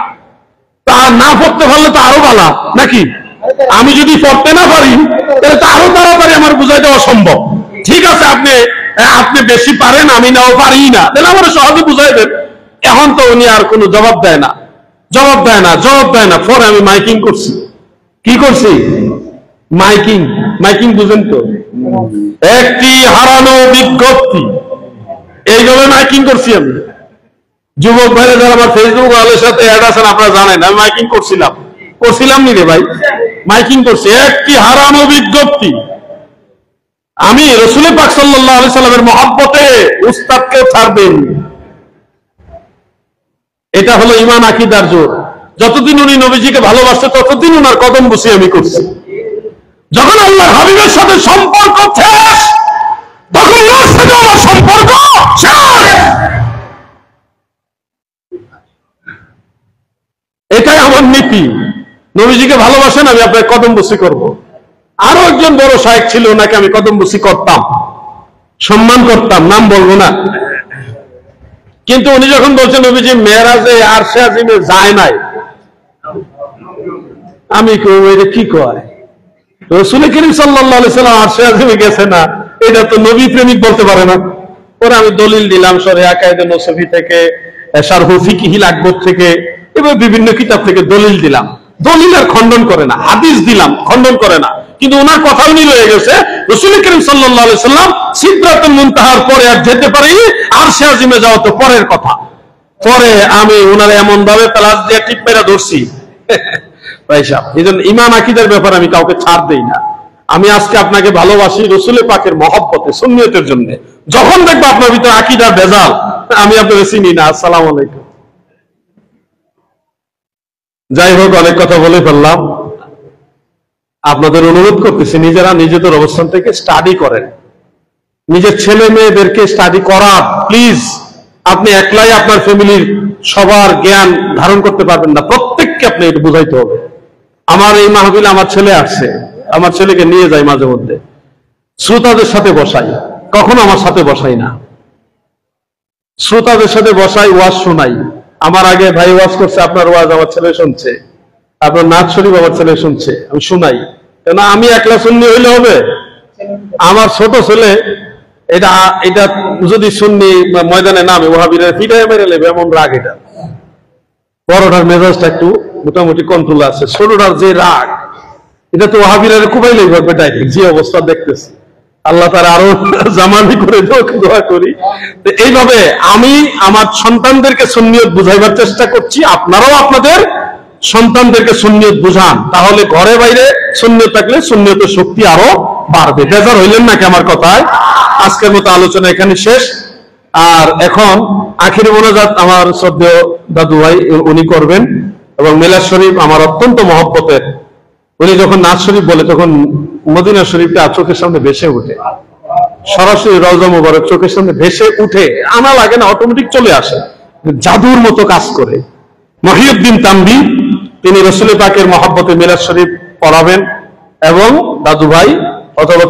তা না পড়তে পারলে তো আরো ভালো নাকি? আমি যদি পড়তে না পারি তাহলে তো আরো তাড়াতাড়ি আমার বুঝাই দেওয়া সম্ভব। ঠিক আছে, আপনি বেশি পারেন, আমি নাও পারি না, তাহলে আমার সহজে বুঝাই দেন। এখন তো উনি আর কোনো জবাব দেয় না। পরে আমি মাইকিং করছি। কি করছি? মাইকিং বুঝেন তো? একটি হারানো বিজ্ঞপ্তি, এইভাবে মাইকিং করছি আমি। যুবক ভাইরা যারা আমার ফেসবুক ওয়ালের সাথে অ্যাড আছেন, আপনারা জানেন আমি মাইকিং করছিলাম নি রে ভাই? মাইকিং করছি। একটি হারানো বিজ্ঞপ্তি, আমি রাসূল পাক সাল্লাল্লাহু আলাইহি সাল্লামের মহব্বতে উস্তাদকে ছাড়বেন। এটা হলো ঈমান আকীদার জোর। যতদিন উনি নবীজিকে ভালোবাসে ততদিন উনার কদম বুঝি আমি করছি। যখন আল্লাহর হাবিবের সাথে সম্পর্ক শেষ, তখন ওর সাথে আমার সম্পর্ক শেষ। এটাই আমার নীতি। নবীজিকে ভালোবাসেন, আমি আপনার কদম বুঝি করব। আরো একজন বড় শায়েখ ছিল, ওনাকে আমি কদম বুঝি করতাম, সম্মান করতাম, নাম বলবো না। কিন্তু উনি যখন বলছেন নবীজি মেরাজে আরশে আজিমে যায় নাই, আমি এটা কি কয়? রাসূল করিম সাল্লাল্লাহু আলাইহি সাল্লাম আরশে আজিমে গেছে না, এটা তো নবী প্রেমিক বলতে পারে না। পরে আমি দলিল দিলাম শরীহ আকায়েদ নসফি থেকে, শারহু ফিকহিল আকবর থেকে, এবার বিভিন্ন কিতাব থেকে দলিল দিলাম। দলিল আর খণ্ডন করে না, হাদিস দিলাম, খণ্ডন করে না। কিন্তু ওনার কথা উনি রয়ে গেছে, রাসূল করিম সাল্লাল্লাহু আলাইহি সাল্লাম সিদরাতুল মুনতাহার পরে আর যেতে পারেনি, আরশে আজিমে যাওয়া তো পরের কথা। পরে আমি ওনার এমন ভাবে প্লাস দিয়ে টিপ মেরা ধরছি ভাই সাহেব। এই জন্য ঈমান আকীদার ব্যাপারে আমি কাউকে ছাড় দেই না। আমি আজকে আপনাকে ভালোবাসি রাসূল পাকের মহব্বতে, সুন্নিয়তের জন্য। যখন দেখবো আপনার ভিতরে আকীদার ভেজাল, আমি আপনাকে চিনি না। আসসালামু আলাইকুম। যাই হোক, অনেক কথা বলে ফেললাম। আপনাদের অনুরোধ করতেছি, নিজেরা নিজেদের অবস্থান থেকে স্টাডি করেন, নিজের ছেলে মেয়েদেরকে স্টাডি করান প্লিজ। আপনি একলাই আপনার ফ্যামিলির সবার জ্ঞান ধারণ করতে পারবেন না, প্রত্যেককে আপনি এটা বুঝাইতে হবে। আমার এই মাহফিলে আমার ছেলে আসছে, আমার ছেলেকে নিয়ে যাই মাঝে মধ্যে, শ্রোতাদের সাথে বসাই, কখনো আমার সাথে বসাই না, শ্রোতাদের সাথে বসাই, ওয়াজ শোনাই। আমার আগে ভাই ওয়াজ করছে, আপনার ওয়াজ আমার ছেলে শুনছে, আপনার নাচ শরীফ আমার ছেলে শুনছে, আমি শোনাই। কেন আমি একলা শুননি হইলে হবে? আমার ছোট ছেলে এটা এটা যদি শুননি ময়দানে নামে ওয়াহাবিরা পিটায় মেরে নেবে, এমন রাগ এটা। বড়টার মেজাজটা একটু মোটামুটি কন্ট্রোল আছে, ছোটটার যে রাগ এটা তো ওয়াহাবিরা কুবাইলেই পারবে ডাইরেক্ট, যে অবস্থা দেখতেছি। আল্লাহ তার আরো জামানি করে দোয়া করি। এইভাবে আমি আমার সন্তানদেরকে সুন্নিয়ত বুঝাইবার চেষ্টা করছি, আপনারাও আপনাদের সন্তানদেরকে সুন্নিয়ত বুঝান, তাহলে ঘরে বাইরে সুন্নিয়ত থাকলে সুন্নিয়তের শক্তি আরো বাড়বে। বেজার হইলেন নাকি আমার কথায়? আজকের মতো আলোচনা এখানে শেষ। আর এখন আখিরি মোনাজাত আমার শ্রদ্ধেয় দাদু ভাই উনি করবেন, এবং মিলাদ শরীফ আমার অত্যন্ত মহব্বতের। উনি যখন নাজ শরীফ বলে তখন মদিনা শরীফটা চোখের সামনে ভেসে উঠে, সরাসরি রওজা মোবারক চোখের সামনে ভেসে উঠে, আনা লাগে না, অটোমেটিক চলে আসে, জাদুর মতো কাজ করে। মহিউদ্দিন তানভী তিনি রাসূল পাকের মহব্বতে মিলাদ শরীফ পড়াবেন, এবং দাদু ভাই অথবা